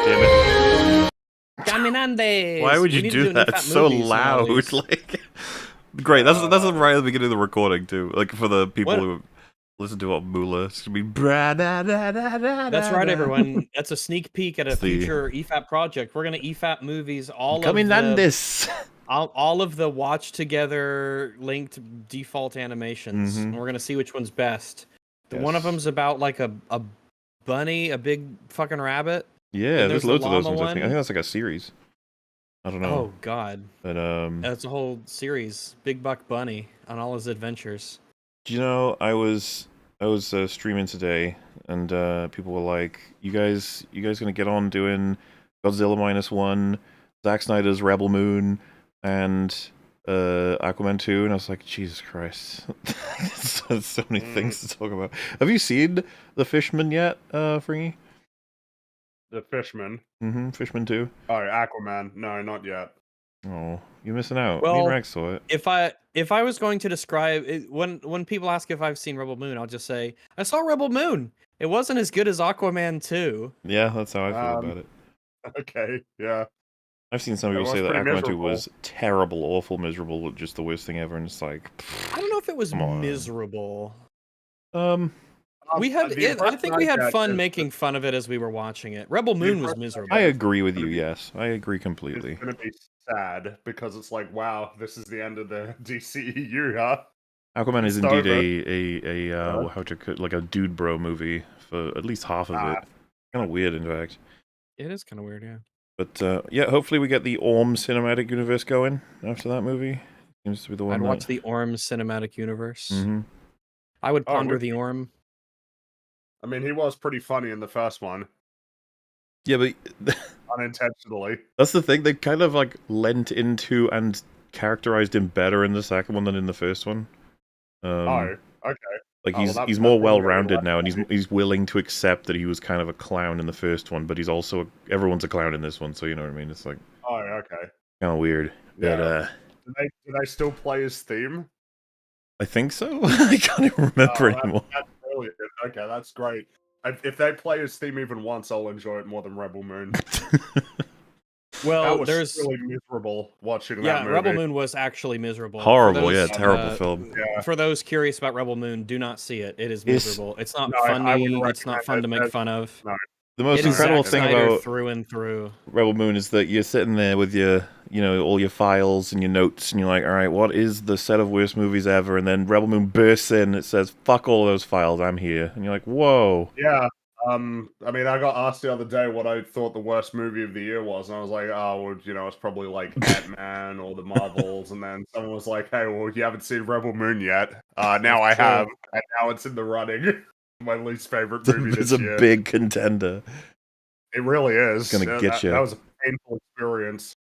damn it. Caminandes! Why would you do that? It's so loud. Like, great. That's right at the beginning of the recording too. Like for the people who listen to Mula, it's gonna be That's right, everyone. That's a sneak peek at a future EFAP project. We're gonna EFAP movies all of the watch together linked default animations, and we're gonna see which one's best. One of them's about like a bunny, a big fucking rabbit. Yeah, there's loads of those ones. I think that's like a series. I don't know. Oh god. But that's a whole series. Big Buck Bunny on all his adventures. Do you know, I was streaming today, and people were like, "You guys gonna get on doing Godzilla -1, Zack Snyder's Rebel Moon, and Aquaman 2?" And I was like, Jesus Christ, there's so many things to talk about. Have you seen The Fishman yet, Fringy? The Fishman? Fishman 2? Oh, Aquaman. No, not yet. Oh, you're missing out. Well, me and Rex saw it. If I was going to describe it, when people ask if I've seen Rebel Moon, I'll just say I saw Rebel Moon. It wasn't as good as Aquaman 2. Yeah, that's how I feel about it. Okay, yeah. I've seen some people say that Aquaman 2 was terrible, awful, miserable, just the worst thing ever, and it's like, I don't know if it was miserable. We had I think we had fun making fun of it as we were watching it. Rebel Moon was miserable. I agree with you, yes. I agree completely. It's gonna be sad, because it's like, wow, this is the end of the DCEU, huh? Aquaman is indeed like a dude bro movie for at least half of it. Kind of weird, in fact. It is kind of weird, yeah. But yeah, hopefully we get the Orm cinematic universe going after that movie. Seems to be the one. I'd watch the Orm cinematic universe. I would ponder the Orm. I mean, he was pretty funny in the first one. Yeah, but unintentionally. That's the thing. They kind of like lent into and characterized him better in the second one than in the first one. Oh, okay. Like he's more well-rounded now, and he's willing to accept that he was kind of a clown in the first one, but he's also everyone's a clown in this one. So you know what I mean? It's like okay. Kind of weird. Yeah. But do they still play his theme? I think so. I can't even remember anymore. That's brilliant. Okay, that's great. If they play his theme even once, I'll enjoy it more than Rebel Moon. Well, there's really miserable watching that movie. Rebel Moon was actually miserable. Horrible, terrible film. Yeah. For those curious about Rebel Moon, do not see it. It is miserable. It's not funny. It's not fun to make fun of. No. The most incredible thing about through and through Rebel Moon is that you're sitting there with your, all your files and your notes, and you're like, all right, what is the set of worst movies ever? And then Rebel Moon bursts in, and it says, fuck all those files, I'm here. And you're like, whoa. Yeah. I mean, I got asked the other day what I thought the worst movie of the year was, and I was like, oh, well, it's probably like Ant-Man or the Marvels, and then someone was like, hey, well, you haven't seen Rebel Moon yet. Now I have, and now it's in the running. My least favorite movie this year. It's a big contender. It really is. It's gonna get you. That was a painful experience.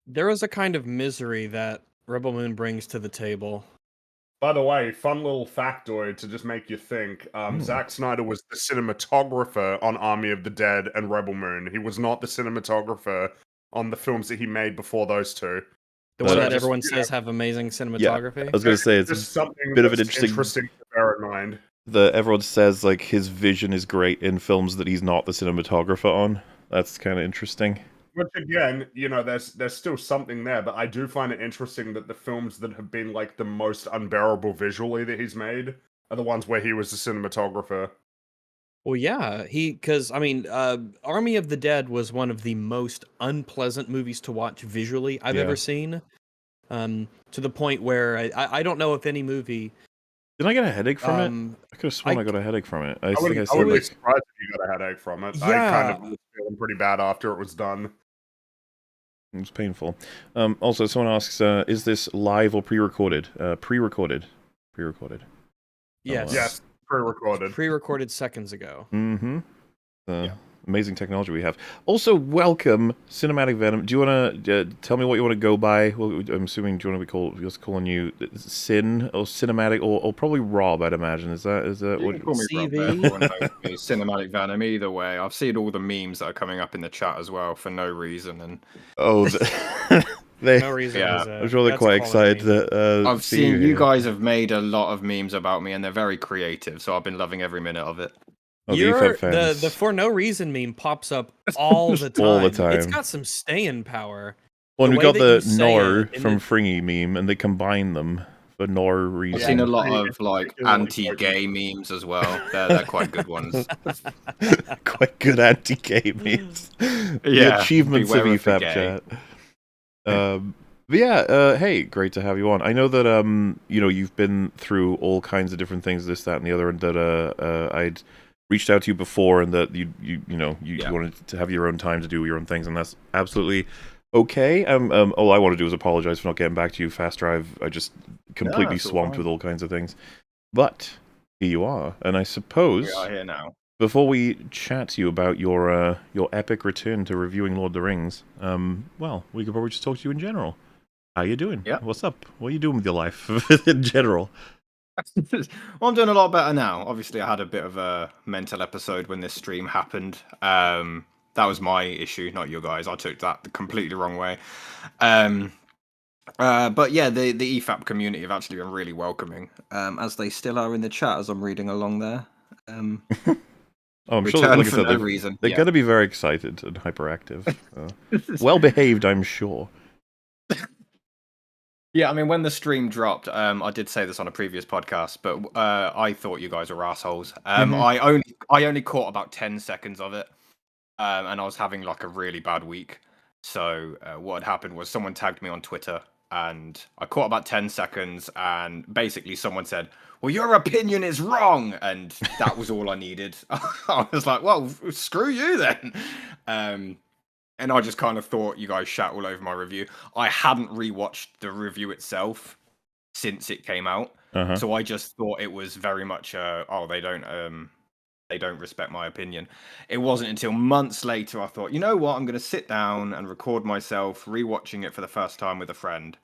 There is a kind of misery that Rebel Moon brings to the table. By the way, fun little factoid to just make you think. Zack Snyder was the cinematographer on Army of the Dead and Rebel Moon. He was not the cinematographer on the films that he made before those two. The one that everyone says have amazing cinematography? Yeah, I was going to say, it's just something a bit of an interesting to bear in mind. Everyone says like his vision is great in films that he's not the cinematographer on. That's kind of interesting. Which again, there's still something there, but I do find it interesting that the films that have been like the most unbearable visually that he's made are the ones where he was the cinematographer. Well, yeah, because I mean, Army of the Dead was one of the most unpleasant movies to watch visually I've ever seen. To the point where I don't know if any movie. Did I get a headache from it? I could have sworn I got a headache from it. I would be surprised if you got a headache from it. Yeah. I kind of was feeling pretty bad after it was done. It was painful. Also, someone asks, is this live or pre-recorded? Pre-recorded. Pre-recorded. Yes. Yes, pre-recorded. Pre-recorded seconds ago. Mm-hmm. Amazing technology we have. Also, welcome, Cinematic Venom. Do you want to tell me what you want to go by? Well, I'm assuming, do you want to be called, just calling you Sin or Cinematic or probably Rob, I'd imagine. Is that what you call me? CV? Rob, Cinematic Venom, either way. I've seen all the memes that are coming up in the chat as well for no reason. And no reason. Yeah. I'm sure they're quite excited that I've seen you guys have made a lot of memes about me, and they're very creative, so I've been loving every minute of it. Oh, the EFAP fans. The For No Reason meme pops up all the time. All the time. It's got some staying power. Well, The we way got that the you say Nor it, and from it- Fringy meme, and they combine them for Nor I've reason. seen a lot Pretty- of like particularly anti-gay memes as well. They're quite good ones. Quite good anti-gay memes. The Yeah, achievements of beware of the EFAP gay. chat. But yeah, hey, great to have you on. I know that you know, you've been through all kinds of different things, this, that, and the other, and that I'd reached out to you before, and that you wanted to have your own time to do your own things, and that's absolutely okay. All I want to do is apologize for not getting back to you. Fast Drive, I just completely it's all swamped fine. with all kinds of things. But here you are, and I suppose We are here now. before we chat to you about your epic return to reviewing Lord of the Rings, well, we could probably just talk to you in general. How you doing? Yeah. What's up? What are you doing with your life in general? Well, I'm doing a lot better now. Obviously, I had a bit of a mental episode when this stream happened. That was my issue, not your guys. I took that the completely wrong way. But yeah, the EFAP community have actually been really welcoming, as they still are in the chat as I'm reading along there. Oh, I'm sure, Return like I for said, no reason. they're Yeah. going to be very excited and hyperactive. Well behaved, I'm sure. Yeah, I mean, when the stream dropped, I did say this on a previous podcast, but I thought you guys were assholes. Mhm. I only caught about 10 seconds of it, and I was having like a really bad week. So what had happened was someone tagged me on Twitter, and I caught about 10 seconds, and basically someone said, "Well, your opinion is wrong," and that was all I needed. I was like, "Well, screw you then." And I just kind of thought you guys shat all over my review. I hadn't rewatched the review itself since it came out, Uh-huh. so I just thought it was very much they don't respect my opinion. It wasn't until months later I thought, you know what, I'm going to sit down and record myself rewatching it for the first time with a friend.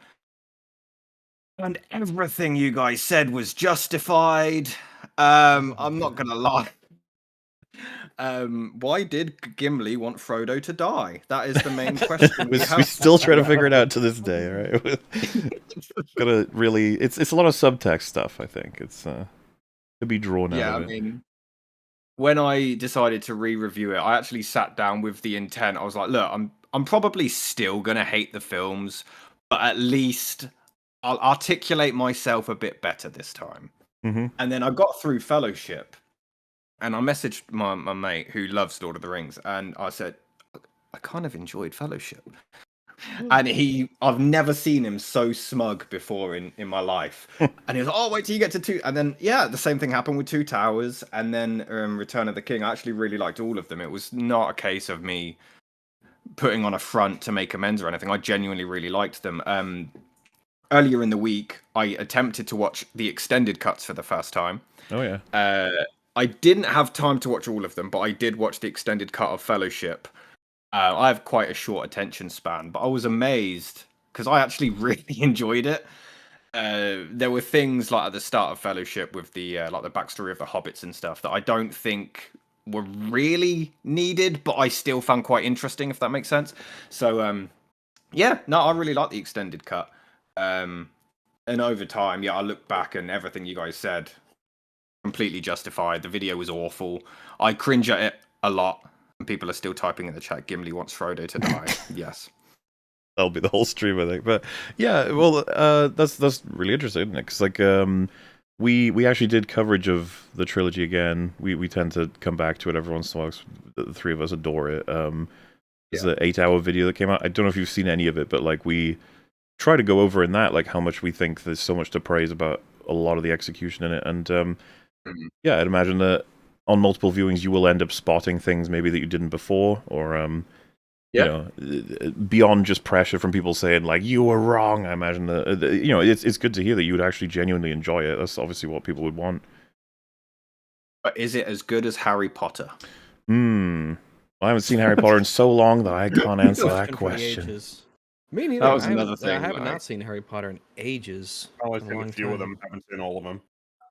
And everything you guys said was justified. I'm not going to lie. Why did Gimli want Frodo to die? That is the main question we We have. still try to figure it out to this day, right? Gotta really, it's a lot of subtext stuff. I think it's to be drawn Yeah, out I of it. mean, when I decided to re-review it, I actually sat down with the intent. I was like, look, I'm probably still gonna hate the films, but at least I'll articulate myself a bit better this time. Mm-hmm. And then I got through Fellowship, and I messaged my mate who loves Lord of the Rings, and I said, I kind of enjoyed Fellowship. And I've never seen him so smug before in my life. And he was like, oh, wait till you get to 2. And then, yeah, the same thing happened with Two Towers. And then Return of the King. I actually really liked all of them. It was not a case of me putting on a front to make amends or anything. I genuinely really liked them. Earlier in the week, I attempted to watch the extended cuts for the first time. Oh yeah. I didn't have time to watch all of them, but I did watch the extended cut of Fellowship. I have quite a short attention span, but I was amazed because I actually really enjoyed it. There were things like at the start of Fellowship with the like the backstory of the hobbits and stuff that I don't think were really needed, but I still found quite interesting, if that makes sense. So yeah, no, I really like the extended cut. And over time, yeah, I look back and everything you guys said completely justified. The video was awful. I cringe at it a lot. And people are still typing in the chat, Gimli wants Frodo to die. Yes. That'll be the whole stream, I think. But yeah, well, that's really interesting, isn't it? 'Cause like we actually did coverage of the trilogy again. We tend to come back to it every once in a while. The three of us adore it. It's an 8-hour video that came out. I don't know if you've seen any of it, but like we try to go over in that, like how much we think there's so much to praise about a lot of the execution in it. And yeah, I'd imagine that on multiple viewings you will end up spotting things maybe that you didn't before, or you know, beyond just pressure from people saying like you were wrong. I imagine that you know, it's good to hear that you would actually genuinely enjoy it. That's obviously what people would want. But is it as good as Harry Potter? I haven't seen Harry Potter in so long that I can't answer that for the question. ages. Me neither. That was another thing. I have like, not seen Harry Potter in ages. I've only A seen long a few of time. them, haven't seen all of them.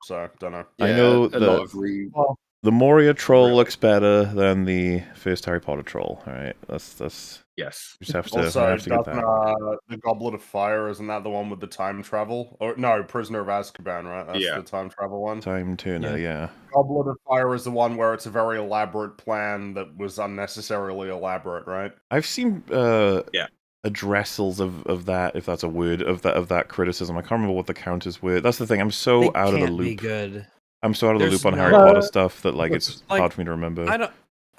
So, don't know. I yeah, know a that lot of Well, The Moria troll Really? looks better than the first Harry Potter troll. All right, that's. Yes. You just have to. Also, have to get doesn't that. the Goblet of Fire, isn't that the one with the time travel? Or no, Prisoner of Azkaban, right? That's Yeah. the time travel one. Time Turner, yeah. Goblet of Fire is the one where it's a very elaborate plan that was unnecessarily elaborate, right? I've seen Yeah. addressals of that, if that's a word, of that criticism. I can't remember what the counters were. That's the thing. I'm so They out of the can't be loop. good. I'm so out of the There's loop on Harry no- Potter stuff that like it's Like, hard for me to remember.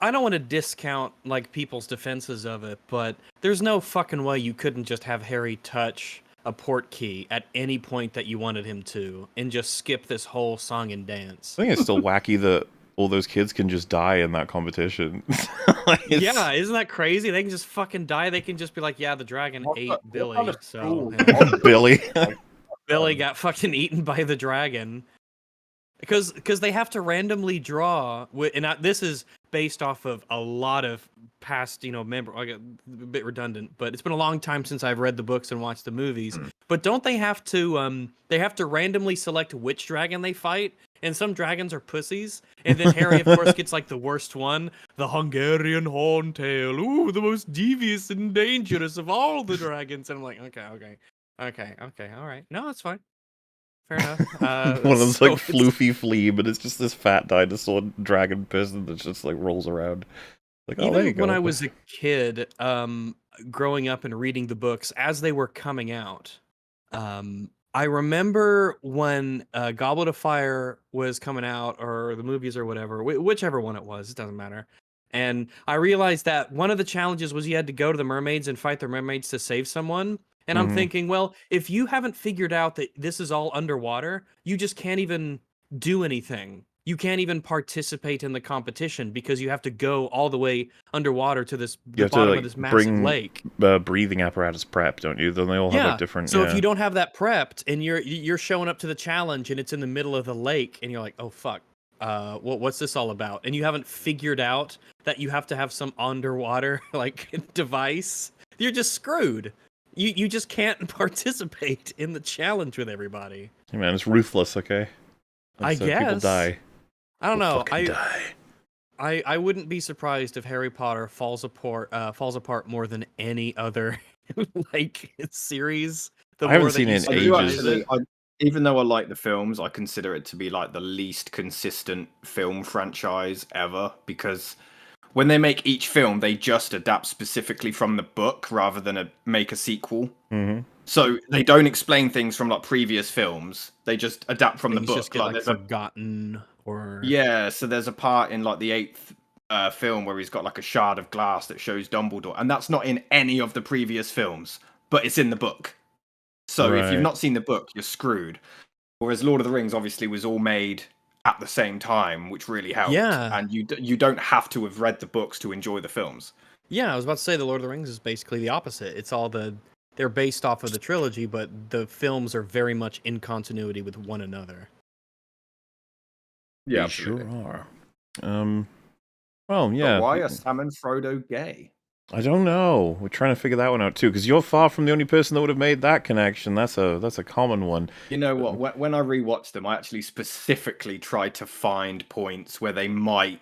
I don't want to discount like people's defenses of it, but there's no fucking way you couldn't just have Harry touch a port key at any point that you wanted him to and just skip this whole song and dance. I think it's still wacky that all those kids can just die in that competition. Yeah, isn't that crazy? They can just fucking die. They can just be like, yeah, the dragon ate Billy, so Billy. Billy got fucking eaten by the dragon. Because they have to randomly draw, and this is based off of a lot of past, I get a bit redundant, but it's been a long time since I've read the books and watched the movies. But don't they have to randomly select which dragon they fight? And some dragons are pussies, and then Harry, of course, gets like the worst one, the Hungarian horntail. Ooh, the most devious and dangerous of all the dragons. And I'm like, okay, all right, no, that's fine. Fair enough. One of them's like floofy flea, but it's just this fat dinosaur dragon person that just like rolls around. Like, oh, there you go. When I was a kid, growing up and reading the books as they were coming out, I remember when Goblet of Fire was coming out, or the movies or whatever, whichever one it was, it doesn't matter. And I realized that one of the challenges was you had to go to the mermaids and fight the mermaids to save someone. And I'm thinking, well, if you haven't figured out that this is all underwater, you just can't even do anything. You can't even participate in the competition because you have to go all the way underwater to the bottom of this massive lake. Breathing apparatus prep, don't you? Then they all have like different. So if you don't have that prepped and you're showing up to the challenge and it's in the middle of the lake and you're like, oh fuck, what's this all about? And you haven't figured out that you have to have some underwater like device, you're just screwed. You just can't participate in the challenge with everybody. Hey man, it's ruthless, okay? I guess. People die. I don't know. Die. I wouldn't be surprised if Harry Potter falls apart more than any other like series. I haven't seen it in ages. Even though I like the films, I consider it to be like the least consistent film franchise ever, because when they make each film, they just adapt specifically from the book rather than make a sequel. Mm-hmm. So they don't explain things from like previous films. They just adapt from the book. Just get, like forgotten or so there's a part in like the 8th film where he's got like a shard of glass that shows Dumbledore, and that's not in any of the previous films, but it's in the book. So if you've not seen the book, you're screwed. Whereas Lord of the Rings obviously was all made at the same time, which really helped. Yeah. And you don't have to have read the books to enjoy the films. Yeah, I was about to say the Lord of the Rings is basically the opposite. It's all they're based off of the trilogy, but the films are very much in continuity with one another. Yeah, they sure are. Well, yeah. But why are Sam and Frodo gay? I don't know. We're trying to figure that one out too, because you're far from the only person that would have made that connection. That's a common one. You know what? When I rewatched them, I actually specifically tried to find points where they might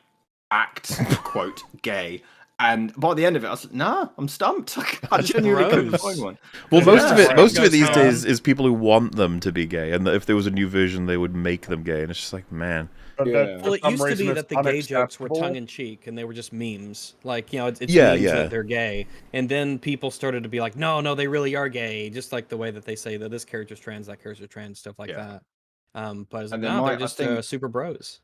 act quote gay. And by the end of it, I was like, nah, I'm stumped. I genuinely couldn't find one. Well, most of it these days is people who want them to be gay, and if there was a new version, they would make them gay, and it's just like, man. Well, it used to be that the gay jokes were tongue-in-cheek, and they were just memes. Like, it's memes that they're gay. And then people started to be like, no, they really are gay, just like the way that they say that this character's trans, that character's trans, stuff like that. But no, they're just super bros.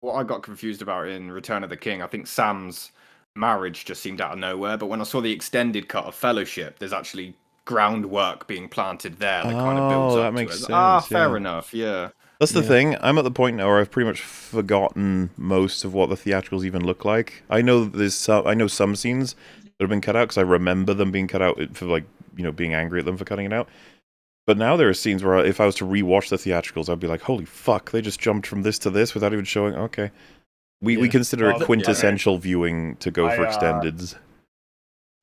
What I got confused about in Return of the King, I think Sam's marriage just seemed out of nowhere, but when I saw the extended cut of Fellowship, there's actually groundwork being planted there that kind of builds up that makes sense. sense. Fair enough, yeah. That's the thing. I'm at the point now where I've pretty much forgotten most of what the theatricals even look like. I know I know some scenes that have been cut out because I remember them being cut out for like being angry at them for cutting it out. But now there are scenes where if I was to rewatch the theatricals, I'd be like, holy fuck, they just jumped from this to this without even showing. Okay. We consider it quintessential viewing to go for extendeds.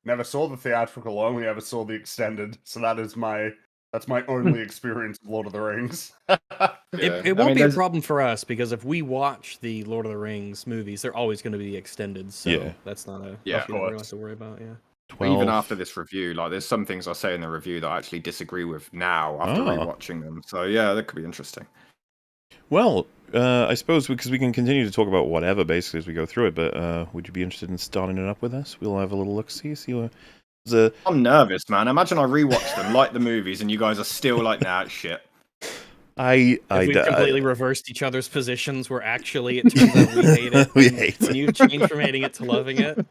Never saw the theatrical, only ever saw the extended, so that is my That's my only experience of Lord of the Rings. It won't be a problem for us because if we watch the Lord of the Rings movies, they're always going to be extended. So that's not a issue that we don't have to worry about. Yeah. 12. Even after this review, like there's some things I say in the review that I actually disagree with now after rewatching them. So yeah, that could be interesting. Well, I suppose because we can continue to talk about whatever basically as we go through it, but would you be interested in starting it up with us? We'll have a little look-see, I'm nervous, man. Imagine I rewatch them, like the movies, and you guys are still like, nah, it's shit. We've completely reversed each other's positions where actually it turns out we hate it. We hate it. And you've changed from hating it to loving it.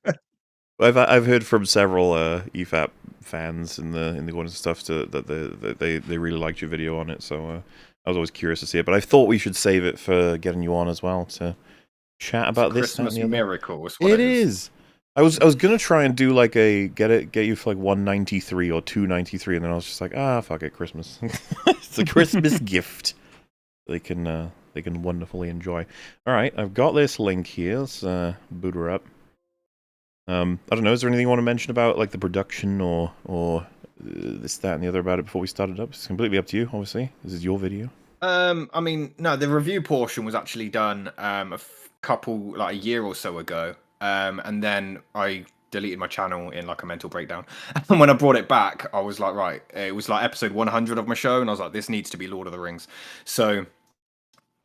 I've heard from several EFAP fans in the audience and stuff that they really liked your video on it, so I was always curious to see it. But I thought we should save it for getting you on as well to chat about this. Christmas miracle. It is. I was gonna try and do like a get you for like 193 or 293, and then I was just like, fuck it, Christmas. It's a Christmas gift. They can wonderfully enjoy. All right, I've got this link here. Let's boot her up. I don't know. Is there anything you want to mention about like the production or this, that, and the other about it before we started up? It's completely up to you. Obviously, this is your video. I mean, no, the review portion was actually done a year or so ago. And then I deleted my channel in like a mental breakdown. And when I brought it back, I was like, right, it was like episode 100 of my show, and I was like, this needs to be Lord of the Rings. So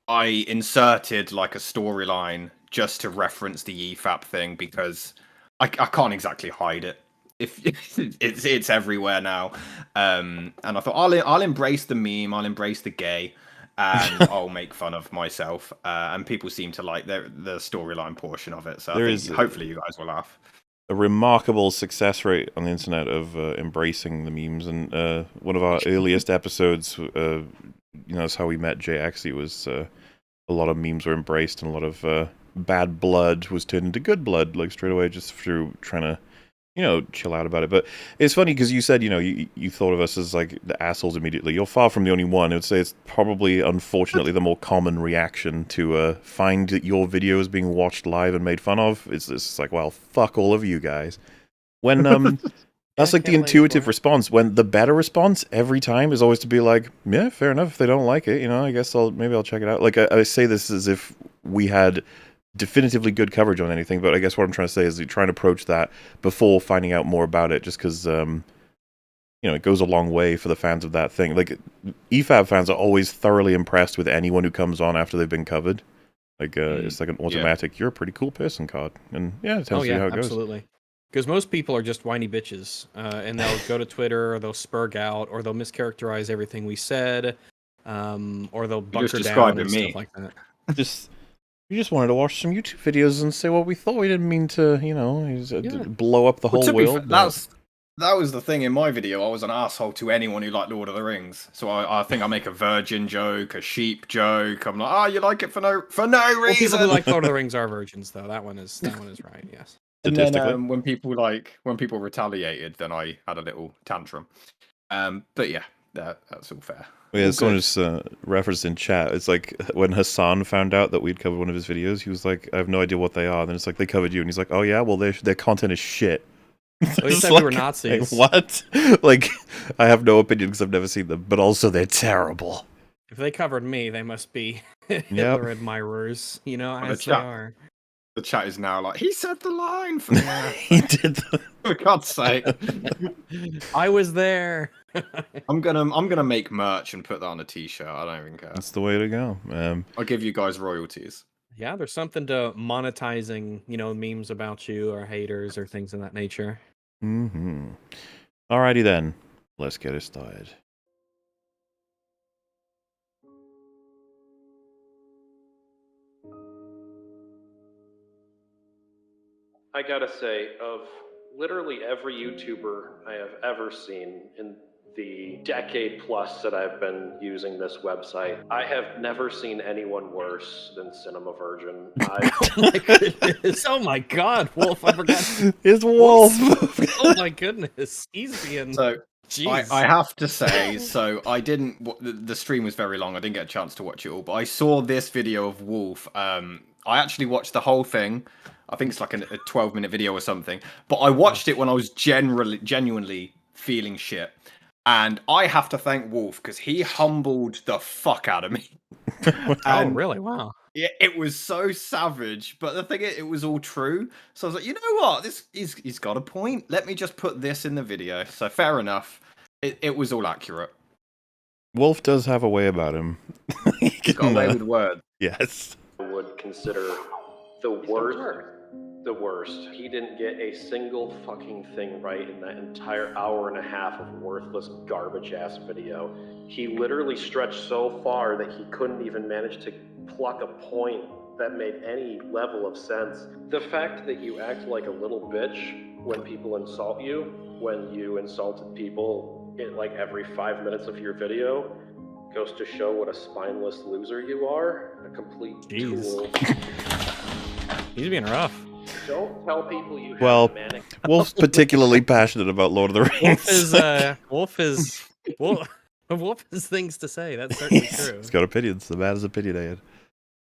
I inserted like a storyline just to reference the EFAP thing because I can't exactly hide it. If it's everywhere now, and I thought I'll embrace the meme, I'll embrace the gay. And I'll make fun of myself, and people seem to like the storyline portion of it. So hopefully you guys will laugh. A remarkable success rate on the internet of embracing the memes, and one of our earliest episodes, that's how we met JX. It was a lot of memes were embraced, and a lot of bad blood was turned into good blood, like straight away, just through trying to chill out about it. But it's funny because you said, you thought of us as like the assholes immediately. You're far from the only one. I would say it's probably, unfortunately, the more common reaction to find that your videos being watched live and made fun of. It's like, well, fuck all of you guys. When that's like the intuitive response. When the better response every time is always to be like, yeah, fair enough. If they don't like it, I guess maybe I'll check it out. Like I say this as if we had definitively good coverage on anything, but I guess what I'm trying to say is you try and approach that before finding out more about it, just because it goes a long way for the fans of that thing. Like EFAP fans are always thoroughly impressed with anyone who comes on after they've been covered. Like it's like an automatic, you're a pretty cool person card, and it tells you how it goes. Absolutely. Because most people are just whiny bitches, and they'll go to Twitter, or they'll spurg out, or they'll mischaracterize everything we said, or they'll bunker down and stuff like that. We just wanted to watch some YouTube videos and say what we thought. We didn't mean to, blow up the whole world. That was the thing in my video. I was an asshole to anyone who liked Lord of the Rings. So I think I make a virgin joke, a sheep joke. I'm like, you like it for no reason. Well, people who like Lord of the Rings are virgins, though. That one is right. Yes. And then when people retaliated, then I had a little tantrum. But yeah, that's all fair. Yeah, someone just referenced in chat. It's like when Hassan found out that we'd covered one of his videos, he was like, I have no idea what they are. And then it's like, they covered you. And he's like, oh yeah, well, their content is shit. Well, he said we were Nazis. Like, what? Like, I have no opinion because I've never seen them, but also they're terrible. If they covered me, they must be Hitler admirers, as they are. The chat is now like, he said the line for me. He did. For God's sake. I was there. I'm gonna make merch and put that on a t-shirt. I don't even care. That's the way to go. I'll give you guys royalties. Yeah, there's something to monetizing, memes about you or haters or things of that nature. Mm-hmm. Alrighty then. Let's get it started. I gotta say, of literally every YouTuber I have ever seen in the decade plus that I've been using this website, I have never seen anyone worse than Cinema Virgin. Oh my goodness. Oh my god, Wolf, I forgot. It's Wolf. Oh my goodness. He's being... So, I have to say, so I didn't... The stream was very long. I didn't get a chance to watch it all, but I saw this video of Wolf. I actually watched the whole thing. I think it's like a 12-minute video or something. But I watched it when I was genuinely feeling shit. And I have to thank Wolf because he humbled the fuck out of me. Oh, And really? Wow. yeah, it was so savage. But the thing is, it was all true. So I was like, you know what? He's got a point. Let me just put this in the video. So fair enough. It was all accurate. Wolf does have a way about him. He's got away with words. Yes. I would consider the worst. The worst. He didn't get a single fucking thing right in that entire hour and a half of worthless garbage ass video. He literally stretched so far that he couldn't even manage to pluck a point that made any level of sense. The fact that you act like a little bitch when people insult you, when you insulted people in like every 5 minutes of your video, goes to show what a spineless loser you are. A complete tool. He's being rough. Don't tell people you have Well, manic. Wolf's particularly passionate about Lord of the Rings. Wolf has things to say. That's certainly true. He's got opinions. The man is opinionated.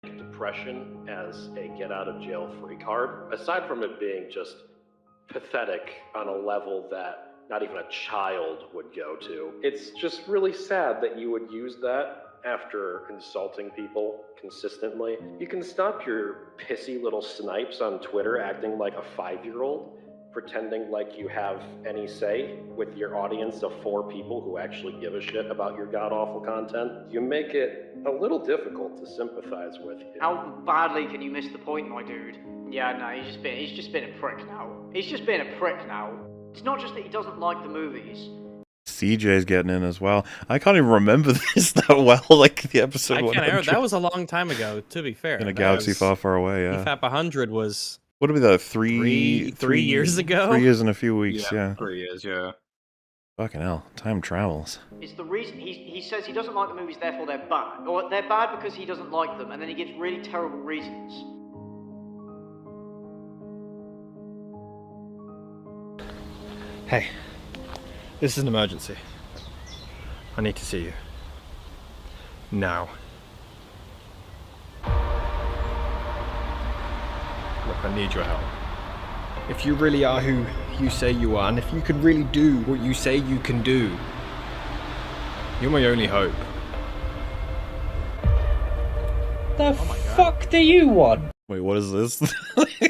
Depression as a get out of jail free card, aside from it being just pathetic on a level that not even a child would go to. It's just really sad that you would use that after insulting people consistently. You can stop your pissy little snipes on Twitter acting like a 5-year-old, pretending like you have any say with your audience of 4 people who actually give a shit about your god-awful content. You make it a little difficult to sympathize with you. How badly can you miss the point, my dude? Yeah, no, he's just been a prick now. He's just been a prick now. It's not just that he doesn't like the movies. CJ's getting in as well. I can't even remember this that well, like the episode 100. That was a long time ago, to be fair. In a galaxy far, far away, yeah. EFAP 100 was... What would be that, three years ago? 3 years and a few weeks, yeah. 3 years, yeah. Fucking hell, time travels. It's the reason he says he doesn't like the movies, therefore they're bad. Or they're bad because he doesn't like them, and then he gives really terrible reasons. Hey, this is an emergency. I need to see you. Now. Look, I need your help. If you really are who you say you are, and if you can really do what you say you can do, you're my only hope. The fuck do you want? Wait, what is this?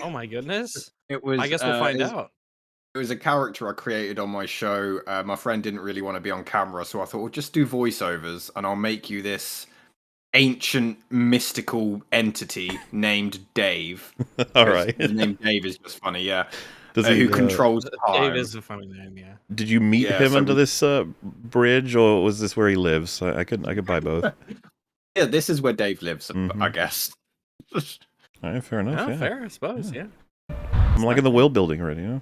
Oh my goodness. It was. I guess we'll find out. It was a character I created on my show. My friend didn't really want to be on camera, so I thought, well, just do voiceovers, and I'll make you this ancient mystical entity named Dave. All right. His name Dave is just funny, yeah. Does Who controls time. Dave is a funny name, yeah. Did you meet him so under this bridge, or was this where he lives? I could buy both. Yeah, this is where Dave lives, I guess. All right, fair enough. Oh, yeah. fair, I suppose, yeah. I'm like in the world building already, huh?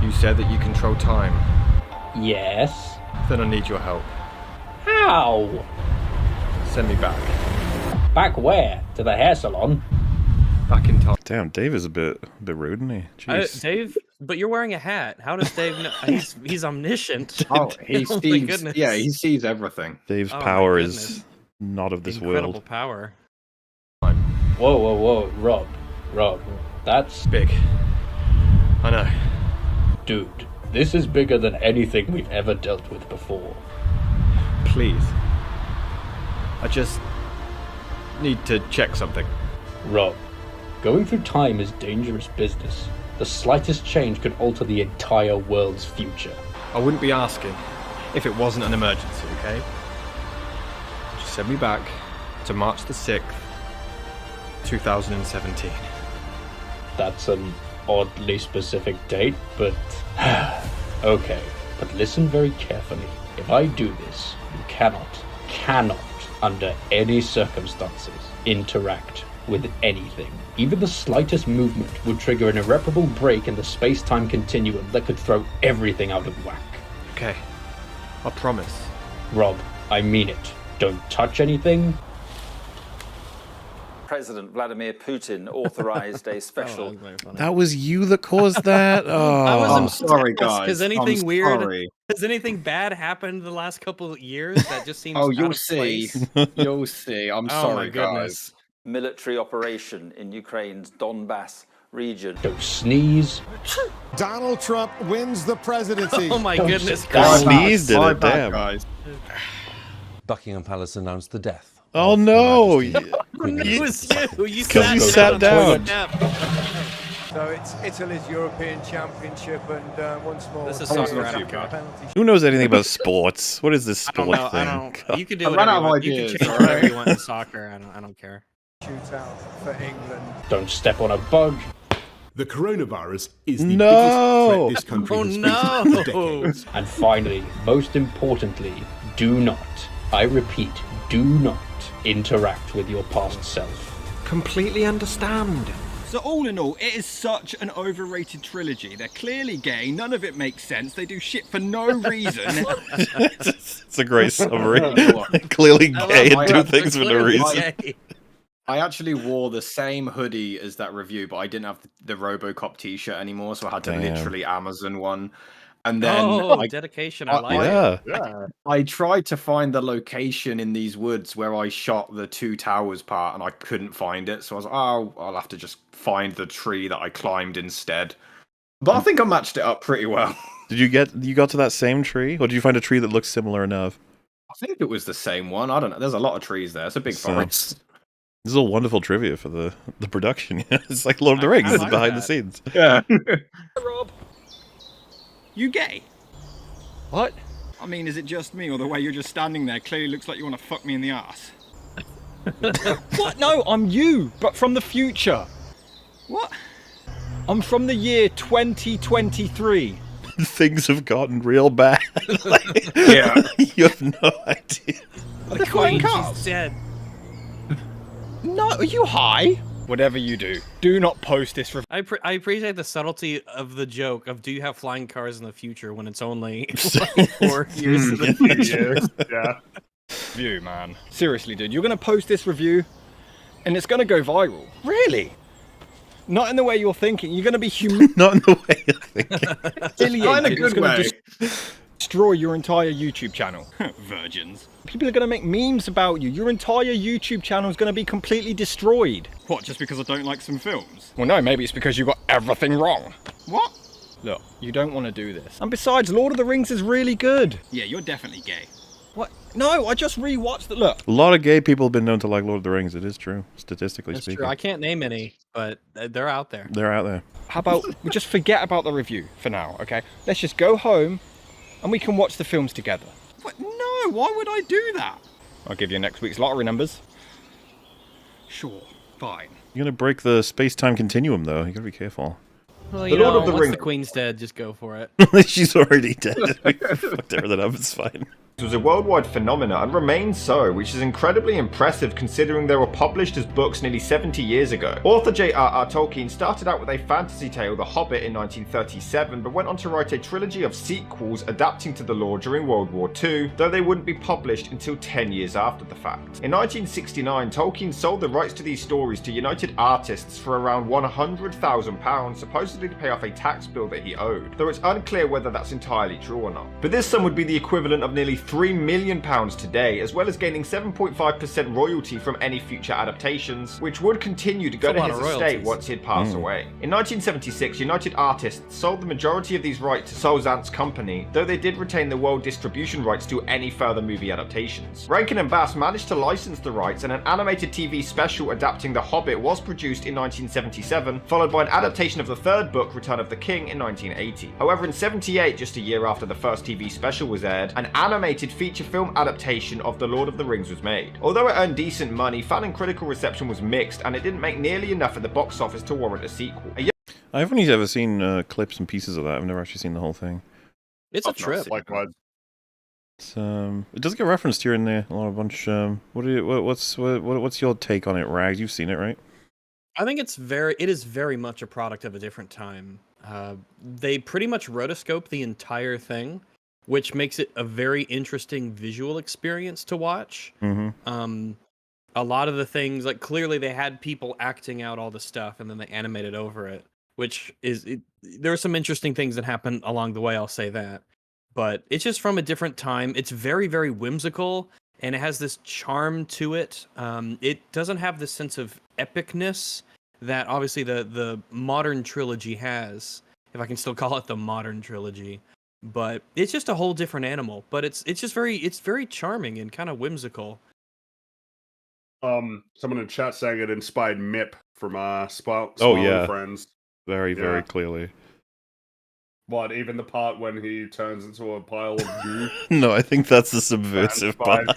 You said that you control time. Yes. Then I need your help. How? Send me back. Back where? To the hair salon? Back in time. Damn, Dave is a bit rude, isn't he? Jeez. Dave, but you're wearing a hat. How does Dave know? He's omniscient. Oh, he Oh my sees. goodness. Yeah, he sees everything. Dave's Oh my power goodness. is not of this Incredible world. power. Whoa, Rob, that's Big. I know. dude. This is bigger than anything we've ever dealt with before. Please. I just need to check something. Rob, going through time is dangerous business. The slightest change could alter the entire world's future. I wouldn't be asking if it wasn't an emergency, okay? Just send me back to March the 6th, 2017. That's an oddly specific date, but... okay, but listen very carefully. If I do this, you cannot, under any circumstances, interact with anything. Even the slightest movement would trigger an irreparable break in the space-time continuum that could throw everything out of whack. Okay, I promise. Rob, I mean it. Don't touch anything. President Vladimir Putin authorized a special. That was very funny. That was you that caused that? Oh, I'm sorry, guys. Has anything I'm weird? sorry. Has anything bad happened the last couple of years that just seems Oh, out you'll of see. place? You'll see. I'm Oh, sorry, my goodness. guys. military operation in Ukraine's Donbass region. Don't sneeze. Donald Trump wins the presidency. Oh my goodness, The guys. sneeze did My it, bad, damn. guys. Buckingham Palace announced the death. Oh of Her no! Majesty Queen It was you. You Because you sat sat down. down. So it's Italy's European Championship, and once more. This is Oh, soccer. not I too don't care. bad. Who knows anything about sports? What is this I don't sport know. thing? I don't. You can do I whatever ran out you of want. You can ideas, change alright. whatever you want in soccer. I don't care. Shootout for England. Don't step on a bug. The coronavirus is the No! biggest threat this country Oh has no! faced in decades. And finally, most importantly, do not, I repeat, do not interact with your past self. Completely understand. So all in all, it is such an overrated trilogy. They're clearly gay, none of it makes sense, they do shit for no reason. It's a great summary. Clearly gay and do things for no reason. I actually wore the same hoodie as that review, but I didn't have the RoboCop t-shirt anymore, so I had to Damn. literally Amazon one. And then dedication. I like it. Yeah. I tried to find the location in these woods where I shot the Two Towers part, and I couldn't find it. So I was like, oh, I'll have to just find the tree that I climbed instead. But I think I matched it up pretty well. Did you got to that same tree, or did you find a tree that looks similar enough? I think it was the same one. I don't know. There's a lot of trees there. It's a big So- forest. This is all wonderful trivia for the production. It's like Lord of the Rings. I It's like behind the that. scenes. Yeah. Rob, you gay? What? I mean, is it just me, or the way you're just standing there clearly looks like you want to fuck me in the ass? What? No, I'm you, but from the future. What? I'm from the year 2023. Things have gotten real bad. Yeah. You have no idea. The flying queen, cars. she's dead. No, are you high? Whatever you do not post this review. I appreciate the subtlety of the joke of do you have flying cars in the future when it's only 4 years in the future. Yeah. Review, man. Seriously, dude, you're gonna post this review, and it's gonna go viral. Really? Not in the way you're thinking. You're gonna be Not in the way you're thinking. humiliated. Not in a It's good gonna way. destroy your entire YouTube channel. Virgins. People are gonna make memes about you. Your entire YouTube channel is gonna be completely destroyed. What, just because I don't like some films? Well, no, maybe it's because you got everything wrong. What? Look, you don't want to do this. And besides, Lord of the Rings is really good. Yeah, you're definitely gay. What? No, I just rewatched it. Look. A lot of gay people have been known to like Lord of the Rings. It is true, statistically That's speaking. true. I can't name any, but they're out there. They're out there. How about we just forget about the review for now, okay? Let's just go home and we can watch the films together. What? No, why would I do that? I'll give you next week's lottery numbers. Sure, fine. You're gonna break the space-time continuum, though. You gotta be careful. Well, The you Lord know, of the once Rings- the queen's dead, just go for it. She's already dead. We fucked everything up. It's fine. It was a worldwide phenomenon and remains so, which is incredibly impressive considering they were published as books nearly 70 years ago. Author J.R.R. Tolkien started out with a fantasy tale, The Hobbit, in 1937, but went on to write a trilogy of sequels adapting to the lore during World War II, though they wouldn't be published until 10 years after the fact. In 1969, Tolkien sold the rights to these stories to United Artists for around £100,000, supposedly to pay off a tax bill that he owed, though it's unclear whether that's entirely true or not. But this sum would be the equivalent of nearly £3 million today, as well as gaining 7.5% royalty from any future adaptations, which would continue to go That's a to lot his of estate royalties. once he'd pass away. In 1976, United Artists sold the majority of these rights to Solzant's company, though they did retain the world distribution rights to any further movie adaptations. Rankin and Bass managed to license the rights, and an animated TV special adapting The Hobbit was produced in 1977, followed by an adaptation of the third book, Return of the King, in 1980. However, in 78, just a year after the first TV special was aired, an animated feature film adaptation of The Lord of the Rings was made. Although it earned decent money, fan and critical reception was mixed, and it didn't make nearly enough at the box office to warrant a sequel. I've only ever seen clips and pieces of that. I've never actually seen the whole thing. It's a trip. Likewise. It's, it does get referenced here and there. A bunch. What's your take on it, Rags? You've seen it, right? I think it is very much a product of a different time. They pretty much rotoscope the entire thing, which makes it a very interesting visual experience to watch. Mm-hmm. A lot of the things, like clearly they had people acting out all the stuff and then they animated over it, which is, there are some interesting things that happen along the way, I'll say that. But it's just from a different time. It's very, very whimsical, and it has this charm to it. It doesn't have this sense of epicness that obviously the modern trilogy has, if I can still call it the modern trilogy. But it's just a whole different animal. But it's just very charming and kind of whimsical. Someone in chat saying it inspired Mip from Smiling Oh yeah, Friends. very clearly. What, even the part when he turns into a pile of goo? No, I think that's the subversive part.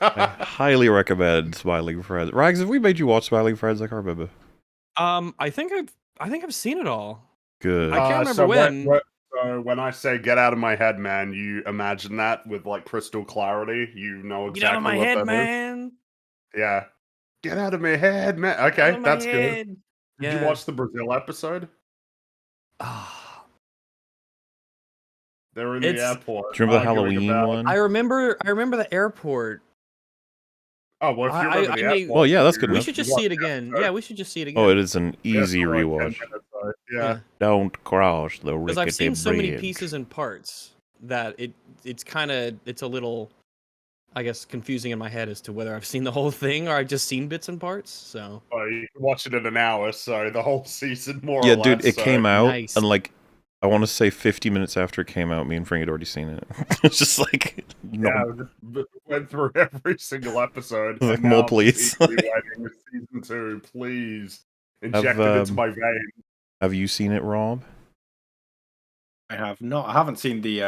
I highly recommend Smiling Friends. Rags, have we made you watch Smiling Friends? I can't remember. I think I've seen it all. Good. I can't remember when. So when I say "get out of my head, man," you imagine that with like crystal clarity. You know exactly Get out of my what head, that man. is. Yeah. Get out of my head, man. Okay, that's good. Did you watch the Brazil episode? They're in the airport. Do you remember the Halloween one? I remember the airport. Oh, well, if you remember the airport, well, yeah, that's good We enough. should just see it again. Yeah, we should just see it again. Oh, it is an easy rewatch. Yeah. Don't cross the rickety Because I've seen so many bridge. pieces and parts that it's a little, I guess, confusing in my head as to whether I've seen the whole thing or I've just seen bits and parts. So. Well, you can watch it in an hour, so the whole season more Yeah, or less. dude, it came out, Nice. and like, I want to say 50 minutes after it came out, me and Frank had already seen it. It's just like, no. Yeah, we went through every single episode. Like, and more, now please. I'm eagerly waiting for season 2, please. Inject it into my vein. Have you seen it, Rob? I have not. I haven't seen the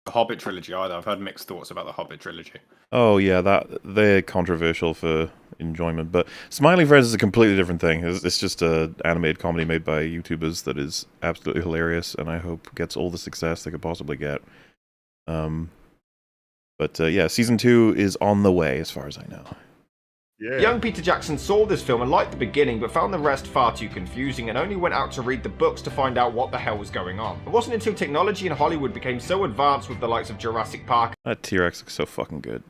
Hobbit trilogy either. I've heard mixed thoughts about the Hobbit trilogy. Oh yeah, they're controversial for enjoyment, but Smiling Friends is a completely different thing. It's just a animated comedy made by YouTubers that is absolutely hilarious, and I hope gets all the success they could possibly get. But yeah, season 2 is on the way, as far as I know. Yeah. Young Peter Jackson saw this film and liked the beginning, but found the rest far too confusing and only went out to read the books to find out what the hell was going on. It wasn't until technology in Hollywood became so advanced with the likes of Jurassic Park. That T-Rex looks so fucking good.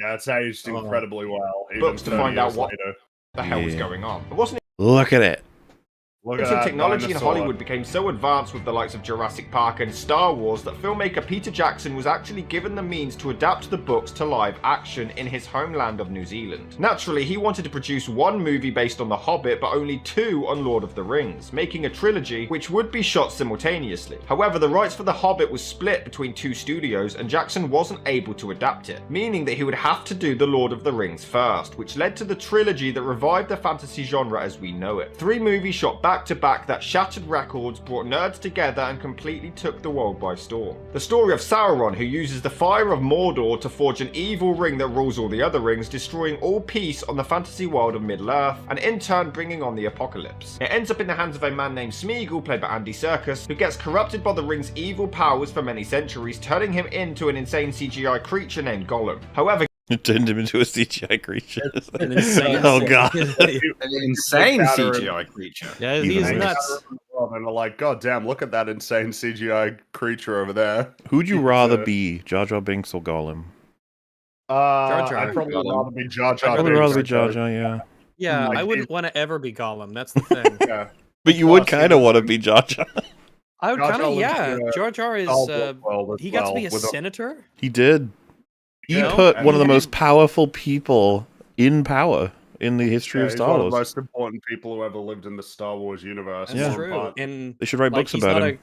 Yeah, it's aged incredibly well. Books to find out what later. the hell was going on. It wasn't Look at it. until technology in Hollywood became so advanced with the likes of Jurassic Park and Star Wars that filmmaker Peter Jackson was actually given the means to adapt the books to live action in his homeland of New Zealand. Naturally, he wanted to produce one movie based on The Hobbit, but only 2 on Lord of the Rings, making a trilogy which would be shot simultaneously. However, the rights for The Hobbit was split between 2 studios, and Jackson wasn't able to adapt it, meaning that he would have to do The Lord of the Rings first, which led to the trilogy that revived the fantasy genre as we know it. 3 movies shot back to back that shattered records, brought nerds together, and completely took the world by storm. The story of Sauron, who uses the fire of Mordor to forge an evil ring that rules all the other rings, destroying all peace on the fantasy world of Middle-earth, and in turn bringing on the apocalypse. It ends up in the hands of a man named Smeagol, played by Andy Serkis, who gets corrupted by the ring's evil powers for many centuries, turning him into an insane CGI creature named Gollum. However, It turned him into a CGI creature. An insane Oh god. An insane CGI creature. Yeah, he's nuts. And they're like, God damn, look at that insane CGI creature over there. Who'd you rather be, Jar Jar Binks or Gollum? Jar Jar. I'd probably rather be Jar Jar. I'd probably rather be Jar Jar, yeah. Yeah, Like, I wouldn't want to ever be Gollum. That's the thing. Yeah. But you would kind of want to be Jar Jar. I would Jar kind Jar of, was, yeah. Jar Jar is. He got to be a with a- senator. He did. He Yeah, put and one of the he- most powerful people in power in the history Yeah, of he's Star one of Wars. the most important people who ever lived in the Star Wars universe. That's Yeah. true. And They should write like, books he's about not him. a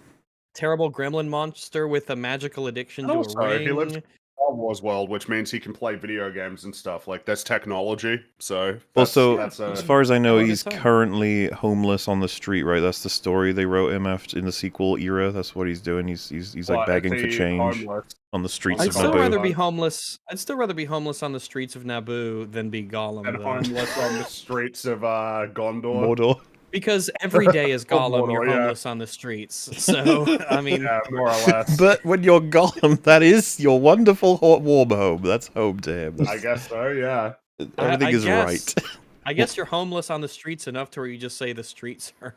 terrible gremlin monster with a magical addiction to Also, a he ring. lives in Star Wars world, which means he can play video games and stuff. Like, there's technology, so Also, that's as far as I know, Oh, he's good time. currently homeless on the street, right? That's the story they wrote him after in the sequel era. That's what he's doing. He's like What, begging is for he change homeless? on the streets I'd of still Naboo. rather be homeless. I'd still rather be homeless on the streets of Naboo than be Gollum. And though. homeless on the streets of Gondor. Mordor. Because every day is Gollum, Mordor, you're yeah. homeless on the streets. So, I mean, Yeah, more or less. But when you're Gollum, that is your wonderful warm home. That's home to him. I guess so, yeah. Everything I is guess- right. I guess you're homeless on the streets enough to where you just say the streets are,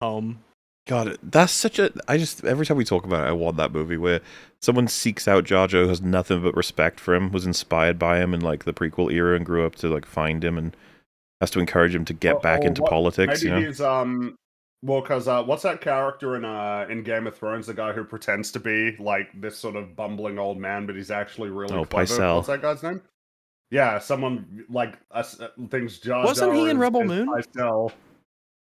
home. God, that's such a. Every time we talk about it, I want that movie where someone seeks out Jar Jar, who has nothing but respect for him, was inspired by him in like the prequel era, and grew up to like find him, and has to encourage him to get back into politics. Maybe You know, he's well, because what's that character in Game of Thrones? The guy who pretends to be like this sort of bumbling old man, but he's actually really Oh, clever. Pycelle. What's that guy's name? Yeah, someone like thinks Jar Jar Wasn't he in is- Rebel is Moon? Pycelle.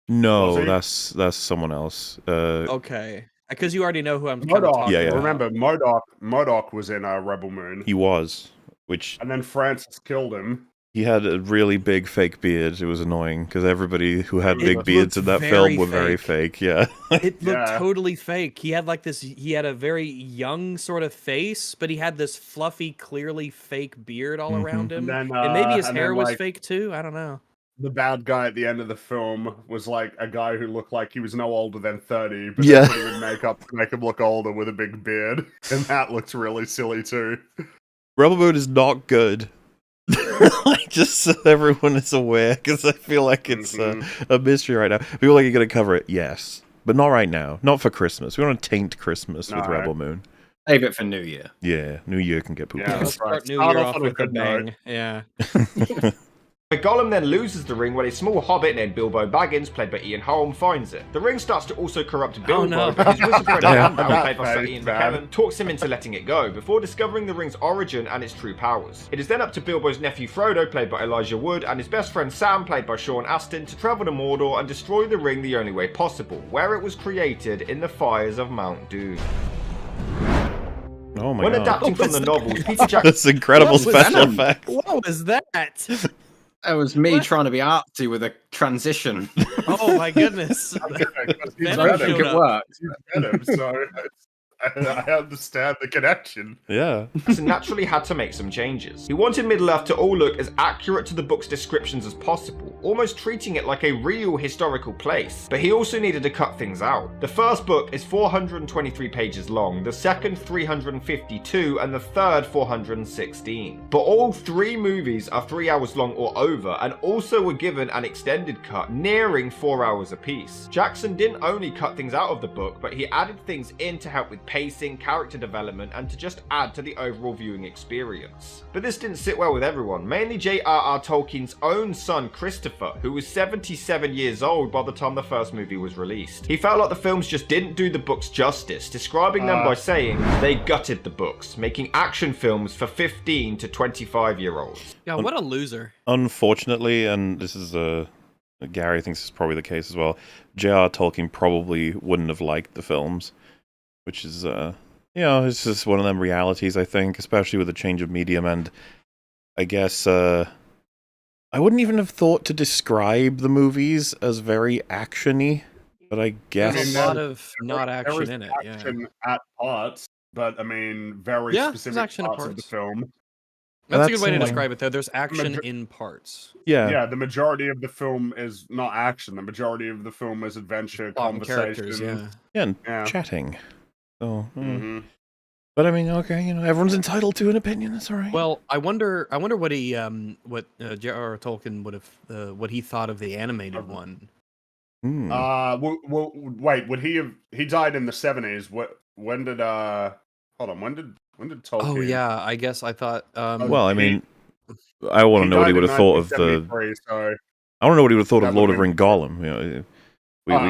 No, Was he? that's someone else. Okay, because you already know who I'm kind of MODOK. talking about. Remember, MODOK was in Rebel Moon. He was, which And then Francis killed him. he had a really big fake beard. It was annoying because everybody who had It big beards in looked that film very were very fake. Yeah. It looked totally fake. He had like this. He had a very young sort of face, but he had this fluffy, clearly fake beard all around him. And then, and maybe his and hair then, was like, fake too. I don't know. The bad guy at the end of the film was like a guy who looked like he was no older than 30, but Yeah. they put him in makeup to make him look older with a big beard, and that looked really silly too. Rebel Moon is not good. Like, just so everyone is aware, because I feel like it's a mystery right now. People like, you're going to cover it, yes. But not right now. Not for Christmas. We don't want to taint Christmas with Rebel Moon. Save it for New Year. Yeah, New Year can get pooped. Yeah, Let's start New Start Year off off on a with a good note. bang. Yeah. Gollum then loses the ring when a small hobbit named Bilbo Baggins, played by Ian Holm, finds it. The ring starts to also corrupt Bilbo, no. but his wizard friend Damn. Gandalf, played by Sir Thanks, Ian man. McKellen, talks him into letting it go, before discovering the ring's origin and its true powers. It is then up to Bilbo's nephew Frodo, played by Elijah Wood, and his best friend Sam, played by Sean Astin, to travel to Mordor and destroy the ring the only way possible, where it was created in the fires of Mount Doom. Oh my When god. adapting from the novels, Peter Jackson... That's incredible What was special that? effects. What was that? That was me trying to be artsy with a transition. Oh my goodness. He's Venom I don't Venom. think showed it up. worked. He's Venom, so I understand the connection. Yeah. Jackson naturally had to make some changes. He wanted Middle-earth to all look as accurate to the book's descriptions as possible, almost treating it like a real historical place. But he also needed to cut things out. The first book is 423 pages long, the second 352, and the third 416. But all three movies are 3 hours long or over, and also were given an extended cut nearing 4 hours apiece. Jackson didn't only cut things out of the book, but he added things in to help with pacing, character development, and to just add to the overall viewing experience. But this didn't sit well with everyone, mainly J.R.R. Tolkien's own son Christopher, who was 77 years old by the time the first movie was released. He felt like the films just didn't do the books justice, describing them by saying they gutted the books, making action films for 15 to 25-year-olds. Yeah, what a loser. Unfortunately, and this is Gary thinks this is probably the case as well, J.R. Tolkien probably wouldn't have liked the films, which is, it's just one of them realities, I think, especially with the change of medium, and I guess, I wouldn't even have thought to describe the movies as very action-y, but I guess... There's a lot of not There action was in it, yeah. action at parts, but I mean, very Yeah, there's specific action at parts of the parts. film. That's a good way to That's, describe it, though. There's action in parts. Yeah, the majority of the film is not action. The majority of the film is adventure, Plot and conversation. characters, Yeah, and Yeah. chatting. So, Mhm. But I mean, okay, everyone's entitled to an opinion. That's all right. Well, I wonder what he, what J.R.R. Tolkien would have, what he thought of the animated one. Hmm. Wait, would he have? He died in the 70s. When did hold on? When did Tolkien? Oh yeah, I guess I thought. Well, I mean, I want to know what he died would in have thought of the. 1973, So I want to know what he would have thought That of Lord of would've Ring Gollum. You know, he died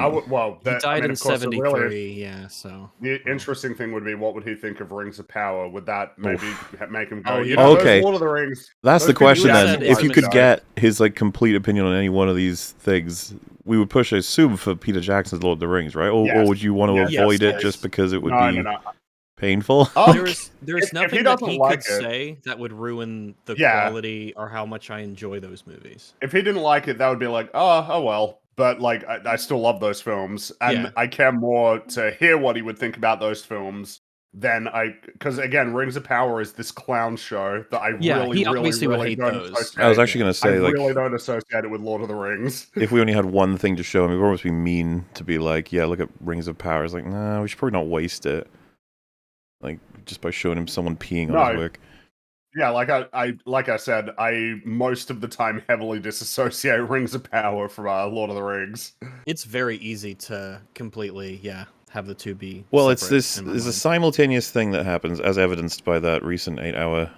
I mean, in of course, '73. really, Yeah, so the interesting thing would be, what would he think of Rings of Power? Would that maybe make him go? Oh, You know, okay. those Lord of the Rings. That's the those people question who then. actually If you like could them, get his complete opinion on any one of these things, we would push, I assume, for Peter Jackson's Lord of the Rings, right? Or Yes. would you want to Yes. avoid it Yes. just because it would No, be no, no. painful? there's If he nothing that doesn't he like could it- say that would ruin the Yeah. quality or how much I enjoy those movies. If he didn't like it, that would be like, oh well. But I still love those films, and Yeah. I care more to hear what he would think about those films than because again, Rings of Power is this clown show that I Yeah, really, he really, obviously would really hate don't those. associate. I was actually going to say, I really don't associate it with Lord of the Rings. if we only had one thing to show him, it would almost be mean to be like, yeah, look at Rings of Power. It's like, nah, we should probably not waste it. Like, just by showing him someone peeing on his No. work. Yeah, like I said, I most of the time heavily disassociate Rings of Power from Lord of the Rings. It's very easy to completely, have the two be. Well, it's separate this in my is a mind. simultaneous thing that happens, as evidenced by that recent 8-hour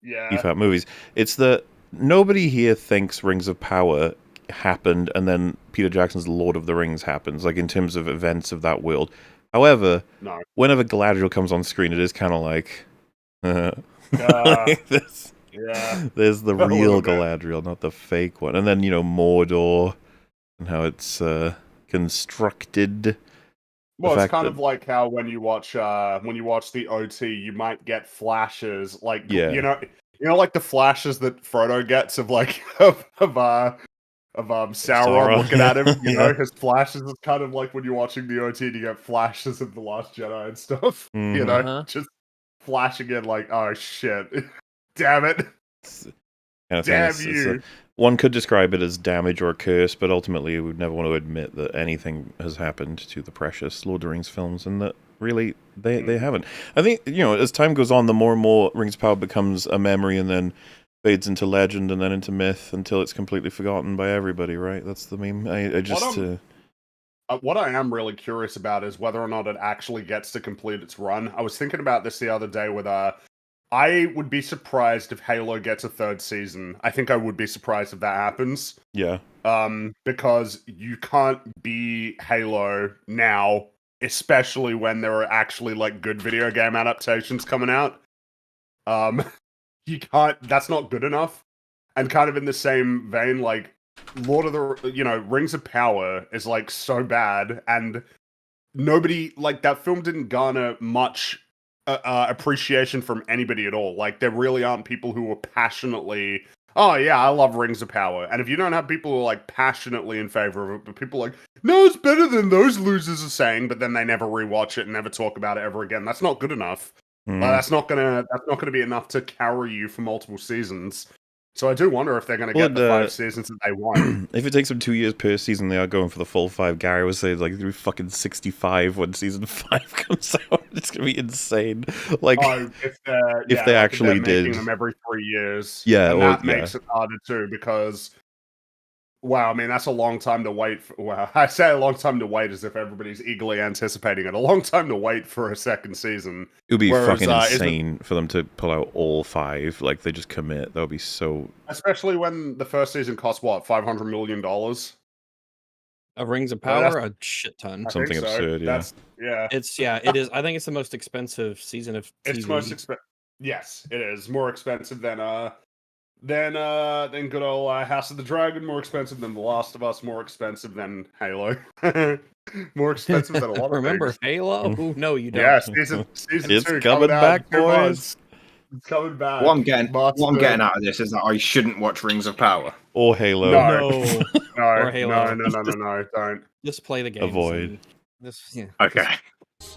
Yeah. EFAP movies. It's that nobody here thinks Rings of Power happened and then Peter Jackson's Lord of the Rings happens, like in terms of events of that world. However, No. whenever Galadriel comes on screen, it is kind of like, like this. Yeah. There's the A little real bit. Galadriel, not the fake one. And then, Mordor and how it's constructed. Well, it's kind that, of like how when you watch the OT, you might get flashes like Yeah. like the flashes that Frodo gets of like of Sauron looking at him, Yeah. his flashes is kind of like when you're watching the OT and you get flashes of The Last Jedi and stuff. Mhm. Just flashing in like, oh shit. Damn it. kind of thing. Damn It's you. one could describe it as damage or curse, but ultimately we would never want to admit that anything has happened to the precious Lord of the Rings films, and that really they haven't. I think, as time goes on, the more and more Rings of Power becomes a memory and then fades into legend and then into myth until it's completely forgotten by everybody, right? That's the meme. What I am really curious about is whether or not it actually gets to complete its run. I was thinking about this the other day with I would be surprised if Halo gets a third season. I think I would be surprised if that happens. Yeah. Because you can't be Halo now, especially when there are actually like good video game adaptations coming out. You can't. That's not good enough. And kind of in the same vein, like Lord of the, Rings of Power is like so bad, and nobody like that film didn't garner much appreciation from anybody at all. Like there really aren't people who were passionately, oh yeah, I love Rings of Power. And if you don't have people who are like passionately in favor of it, but people like, no, it's better than those losers are saying, but then they never rewatch it and never talk about it ever again. That's not good enough. Like, that's not gonna be enough to carry you for multiple seasons. So I do wonder if they're gonna get the 5 seasons that they want. If it takes them 2 years per season, they are going for the full 5. Gary was saying like they're fucking 65 when season 5 comes out. It's gonna be insane. Like if they actually they're did making them every 3 years, Yeah, and or- that makes it harder too because. Wow, I mean, that's a long time to wait. Well, I say a long time to wait as if everybody's eagerly anticipating it. A long time to wait for a second season. It would be Whereas, fucking insane for them to pull out all 5. Like, they just commit. That would be so... Especially when the first season cost, what, $500 million? Of Rings of Power? A shit ton. Something absurd, yeah. It is. I think it's the most expensive season of TV. It's most expensive. Yes, it is. More expensive than good old House of the Dragon, more expensive than The Last of Us, more expensive than Halo. More expensive than a lot of Remember things. Halo? No, you don't. Yeah, season It's 2 coming back, out in 2 boys. months. It's coming back. What I'm getting out of this is that I shouldn't watch Rings of Power. Or Halo. No. Or Halo. No, don't. Just play the game. Avoid. Okay.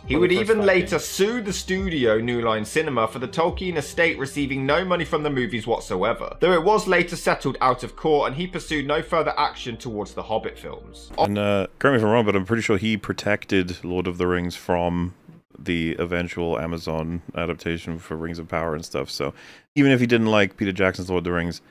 He would even later sue the studio New Line Cinema for the Tolkien estate receiving no money from the movies whatsoever, though it was later settled out of court and he pursued no further action towards the Hobbit films. And correct me if I'm wrong, but I'm pretty sure he protected Lord of the Rings from the eventual Amazon adaptation for Rings of Power and stuff, so even if he didn't like Peter Jackson's Lord of the Rings,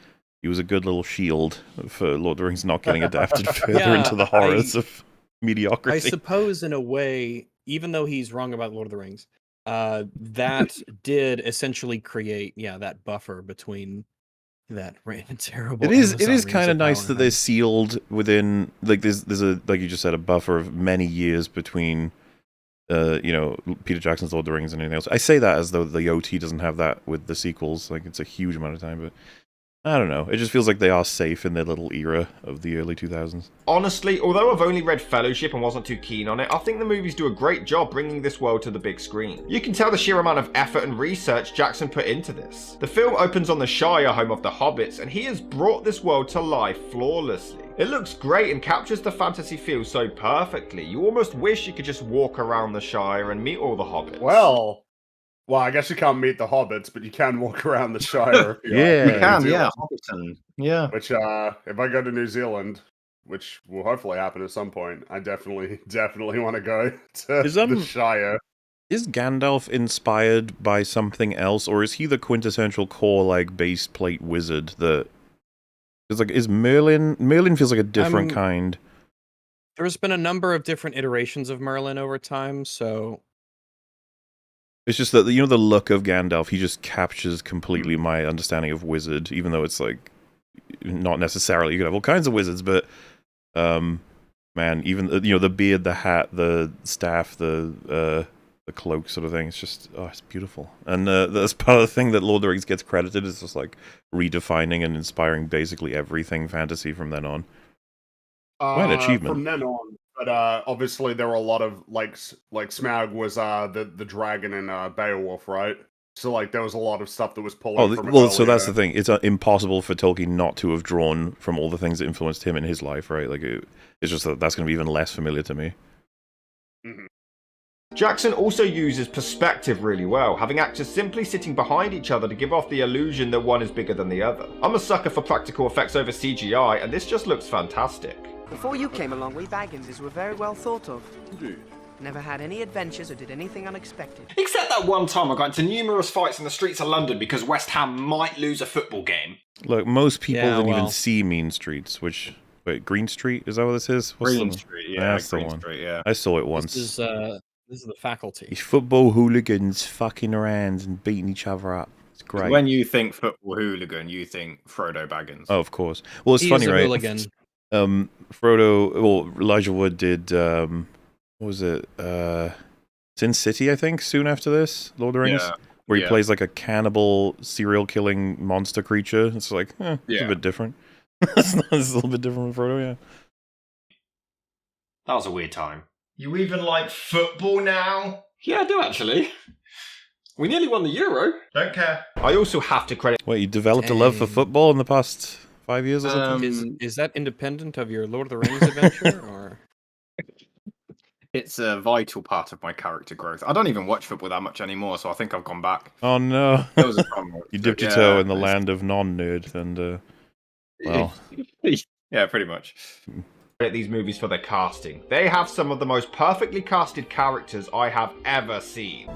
he was a good little shield for Lord of the Rings not getting adapted further into the horrors of mediocrity. I suppose, in a way, even though he's wrong about Lord of the Rings, that did essentially create, that buffer between that terrible. It is kind of nice that they're sealed within, like, there's a, like you just said, a buffer of many years between, Peter Jackson's Lord of the Rings and anything else. I say that as though the OT doesn't have that with the sequels. Like, it's a huge amount of time, but I don't know. It just feels like they are safe in their little era of the early 2000s. Honestly, although I've only read Fellowship and wasn't too keen on it, I think the movies do a great job bringing this world to the big screen. You can tell the sheer amount of effort and research Jackson put into this. The film opens on the Shire, home of the Hobbits, and he has brought this world to life flawlessly. It looks great and captures the fantasy feel so perfectly. You almost wish you could just walk around the Shire and meet all the Hobbits. Well, I guess you can't meet the Hobbits, but you can walk around the Shire. Yeah, you can. Yeah, Hobbiton. Yeah. Which, if I go to New Zealand, which will hopefully happen at some point, I definitely want to go to the Shire. Is Gandalf inspired by something else, or is he the quintessential core, like, base plate wizard that... is Merlin... Merlin feels like a different kind. There's been a number of different iterations of Merlin over time, so... It's just that, the look of Gandalf, he just captures completely my understanding of wizard, even though it's, like, not necessarily, you could have all kinds of wizards, but, man, even, the beard, the hat, the staff, the cloak sort of thing. It's just, oh, it's beautiful. And that's part of the thing that Lord of the Rings gets credited is just like redefining and inspiring basically everything fantasy from then on. Quite an achievement. From then on, but obviously there were a lot of like Smaug was the dragon in Beowulf, right? So like there was a lot of stuff that was pulling from it well, so that's the earlier. thing. It's impossible for Tolkien not to have drawn from all the things that influenced him in his life, right? Like it's just that that's going to be even less familiar to me. Mhm. Jackson also uses perspective really well, having actors simply sitting behind each other to give off the illusion that one is bigger than the other. I'm a sucker for practical effects over CGI, and this just looks fantastic. Before you came along, we Bagginses were very well thought of. Indeed. Never had any adventures or did anything unexpected. Except that one time I got into numerous fights in the streets of London because West Ham might lose a football game. Look, most people didn't even see Mean Streets, which... Wait, Green Street? Is that what this is? Green Street, yeah. That's Green the one. Street, yeah. I saw it once. This is the Faculty. These football hooligans fucking around and beating each other up. It's great. When you think football hooligan, you think Frodo Baggins. Oh, of course. Well, it's funny, right? Hooligan. Frodo, well, Elijah Wood did, what was it? Sin City, I think, soon after this, Lord of the Rings, where he plays like a cannibal, serial-killing monster creature. It's like, it's a bit different. It's a little bit different from Frodo, yeah. That was a weird time. You even like football now? Yeah, I do actually. We nearly won the Euro. Don't care. I also have to credit... Wait, you developed a love for football in the past 5 years or something? Is that independent of your Lord of the Rings adventure, or...? It's a vital part of my character growth. I don't even watch football that much anymore, so I think I've gone back. Oh no. That was a problem. You dipped your toe in the land of non-nerd, and, well... Yeah, pretty much. These movies for their casting. They have some of the most perfectly casted characters I have ever seen.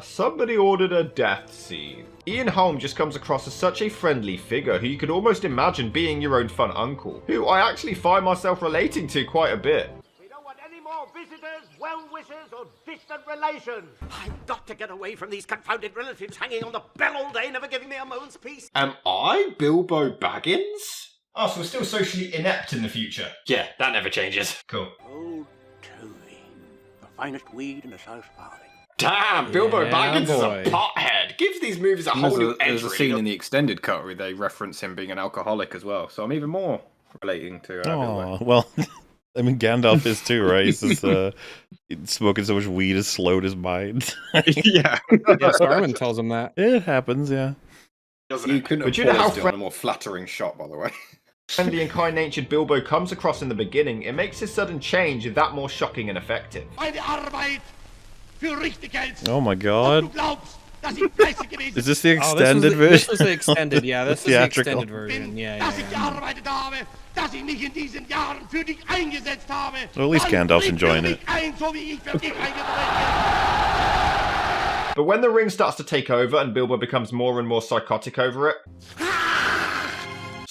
Somebody ordered a death scene. Ian Holm just comes across as such a friendly figure who you could almost imagine being your own fun uncle, who I actually find myself relating to quite a bit. We don't want any more visitors, well-wishers, or distant relations. I've got to get away from these confounded relatives hanging on the bell all day, never giving me a moment's peace. Am I Bilbo Baggins? Oh, so we're still socially inept in the future. Yeah, that never changes. Cool. Oh, Toby, the finest weed in the South Valley. Damn, Bilbo Baggins is a pothead. Gives these movies a whole new edge. There's a scene in the extended cut where they reference him being an alcoholic as well, so I'm even more relating to Bilbo. Well, I mean, Gandalf is too, right? He's just smoking so much weed has slowed his mind. Yeah. Saruman tells him that. It happens, yeah. You couldn't have paused it on a more flattering shot, by the way. Friendly and kind-natured Bilbo comes across in the beginning, it makes his sudden change that more shocking and effective. Oh my god. Is this the extended version? This was the extended, yeah. This is the Theatrical. extended version, yeah. Well, at least Gandalf's enjoying it. But when the ring starts to take over and Bilbo becomes more and more psychotic over it...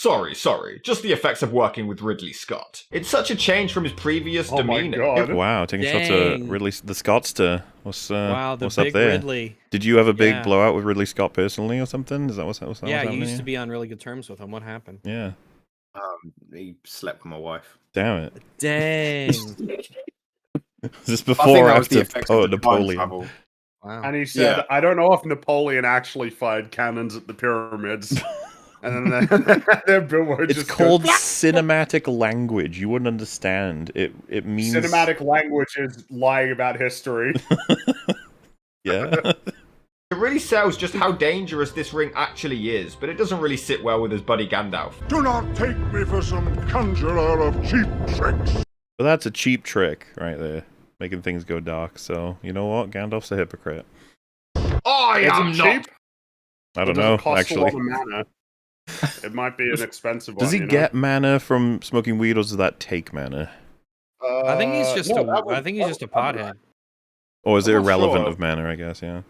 Sorry, just the effects of working with Ridley Scott. It's such a change from his previous demeanor. Wow, taking shots at Ridley the Scots to what's Wow, the what's up big there? Ridley. Did you have a big blowout with Ridley Scott personally or something? Is that what's that? Yeah, you used to be on really good terms with him. What happened? Yeah. He slept with my wife. Damn it. Dang. Is this before or after Napoleon? Wow. And he said, I don't know if Napoleon actually fired cannons at the pyramids. And then Bilbo It's just called goes, cinematic language. You wouldn't understand. It means cinematic language is lying about history. Yeah. It really sells just how dangerous this ring actually is, but it doesn't really sit well with his buddy Gandalf. Do not take me for some conjurer of cheap tricks. But that's a cheap trick right there, making things go dark. So you know what? Gandalf's a hypocrite. I am not. I don't know. Actually, It might be an expensive one. does he get mana from smoking weed, or does that take mana? I think he's just I think he's just a pothead. Or is it I'm not irrelevant sure. of mana? I guess, yeah.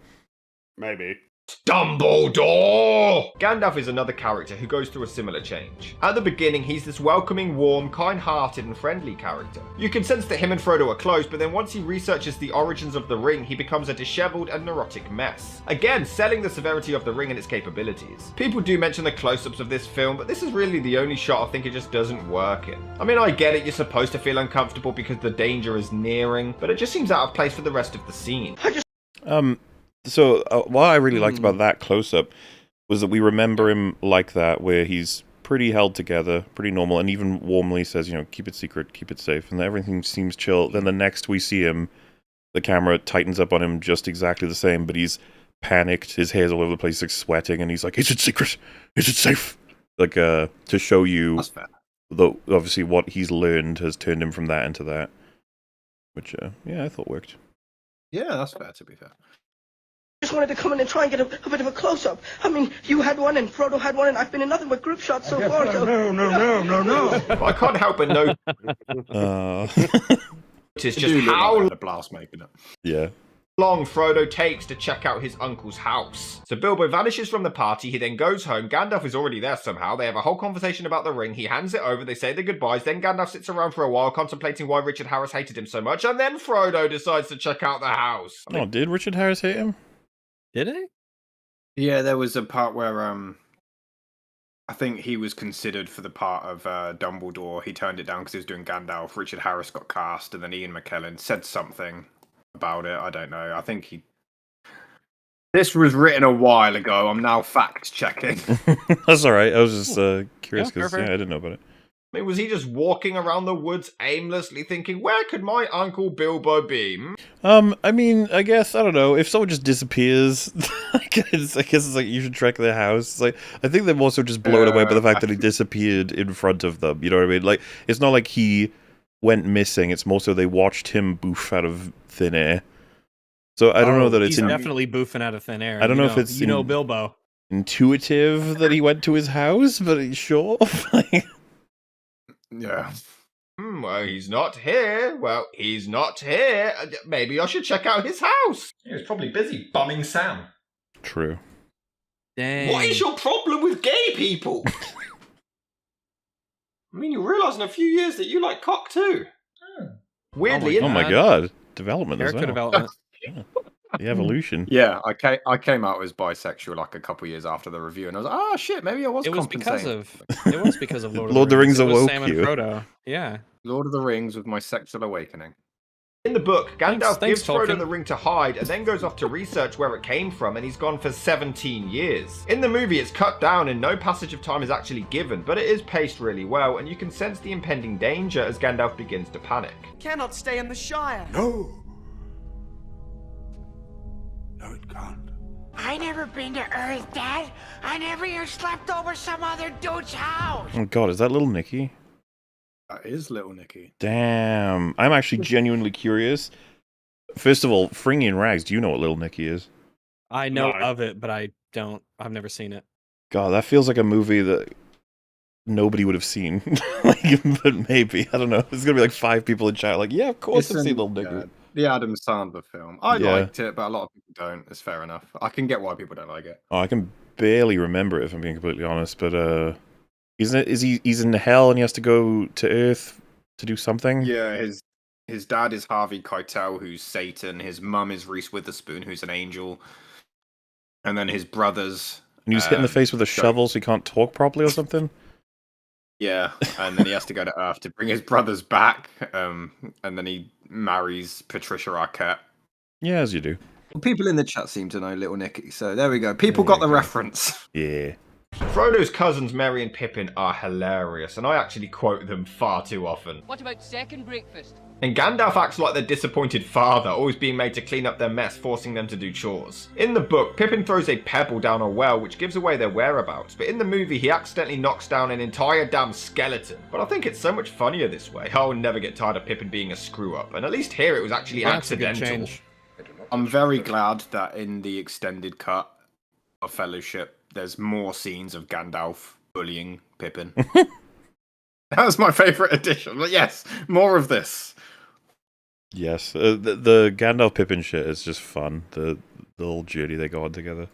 Maybe. Dumbledore! Gandalf is another character who goes through a similar change. At the beginning, he's this welcoming, warm, kind-hearted and friendly character. You can sense that him and Frodo are close, but then once he researches the origins of the ring, he becomes a disheveled and neurotic mess. Again, selling the severity of the ring and its capabilities. People do mention the close-ups of this film, but this is really the only shot I think it just doesn't work in. I mean, I get it, you're supposed to feel uncomfortable because the danger is nearing, but it just seems out of place for the rest of the scene. So what I really liked about that close-up was that we remember him like that, where he's pretty held together, pretty normal, and even warmly says, keep it secret, keep it safe, and everything seems chill. Then the next we see him, the camera tightens up on him just exactly the same, but he's panicked, his hair's all over the place, he's like sweating, and he's like, is it secret? Is it safe? Like, to show you, obviously what he's learned has turned him from that into that. Which, yeah, I thought worked. Yeah, that's fair, to be fair. Just wanted to come in and try and get a bit of a close-up. I mean, you had one and Frodo had one, and I've been in nothing but group shots so far. So... No. I can't help but notice just how the blast making it. Yeah. Long Frodo takes to check out his uncle's house. So Bilbo vanishes from the party, he then goes home, Gandalf is already there somehow, they have a whole conversation about the ring, he hands it over, they say their goodbyes, then Gandalf sits around for a while contemplating why Richard Harris hated him so much, and then Frodo decides to check out the house. Did Richard Harris hate him? Did he? Yeah, there was a part where I think he was considered for the part of Dumbledore. He turned it down because he was doing Gandalf. Richard Harris got cast, and then Ian McKellen said something about it. I don't know. I think he... This was written a while ago. I'm now fact-checking. That's alright. I was just curious because I didn't know about it. I mean, was he just walking around the woods aimlessly thinking, where could my Uncle Bilbo be? I mean, I guess, I don't know, if someone just disappears, I guess it's like you should track their house. It's like, I think they're also just blown away by the fact that he disappeared in front of them, you know what I mean? Like, it's not like he went missing, it's more so they watched him boof out of thin air. So I don't know that it's... He's definitely boofing out of thin air. I don't know if it's... Bilbo. Intuitive that he went to his house, but sure. Yeah. Well, he's not here. Well, he's not here. Maybe I should check out his house. He was probably busy bumming Sam. True. Dang. What is your problem with gay people? I mean, you realise in a few years that you like cock too. Weirdly, oh my god. Development as Character well. development. Yeah. The evolution. Yeah, I came out as bisexual like a couple years after the review, and I was like, oh shit, maybe I was compensating. It was because of Lord of the Rings awoke Sam and you. Frodo. Yeah. Lord of the Rings with my sexual awakening. In the book, Gandalf Thanks, gives Frodo Tolkien. the ring to hide and then goes off to research where it came from, and he's gone for 17 years. In the movie, it's cut down and no passage of time is actually given, but it is paced really well, and you can sense the impending danger as Gandalf begins to panic. Cannot stay in the Shire. No. No, it can't. I never been to Earth, Dad. I never even slept over some other dude's house. Oh god, is that little Nicky? That is little Nicky. Damn. I'm actually genuinely curious. First of all, Fringy and Rags, do you know what little Nicky is? I know of it, but I don't. I've never seen it. God, that feels like a movie that nobody would have seen. But maybe. I don't know. There's going to be like 5 people in chat like, yeah, of course I've seen little Nicky. The Adam Sandler film. I liked it, but a lot of people don't. It's fair enough. I can get why people don't like it. Oh, I can barely remember it, if I'm being completely honest, but he's in hell and he has to go to Earth to do something? Yeah, his dad is Harvey Keitel, who's Satan. His mum is Reese Witherspoon, who's an angel. And then his brothers... And he was hit in the face with a shovel so he can't talk properly or something? Yeah, and then he has to go to Earth to bring his brothers back. And then he marries Patricia Arquette. Yeah, as you do. Well, people in the chat seem to know Little Nicky, so there we go. People got the reference. Yeah. Frodo's cousins Merry and Pippin are hilarious, and I actually quote them far too often. What about second breakfast? And Gandalf acts like their disappointed father, always being made to clean up their mess, forcing them to do chores. In the book, Pippin throws a pebble down a well, which gives away their whereabouts, but in the movie he accidentally knocks down an entire damn skeleton. But I think it's so much funnier this way. I'll never get tired of Pippin being a screw-up, and at least here it was actually accidental. I'm very glad that in the extended cut of Fellowship, there's more scenes of Gandalf bullying Pippin. That was my favourite addition. But yes, more of this. Yes, the Gandalf Pippin shit is just fun. The little journey they go on together.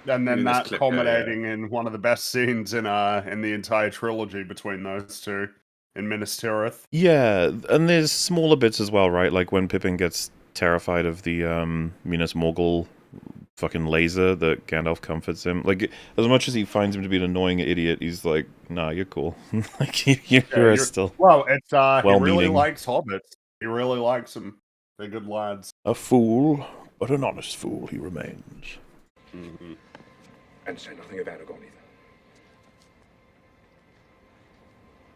And then that clip, culminating in one of the best scenes in the entire trilogy between those two in Minas Tirith. Yeah, and there's smaller bits as well, right? Like when Pippin gets terrified of the Minas Morgul fucking laser that Gandalf comforts him. Like, as much as he finds him to be an annoying idiot, he's like, nah, you're cool. Like, you're still Well, it's he really well-meaning. likes hobbits. He really likes them. They're good lads. A fool, but an honest fool he remains. Mm-hmm. And say nothing of Aragorn either.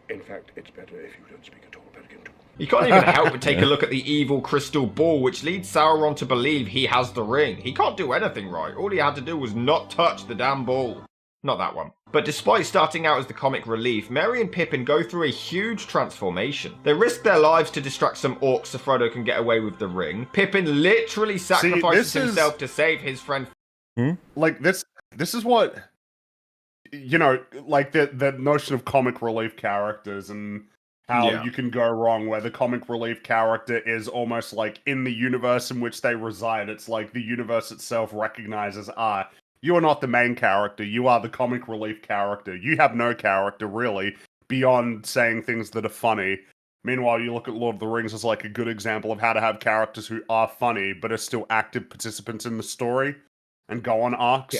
In fact, it's better if you don't speak at all about it too. You can't even help but take a look at the evil crystal ball, which leads Sauron to believe he has the ring. He can't do anything right. All he had to do was not touch the damn ball. Not that one. But despite starting out as the comic relief, Merry and Pippin go through a huge transformation. They risk their lives to distract some orcs so Frodo can get away with the ring. Pippin literally sacrifices himself to save his friend. Like, this is what, you know, like the notion of comic relief characters and how you can go wrong, where the comic relief character is almost like in the universe in which they reside. It's like the universe itself recognizes, you are not the main character, you are the comic relief character. You have no character, really, beyond saying things that are funny. Meanwhile, you look at Lord of the Rings as like a good example of how to have characters who are funny, but are still active participants in the story and go on arcs.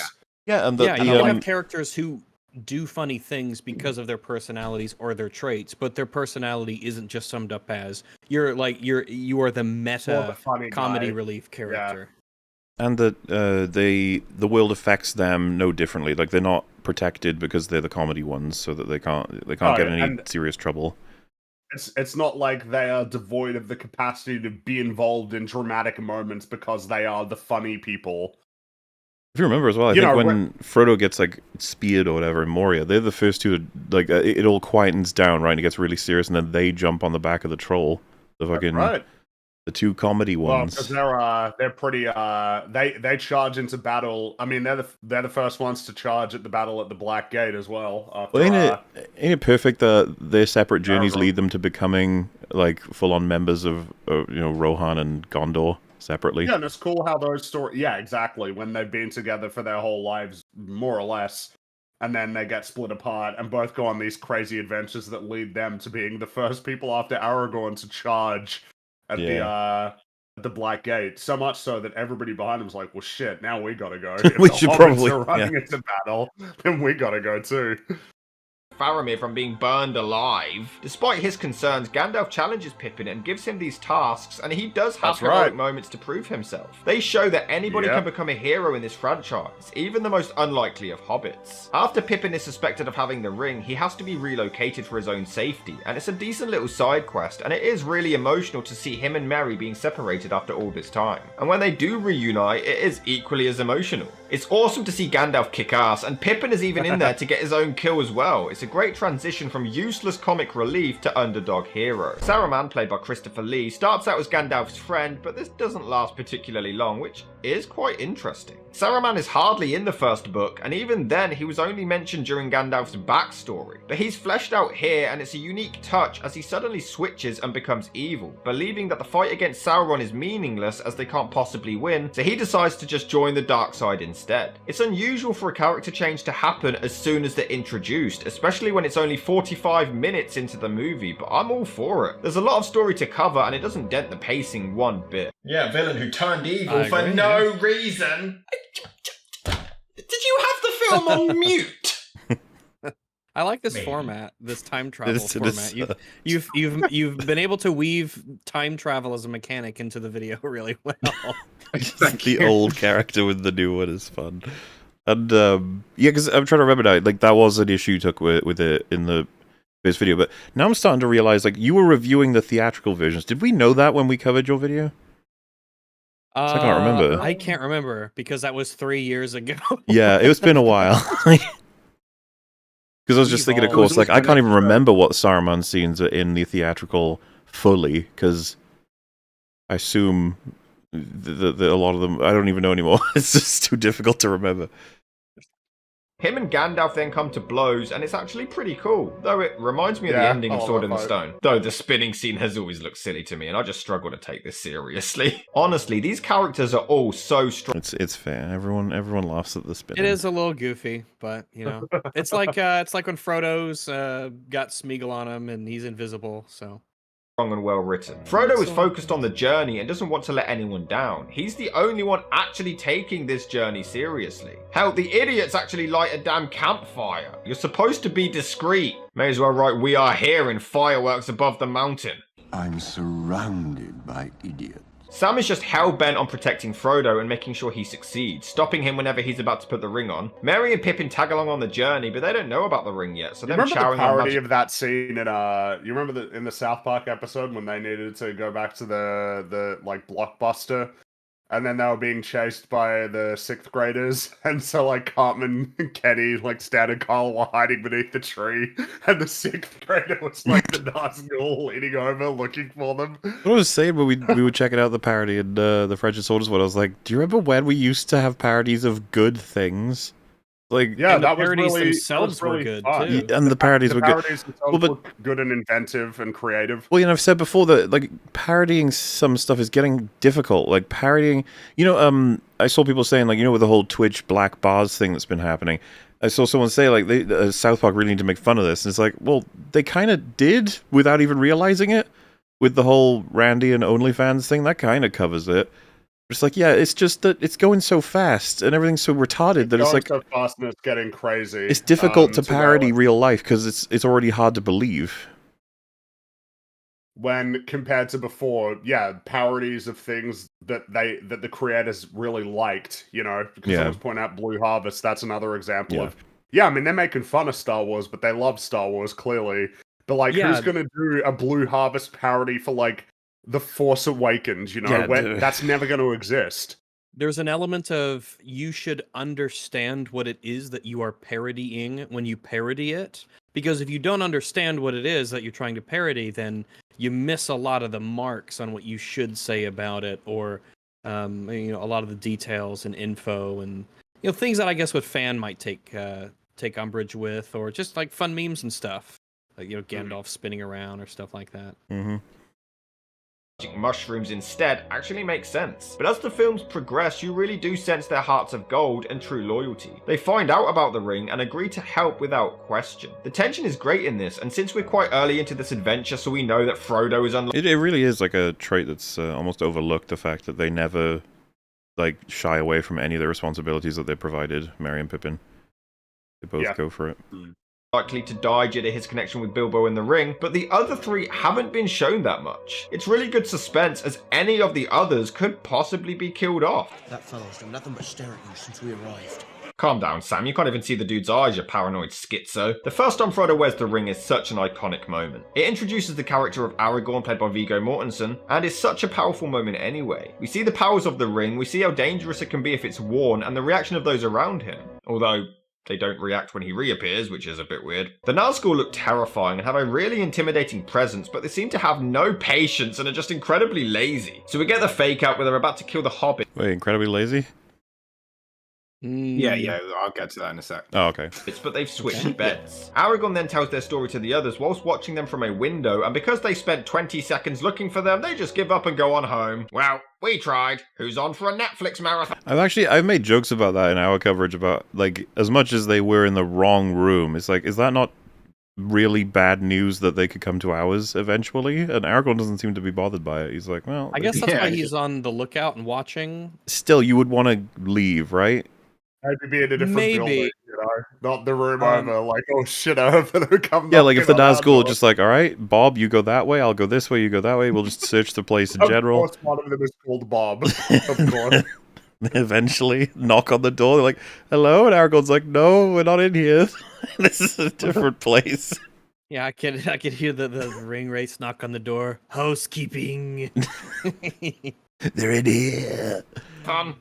Yeah, and you have characters who do funny things because of their personalities or their traits, but their personality isn't just summed up as you are the meta comedy relief character. And that the world affects them no differently. Like, they're not protected because they're the comedy ones, so that they can't get in any serious trouble. It's not like they are devoid of the capacity to be involved in dramatic moments because they are the funny people. If you remember as well, I think when Frodo gets like speared or whatever in Moria, they're the first two to, like, it all quietens down, right? And it gets really serious, and then they jump on the back of the troll. The fucking the two comedy ones. Because they're pretty they charge into battle. I mean, they're the first ones to charge at the battle at the Black Gate as well. After, ain't it perfect that their separate journeys lead them to becoming like full-on members of Rohan and Gondor separately? Yeah, and it's cool how those stories. Yeah, exactly. When they've been together for their whole lives, more or less, and then they get split apart and both go on these crazy adventures that lead them to being the first people after Aragorn to charge at the Black Gate. So much so that everybody behind them is like, "Well, shit, now we gotta go. If We the should hobbits probably are running into battle, then we gotta go too." Faramir from being burned alive. Despite his concerns, Gandalf challenges Pippin and gives him these tasks, and he does have heroic moments to prove himself. They show that anybody can become a hero in this franchise, even the most unlikely of hobbits. After Pippin is suspected of having the ring, he has to be relocated for his own safety, and it's a decent little side quest, and it is really emotional to see him and Merry being separated after all this time. And when they do reunite, it is equally as emotional. It's awesome to see Gandalf kick ass, and Pippin is even in there to get his own kill as well. It's a great transition from useless comic relief to underdog hero. Saruman, played by Christopher Lee, starts out as Gandalf's friend, but this doesn't last particularly long, which is quite interesting. Saruman is hardly in the first book, and even then he was only mentioned during Gandalf's backstory. But he's fleshed out here, and it's a unique touch as he suddenly switches and becomes evil, believing that the fight against Sauron is meaningless as they can't possibly win, so he decides to just join the dark side instead. It's unusual for a character change to happen as soon as they're introduced, especially when it's only 45 minutes into the movie, but I'm all for it. There's a lot of story to cover, and it doesn't dent the pacing one bit. Yeah, villain who turned evil for no reason. Did you have the film on mute? I like this format, this time travel format. You've been able to weave time travel as a mechanic into the video really well. The old character with the new one is fun. And because I'm trying to remember now, like that was an issue you took with it in the first video, but now I'm starting to realize like you were reviewing the theatrical versions. Did we know that when we covered your video? I can't remember. I can't remember because that was 3 years ago. Yeah, it's been a while. Because I was just thinking, of course, like I can't even remember what Saruman scenes are in the theatrical fully, because I assume that a lot of them I don't even know anymore. It's just too difficult to remember. Him and Gandalf then come to blows, and it's actually pretty cool, though it reminds me of the Yeah, ending of I Sword love in the that. Stone. Though the spinning scene has always looked silly to me, and I just struggle to take this seriously. Honestly, these characters are all so strong. It's fair. Everyone laughs at the spinning. It is a little goofy, but you know, it's like when Frodo's got Smeagol on him and he's invisible. So. And well written. Frodo is focused on the journey and doesn't want to let anyone down. He's the only one actually taking this journey seriously. Hell, the idiots actually light a damn campfire. You're supposed to be discreet. May as well write "We are here" in fireworks above the mountain. I'm surrounded by idiots. Sam is just hell-bent on protecting Frodo and making sure he succeeds, stopping him whenever he's about to put the ring on. Merry and Pippin tag along on the journey, but they don't know about the ring yet, so they're remember the parody of that scene in you remember in the South Park episode when they needed to go back to the like Blockbuster, and then they were being chased by the 6th graders, and so like Cartman and Kenny, like Stan and Kyle were hiding beneath the tree, and the 6th grader was like the Nazgul leaning over looking for them. What I was saying when we were checking out the parody and the French and Soldiers one, I was like, do you remember when we used to have parodies of good things? Like, Yeah, and the that was parodies really themselves were good too. And the parodies were good. Well, but good and inventive and creative. Well, you know, I've said before that like parodying some stuff is getting difficult. Like parodying, you know, I saw people saying like, you know, with the whole Twitch black bars thing that's been happening. I saw someone say like, South Park really need to make fun of this, and it's like, well, they kind of did without even realizing it. With the whole Randy and OnlyFans thing, that kind of covers it. It's like, yeah, it's just that it's going so fast and everything's so retarded that it's like so fast and it's getting crazy. it's difficult to parody real life because it's already hard to believe. When compared to before, yeah, parodies of things that the creators really liked, you know, because I was pointing out Blue Harvest, that's another example of I mean, they're making fun of Star Wars, but they love Star Wars clearly. But like, who's gonna do a Blue Harvest parody for like The Force Awakens, you know, that's never going to exist. There's an element of you should understand what it is that you are parodying when you parody it. Because if you don't understand what it is that you're trying to parody, then you miss a lot of the marks on what you should say about it, or you know, a lot of the details and info and you know things that I guess what fan might take umbrage with, or just like fun memes and stuff, like you know Gandalf spinning around or stuff like that. Mm-hmm. Mushrooms instead actually makes sense. But as the films progress, you really do sense their hearts of gold and true loyalty. They find out about the ring and agree to help without question. The tension is great in this, and since we're quite early into this adventure, so we know that Frodo is It really is like a trait that's almost overlooked, the fact that they never like shy away from any of the responsibilities that they provided Merry and Pippin. They both go for it. Likely to die due to his connection with Bilbo in the ring, but the other three haven't been shown that much. It's really good suspense, as any of the others could possibly be killed off. That fellow's done nothing but stare at you since we arrived. Calm down, Sam. You can't even see the dude's eyes, you paranoid schizo. The first time Frodo wears the ring is such an iconic moment. It introduces the character of Aragorn, played by Viggo Mortensen, and is such a powerful moment anyway. We see the powers of the ring, we see how dangerous it can be if it's worn, and the reaction of those around him. Although they don't react when he reappears, which is a bit weird. The Nazgul look terrifying and have a really intimidating presence, but they seem to have no patience and are just incredibly lazy. So we get the fake out where they're about to kill the Hobbit. Wait, incredibly lazy? Yeah, I'll get to that in a sec. Oh, okay. But they've switched beds. Aragorn then tells their story to the others whilst watching them from a window, and because they spent 20 seconds looking for them, they just give up and go on home. Well, we tried. Who's on for a Netflix marathon? I've made jokes about that in our coverage about, like, as much as they were in the wrong room, it's like, is that not really bad news that they could come to ours eventually? And Aragorn doesn't seem to be bothered by it. He's like, well... I guess that's why he's on the lookout and watching. Still, you would want to leave, right? Maybe be in a different building, you know? Not the room over, like, oh shit, I hope they come. Yeah, like if the Nazgul just like, alright, Bob, you go that way, I'll go this way, you go that way, we'll just search the place in general. Of course one of them is called Bob. Of course. Eventually, knock on the door, they're like, hello? And Aragorn's like, no, we're not in here. This is a different place. Yeah, I could hear the ring wraiths knock on the door. Housekeeping. They're in here.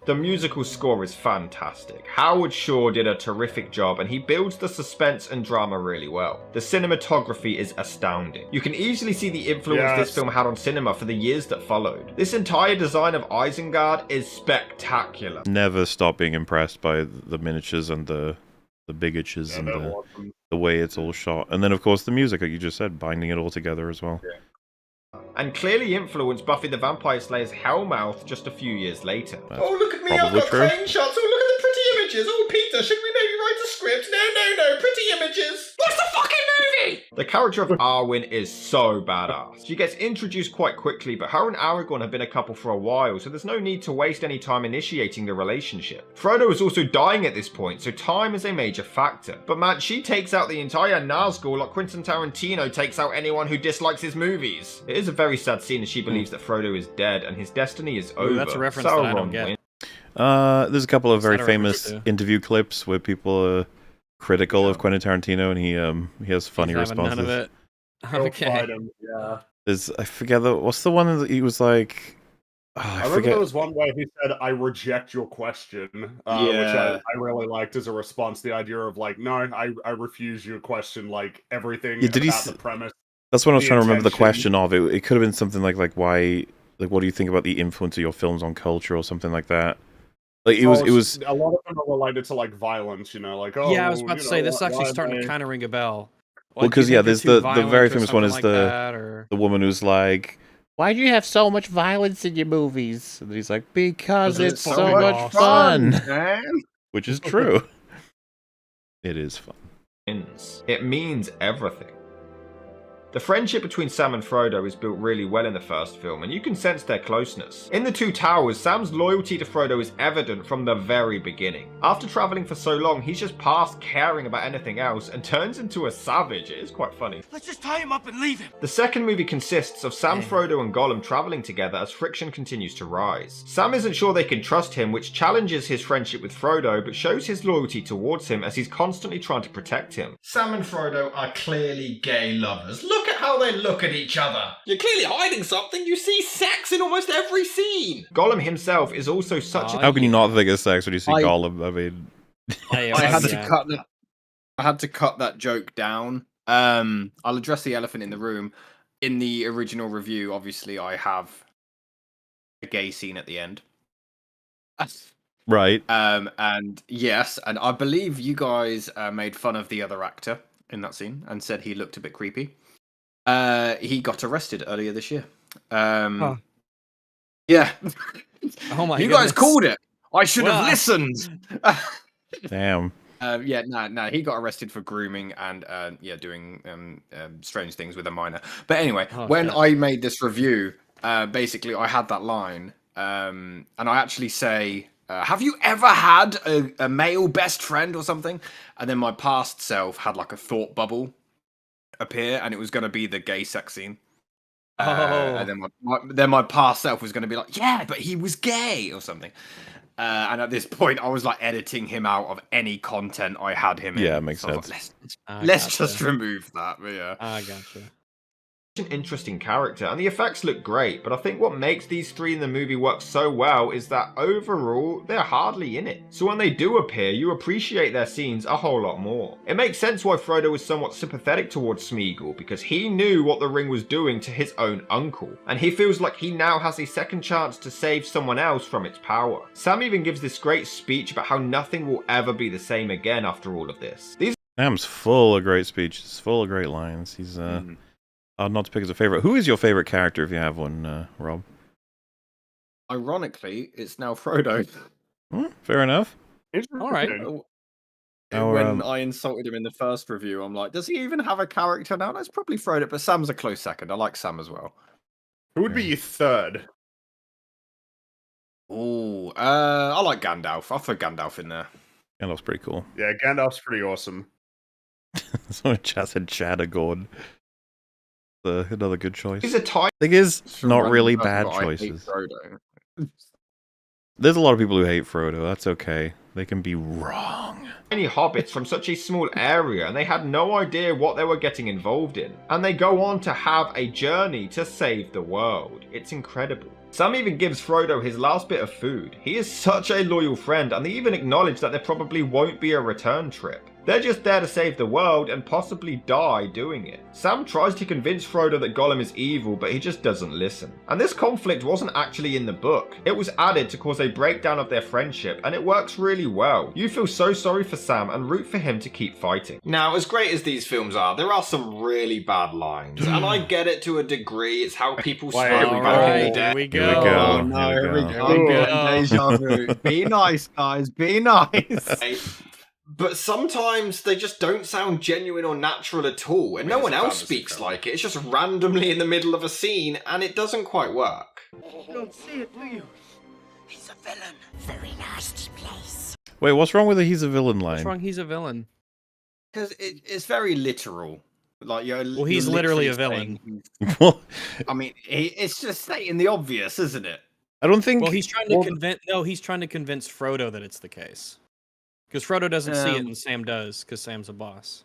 The musical score is fantastic. Howard Shore did a terrific job, and he builds the suspense and drama really well. The cinematography is astounding. You can easily see the influence this film had on cinema for the years that followed. This entire design of Isengard is spectacular. Never stop being impressed by the miniatures and the the big itches and they're the awesome. way it's all shot, and then of course the music, like you just said, binding it all together as well. And clearly influenced Buffy the Vampire Slayer's Hellmouth just a few years later. That's oh, look at me, I've probably got true. crane shots. Oh, look at the pretty images. Oh, Peter, should we maybe write a script? No, pretty images. What's the fucking movie? The character of Arwen is so badass. She gets introduced quite quickly, but her and Aragorn have been a couple for a while, so there's no need to waste any time initiating the relationship. Frodo is also dying at this point, so time is a major factor. But man, she takes out the entire Nazgul like Quentin Tarantino takes out anyone who dislikes his movies. It is a very sad scene as she believes that Frodo is dead and his destiny is over. That's a reference that I don't get. There's a couple of very not a famous reference interview clips where people are critical of Quentin Tarantino, and he has funny He's having responses. none of it. Go Okay. fight him, yeah. I forget what's the one that he was like. I remember there was one where he said, "I reject your question," which I really liked as a response. The idea of like, no, I refuse your question, like everything Yeah, did he about the premise. That's what I was the trying to remember the intention. question of. It could have been something like why, like what do you think about the influence of your films on culture or something like that. Like it was A lot of them are related to like violence, like Yeah, I was about to say this is actually starting to kind of ring a bell. well, Like, do you because yeah, think there's they're the too very violent or famous one is something like that, or- the woman who's like, why do you have so much violence in your movies? And he's like, because it's so much fun. man. Which is true. It is fun. It means everything. The friendship between Sam and Frodo is built really well in the first film, and you can sense their closeness. In The Two Towers, Sam's loyalty to Frodo is evident from the very beginning. After travelling for so long, he's just past caring about anything else and turns into a savage. It is quite funny. Let's just tie him up and leave him. The second movie consists of Sam, Frodo and Gollum travelling together as friction continues to rise. Sam isn't sure they can trust him, which challenges his friendship with Frodo, but shows his loyalty towards him as he's constantly trying to protect him. Sam and Frodo are clearly gay lovers. Look at how they look at each other. You're clearly hiding something. You see sex in almost every scene. Gollum himself is also such a... How can you not think of sex when you see Gollum? I mean, I had to cut that. I had to cut that joke down. I'll address the elephant in the room. In the original review, obviously, I have a gay scene at the end. Right. And yes, and I believe you guys made fun of the other actor in that scene and said he looked a bit creepy. He got arrested earlier this year. Yeah. Oh my! You goodness. guys called it. I should Well, have listened. Damn. Yeah, no, he got arrested for grooming and doing strange things with a minor. But anyway, when I made this review, basically I had that line, and I actually say, "Have you ever had a male best friend or something?" And then my past self had like a thought bubble appear, and it was going to be the gay sex scene. And then my past self was going to be like, "Yeah, but he was gay" or something. And at this point, I was like editing him out of any content I had him in. Yeah, it makes So I was sense. like, let's just remove that. But yeah, I gotcha. An interesting character, and the effects look great, but I think what makes these three in the movie work so well is that overall they're hardly in it. So when they do appear, you appreciate their scenes a whole lot more. It makes sense why Frodo was somewhat sympathetic towards Smeagol, because he knew what the ring was doing to his own uncle, and he feels like he now has a second chance to save someone else from its power. Sam even gives this great speech about how nothing will ever be the same again after all of this. Sam's full of great speeches, full of great lines. He's not to pick as a favorite. Who is your favorite character, if you have one, Rob? ironically, it's now Frodo. Fair enough. All right. When I insulted him in the first review, I'm like, does he even have a character now? That's probably Frodo, but Sam's a close second. I like Sam as well. Who would be your third? Oh, I like Gandalf. I'll throw Gandalf in there. Gandalf's pretty cool. Yeah, Gandalf's pretty awesome. Someone chat said Shadowgord. Another good choice. He's a type. Thing is, not Random really person, bad but I hate choices. Frodo. There's a lot of people who hate Frodo. That's okay. They can be wrong. Many hobbits from such a small area, and they had no idea what they were getting involved in. And they go on to have a journey to save the world. It's incredible. Sam even gives Frodo his last bit of food. He is such a loyal friend, and they even acknowledge that there probably won't be a return trip. They're just there to save the world and possibly die doing it. Sam tries to convince Frodo that Gollum is evil, but he just doesn't listen. And this conflict wasn't actually in the book. It was added to cause a breakdown of their friendship, and it works really well. You feel so sorry for Sam and root for him to keep fighting. Now, as great as these films are, there are some really bad lines, and I get it to a degree. It's how people spoke back in the day. Here we go. Oh no, here we go. Deja vu. Be nice, guys. Be nice. But sometimes they just don't sound genuine or natural at all, and no one else speaks like it. It's just randomly in the middle of a scene, and it doesn't quite work. You don't see it, do you? He's a villain. Very nasty place. Wait, what's wrong with the "he's a villain" line? What's wrong? He's a villain. Because it's very literal. Like well, he's literally a villain. I mean, it's just stating the obvious, isn't it? I don't think. Well, he's trying to convince. No, he's trying to convince Frodo that it's the case. Because Frodo doesn't see it, and Sam does, because Sam's a boss.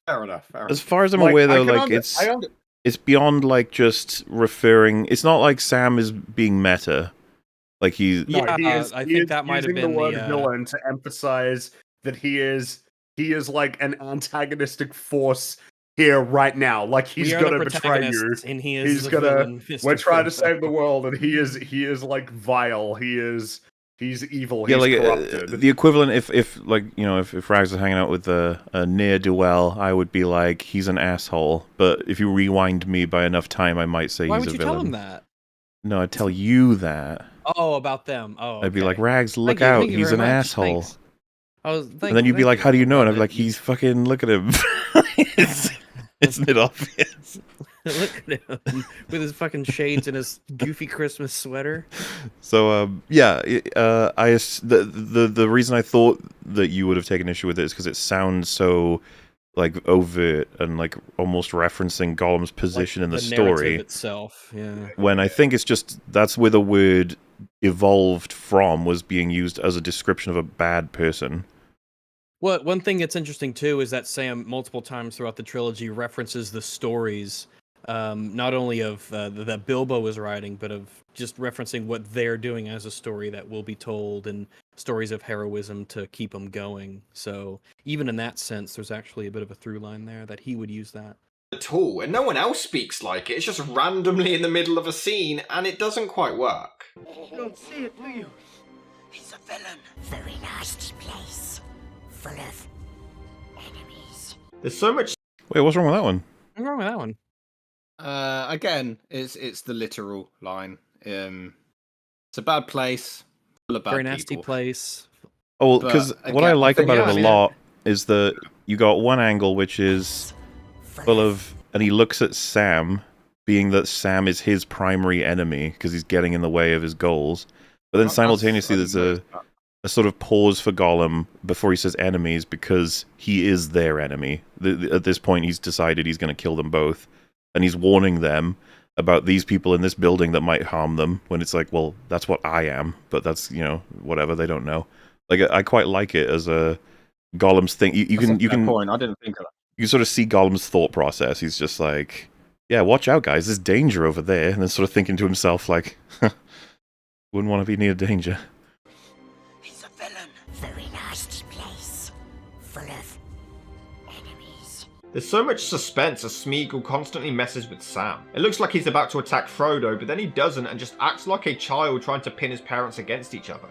Fair enough. As far as I'm aware, though, like it's beyond like just referring. It's not like Sam is being meta. Like he's I think that might have been the word villain to emphasize that he is like an antagonistic force here right now. Like he's gonna betray you, and he's gonna. We're trying to save the world, and he is like vile. He's evil. He's corrupted. The equivalent, if like if Rags was hanging out with a ne'er-do-well, I would be like, he's an asshole. But if you rewind me by enough time, I might say Why he's a would you villain. tell him that? No, I'd tell you that. Oh, about them. Oh, I'd be like, Rags, look out, he's an asshole. And then you'd be like, how do you know? And I'd be like, he's fucking, look at him. Isn't it obvious? Look at him with his fucking shades and his goofy Christmas sweater. So the reason I thought that you would have taken issue with it is because it sounds so like overt and like almost referencing Gollum's position in the story itself. Yeah. When I think it's just that's where the word evolved from was being used as a description of a bad person. Well, one thing that's interesting too is that Sam multiple times throughout the trilogy references the stories. Not only of that Bilbo was writing, but of just referencing what they're doing as a story that will be told, and stories of heroism to keep them going. So even in that sense, there's actually a bit of a through line there that he would use that. At all, and no one else speaks like it. It's just randomly in the middle of a scene, and it doesn't quite work. You don't see it, do you? He's a villain. Very nasty place. Full of enemies. There's so much. Wait, what's wrong with that one? What's wrong with that one? Again, it's the literal line. It's a bad place, full of bad very nasty people. place. Oh, because what I like about it a lot is that you got one angle which is full of, and he looks at Sam, being that Sam is his primary enemy because he's getting in the way of his goals. But then simultaneously, there's a sort of pause for Gollum before he says enemies because he is their enemy. At this point, he's decided he's going to kill them both. And he's warning them about these people in this building that might harm them, when it's like, well, that's what I am, but that's, whatever, they don't know. Like, I quite like it as a Gollum's thing. You can point. I didn't think of that. You sort of see Gollum's thought process. He's just like, yeah, watch out, guys, there's danger over there. And then sort of thinking to himself, like, wouldn't want to be near danger. He's a villain. Very nasty place. Full of enemies. There's so much suspense as Smeagol constantly messes with Sam. It looks like he's about to attack Frodo, but then he doesn't and just acts like a child trying to pin his parents against each other.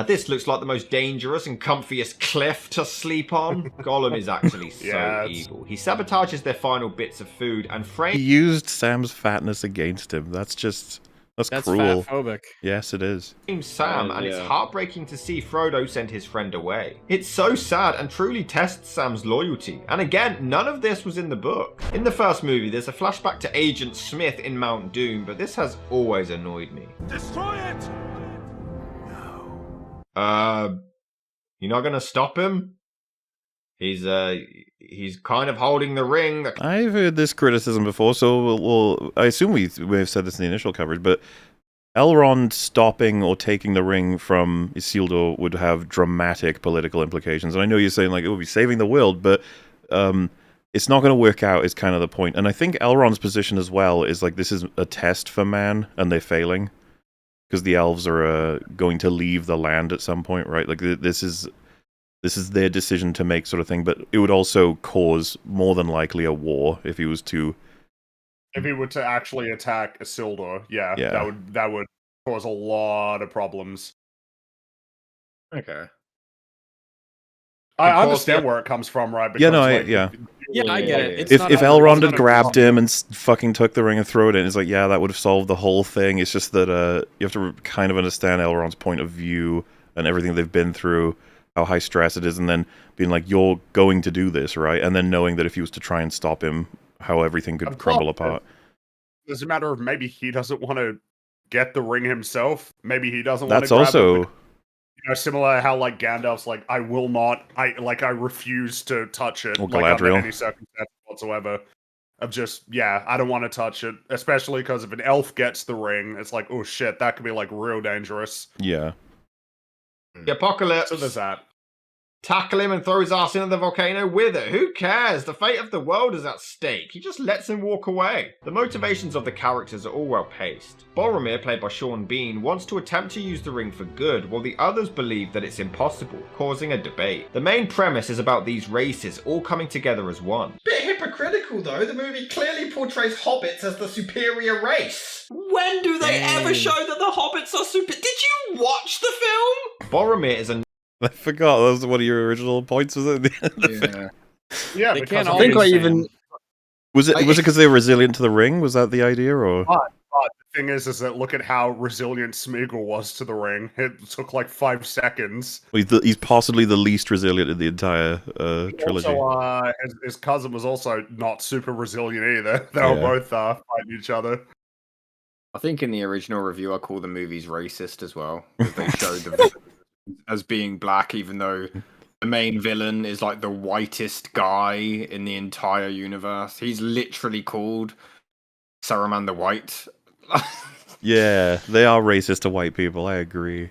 This looks like the most dangerous and comfiest cliff to sleep on. Gollum is actually so evil. He sabotages their final bits of food and frames... He used Sam's fatness against him. That's cruel. Fatphobic. Yes, it is. Sam, and it's heartbreaking to see Frodo send his friend away. It's so sad and truly tests Sam's loyalty. And again, none of this was in the book. In the first movie, there's a flashback to Agent Smith in Mount Doom, but this has always annoyed me. Destroy it! You're not gonna stop him? He's kind of holding the ring. I've heard this criticism before, so I assume we have said this in the initial coverage, but Elrond stopping or taking the ring from Isildur would have dramatic political implications. And I know you're saying, like, it would be saving the world, but it's not going to work out is kind of the point. And I think Elrond's position as well is, like, this is a test for man, and they're failing. Because the elves are going to leave the land at some point, right? Like, this is this is their decision to make sort of thing, but it would also cause more than likely a war if he was to... If he were to actually attack Isildur, yeah. Yeah. that would cause a lot of problems. Okay. I understand where it comes from, right? Because, Yeah, no, like, Yeah, I get it. It's If not Elrond had not a grabbed problem. him and fucking took the ring and threw it in, it's like, yeah, that would have solved the whole thing. It's just that you have to kind of understand Elrond's point of view and everything they've been through, how high stress it is, and then being like, you're going to do this, right? And then knowing that if he was to try and stop him, how everything could crumble apart. It's a matter of maybe he doesn't want to get the ring himself. Maybe he doesn't want That's to grab also... it. Similar how like Gandalf's like, I will not, I refuse to touch it, Or like under Galadriel. any circumstance whatsoever. Of just, I don't want to touch it, especially because if an elf gets the ring, it's like, oh shit, that could be like real dangerous. Yeah. The apocalypse. So there's that. Tackle him and throw his ass into the volcano with it. Who cares? The fate of the world is at stake. He just lets him walk away. The motivations of the characters are all well paced. Boromir, played by Sean Bean, wants to attempt to use the ring for good, while the others believe that it's impossible, causing a debate. The main premise is about these races all coming together as one. Bit hypocritical though, the movie clearly portrays hobbits as the superior race. When do they ever show that the hobbits are superior? Did you watch the film? Boromir is a... I forgot, that was one of your original points, was it? Yeah, They because can't I always think say like them. Was it because they were resilient to the ring? Was that the idea, or...? But the thing is that look at how resilient Smeagol was to the ring. It took like 5 seconds. Well, he's possibly the least resilient in the entire trilogy. Also, his cousin was also not super resilient either. They were both fighting each other. I think in the original review, I call the movies racist as well, because they showed the villain as being black, even though the main villain is like the whitest guy in the entire universe. He's literally called Saruman the White. Yeah, they are racist to white people, I agree.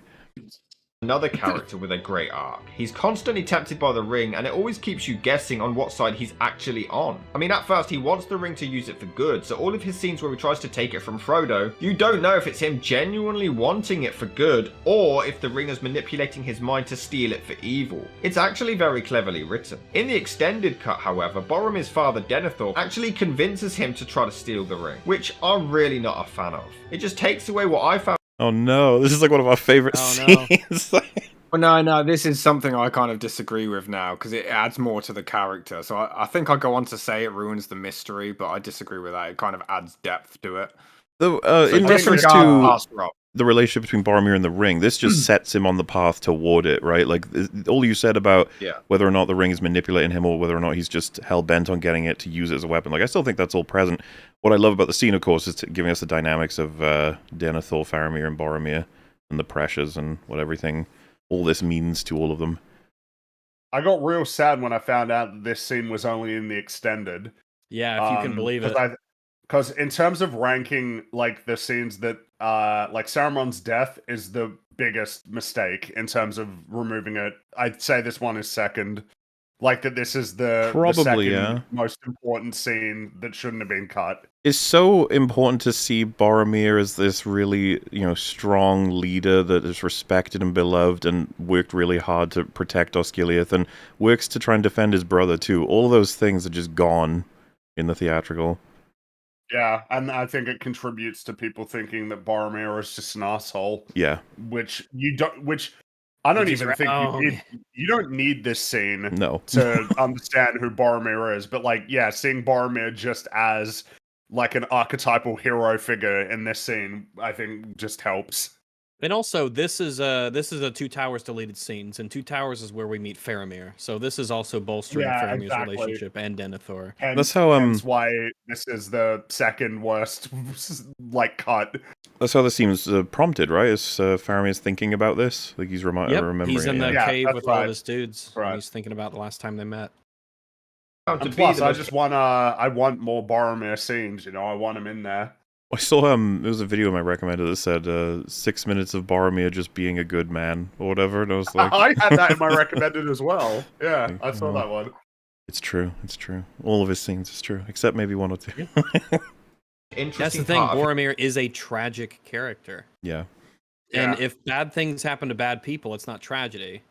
Another character with a great arc. He's constantly tempted by the ring, and it always keeps you guessing on what side he's actually on. I mean, at first he wants the ring to use it for good, so all of his scenes where he tries to take it from Frodo, you don't know if it's him genuinely wanting it for good, or if the ring is manipulating his mind to steal it for evil. It's actually very cleverly written. In the extended cut, however, Boromir's father Denethor actually convinces him to try to steal the ring, which I'm really not a fan of. It just takes away what I found. Oh no, this is like one of our favorite scenes. Well, no, this is something I kind of disagree with now, because it adds more to the character. So I think I'll go on to say it ruins the mystery, but I disagree with that. It kind of adds depth to it. So, So in reference disregard to the relationship between Boromir and the ring, this just sets him on the path toward it, right? Like, all you said about whether or not the ring is manipulating him or whether or not he's just hell-bent on getting it to use it as a weapon. Like, I still think that's all present. What I love about the scene, of course, is giving us the dynamics of Denethor, Faramir, and Boromir, and the pressures and what everything, all this means to all of them. I got real sad when I found out that this scene was only in the extended. Yeah, if you can believe it. Because in terms of ranking, like, the scenes that, like, Saruman's death is the biggest mistake in terms of removing it. I'd say this one is second. Like, that this is the second most important scene that shouldn't have been cut. It's so important to see Boromir as this really, strong leader that is respected and beloved and worked really hard to protect Osgiliath and works to try and defend his brother too. All of those things are just gone in the theatrical. Yeah, and I think it contributes to people thinking that Boromir is just an asshole. Yeah. Which I don't even think you don't need this scene to understand who Boromir is. But seeing Boromir just as like an archetypal hero figure in this scene, I think just helps. And also, this is a Two Towers deleted scenes, and Two Towers is where we meet Faramir. So this is also bolstering Faramir's relationship and Denethor. That's how That's why this is the second worst cut. That's how this seems prompted, right? Is Faramir's thinking about this? Like he's remembering. He's in the cave with all of his dudes. Right. He's thinking about the last time they met. And plus, I want more Boromir scenes. I want him in there. I saw there was a video I recommended that said 6 minutes of Boromir just being a good man or whatever, and I was like, I had that in my recommended as well. Yeah, I saw that one. It's true. It's true. All of his scenes is true, except maybe one or two. That's the thing. Boromir is a tragic character. Yeah. And if bad things happen to bad people, it's not tragedy.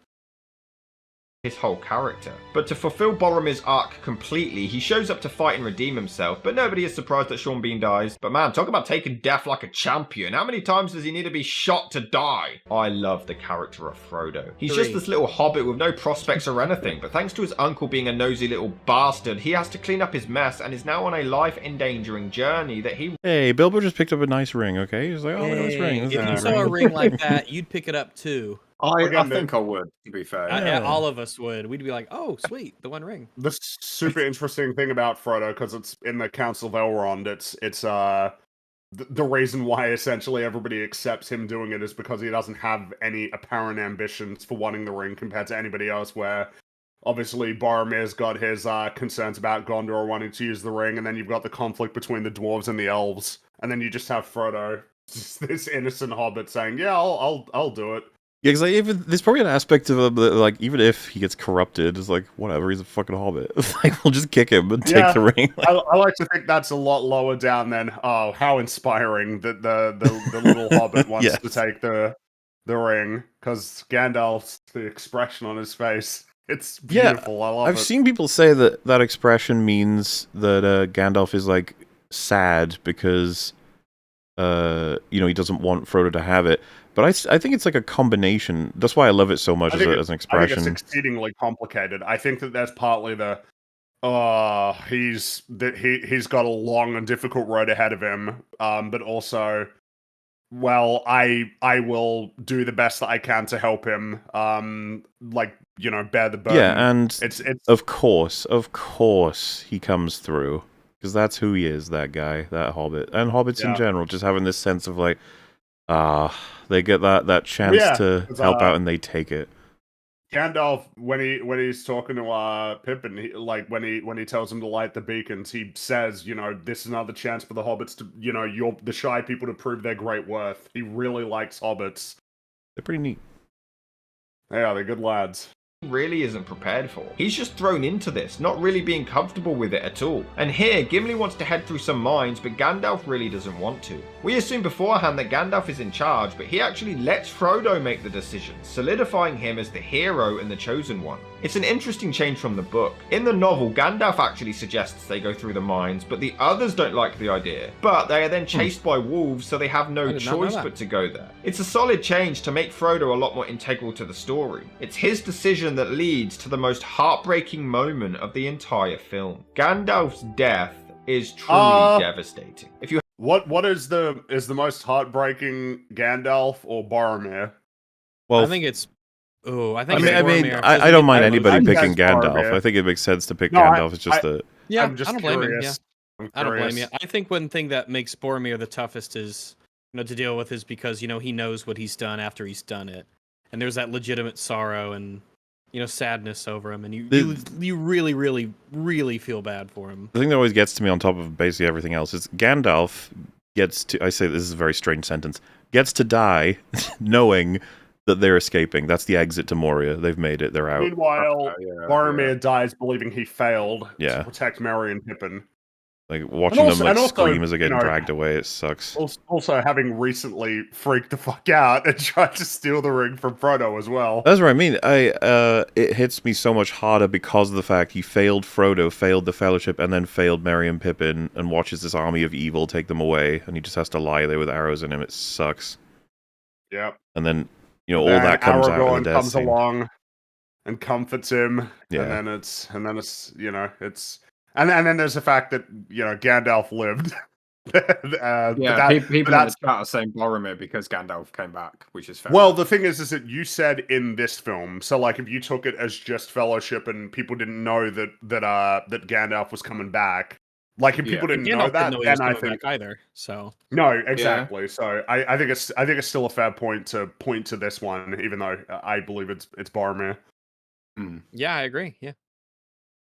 his whole character. But to fulfill Boromir's arc completely, he shows up to fight and redeem himself, but nobody is surprised that Sean Bean dies. But man, talk about taking death like a champion. How many times does he need to be shot to die? I love the character of Frodo. He's just this little hobbit with no prospects or anything, but thanks to his uncle being a nosy little bastard, he has to clean up his mess and is now on a life-endangering journey that he... Hey, Bilbo just picked up a nice ring, okay? He's like, oh, look at this ring. If you saw a ring like that, you'd pick it up too. I think I would, to be fair. All of us would. We'd be like, oh, sweet, the One Ring. The super interesting thing about Frodo, because it's in the Council of Elrond, it's the reason why essentially everybody accepts him doing it is because he doesn't have any apparent ambitions for wanting the ring compared to anybody else, where obviously Boromir's got his concerns about Gondor wanting to use the ring, and then you've got the conflict between the dwarves and the elves, and then you just have Frodo, just this innocent hobbit saying, yeah, I'll do it. Yeah, because like, even there's probably an aspect of him that, like, even if he gets corrupted, it's like, whatever, he's a fucking hobbit. Like, we'll just kick him and take the ring. I like to think that's a lot lower down than, oh, how inspiring that the little hobbit wants to take the ring, because Gandalf's the expression on his face. It's beautiful. I love it. I've seen people say that that expression means that Gandalf is, like, sad because, he doesn't want Frodo to have it. But I think it's like a combination. That's why I love it so much as an expression. I think it's exceedingly complicated. I think that that's partly the he's got a long and difficult road ahead of him. But also, well, I will do the best that I can to help him. Bear the burden. Yeah, and it's of course he comes through, because that's who he is. That guy, that hobbit, and hobbits in general, just having this sense of like, they get that chance to help out and they take it. Gandalf, when he's talking to Pippin, when he tells him to light the beacons, he says, this is another chance for the hobbits to, the shy people to prove their great worth. He really likes hobbits. They're pretty neat. Yeah, they're good lads. Really isn't prepared for. He's just thrown into this, not really being comfortable with it at all. And here, Gimli wants to head through some mines, but Gandalf really doesn't want to. We assume beforehand that Gandalf is in charge, but he actually lets Frodo make the decisions, solidifying him as the hero and the chosen one. It's an interesting change from the book. In the novel, Gandalf actually suggests they go through the mines, but the others don't like the idea. But they are then chased by wolves, so they have no choice but to go there. It's a solid change to make Frodo a lot more integral to the story. It's his decision that leads to the most heartbreaking moment of the entire film. Gandalf's death is truly devastating. What is the most heartbreaking, Gandalf or Boromir? Well, I think it's. Oh, I think. I don't mind anybody picking Gandalf. I think it makes sense to pick Gandalf. It's just I don't blame him. Yeah. I don't blame you. I think one thing that makes Boromir the toughest is, to deal with is because he knows what he's done after he's done it, and there's that legitimate sorrow and sadness over him, and you really, really, really feel bad for him. The thing that always gets to me on top of basically everything else is Gandalf gets to. I say this is a very strange sentence. Gets to die knowing that they're escaping. That's the exit to Moria. They've made it. They're out. Meanwhile, Boromir dies believing he failed to protect Merry and Pippin. Like, watching them scream as they get dragged away, it sucks. Also, having recently freaked the fuck out and tried to steal the ring from Frodo as well. That's what I mean. It hits me so much harder because of the fact he failed Frodo, failed the Fellowship, and then failed Merry and Pippin, and watches this army of evil take them away, and he just has to lie there with arrows in him. It sucks. Yep. And then, all that comes out of the death comes scene. along and comforts him, and then it's And then there's the fact that Gandalf lived. People in the chat are saying Boromir because Gandalf came back, which is fair. Well, the thing is that you said in this film, so like if you took it as just Fellowship and people didn't know that Gandalf was coming back, like if people didn't know that, then I think either. So no, exactly. Yeah. So I think it's still a fair point to point to this one, even though I believe it's Boromir. Yeah, I agree. Yeah.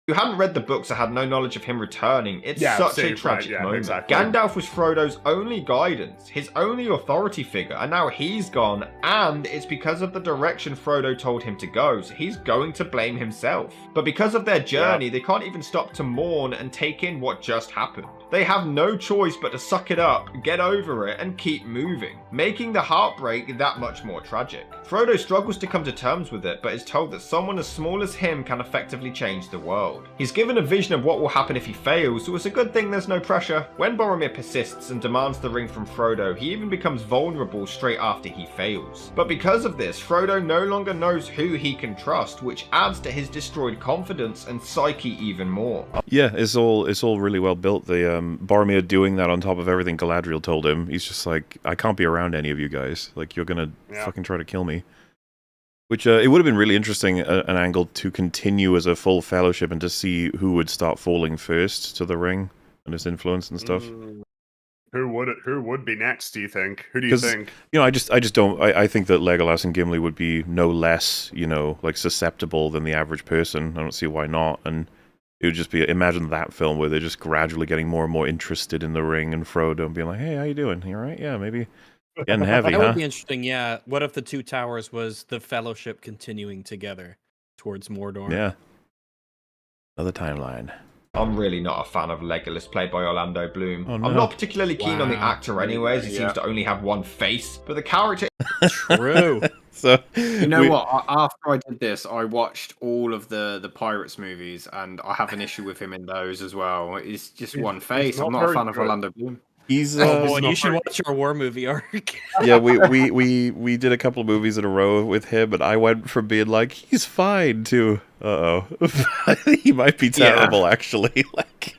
who hadn't read the books or had no knowledge of him returning, it's such a tragic moment. Exactly. Gandalf was Frodo's only guidance, his only authority figure, and now he's gone, and it's because of the direction Frodo told him to go, so he's going to blame himself. But because of their journey, they can't even stop to mourn and take in what just happened. They have no choice but to suck it up, get over it, and keep moving, making the heartbreak that much more tragic. Frodo struggles to come to terms with it, but is told that someone as small as him can effectively change the world. He's given a vision of what will happen if he fails, so it's a good thing there's no pressure. When Boromir persists and demands the ring from Frodo, he even becomes vulnerable straight after he fails. But because of this, Frodo no longer knows who he can trust, which adds to his destroyed confidence and psyche even more. Yeah, it's all really well built. The Boromir doing that on top of everything Galadriel told him. He's just like, I can't be around any of you guys. Like, you're gonna fucking try to kill me. Which, it would have been really interesting, an angle to continue as a full fellowship and to see who would start falling first to the ring and his influence and stuff. Who would be next, do you think? Who do you think? You know, I just don't, I think that Legolas and Gimli would be no less, you know, like susceptible than the average person. I don't see why not. And it would just be, imagine that film where they're just gradually getting more and more interested in the ring and Frodo and being like, hey, how you doing? You all right? Yeah, maybe. Getting heavy, That would be interesting, yeah. What if the Two Towers was the Fellowship continuing together towards Mordor? Yeah. Another timeline. I'm really not a fan of Legolas, played by Orlando Bloom. Oh, no. I'm not particularly keen on the actor anyways, he seems to only have one face, but the character... True. So, you know what? After I did this, I watched all of the Pirates movies, and I have an issue with him in those as well. It's just one face. I'm not a fan of Orlando Bloom. He's you should watch our war movie arc. Yeah, we did a couple of movies in a row with him, and I went from being like, he's fine to he might be terrible actually. Like,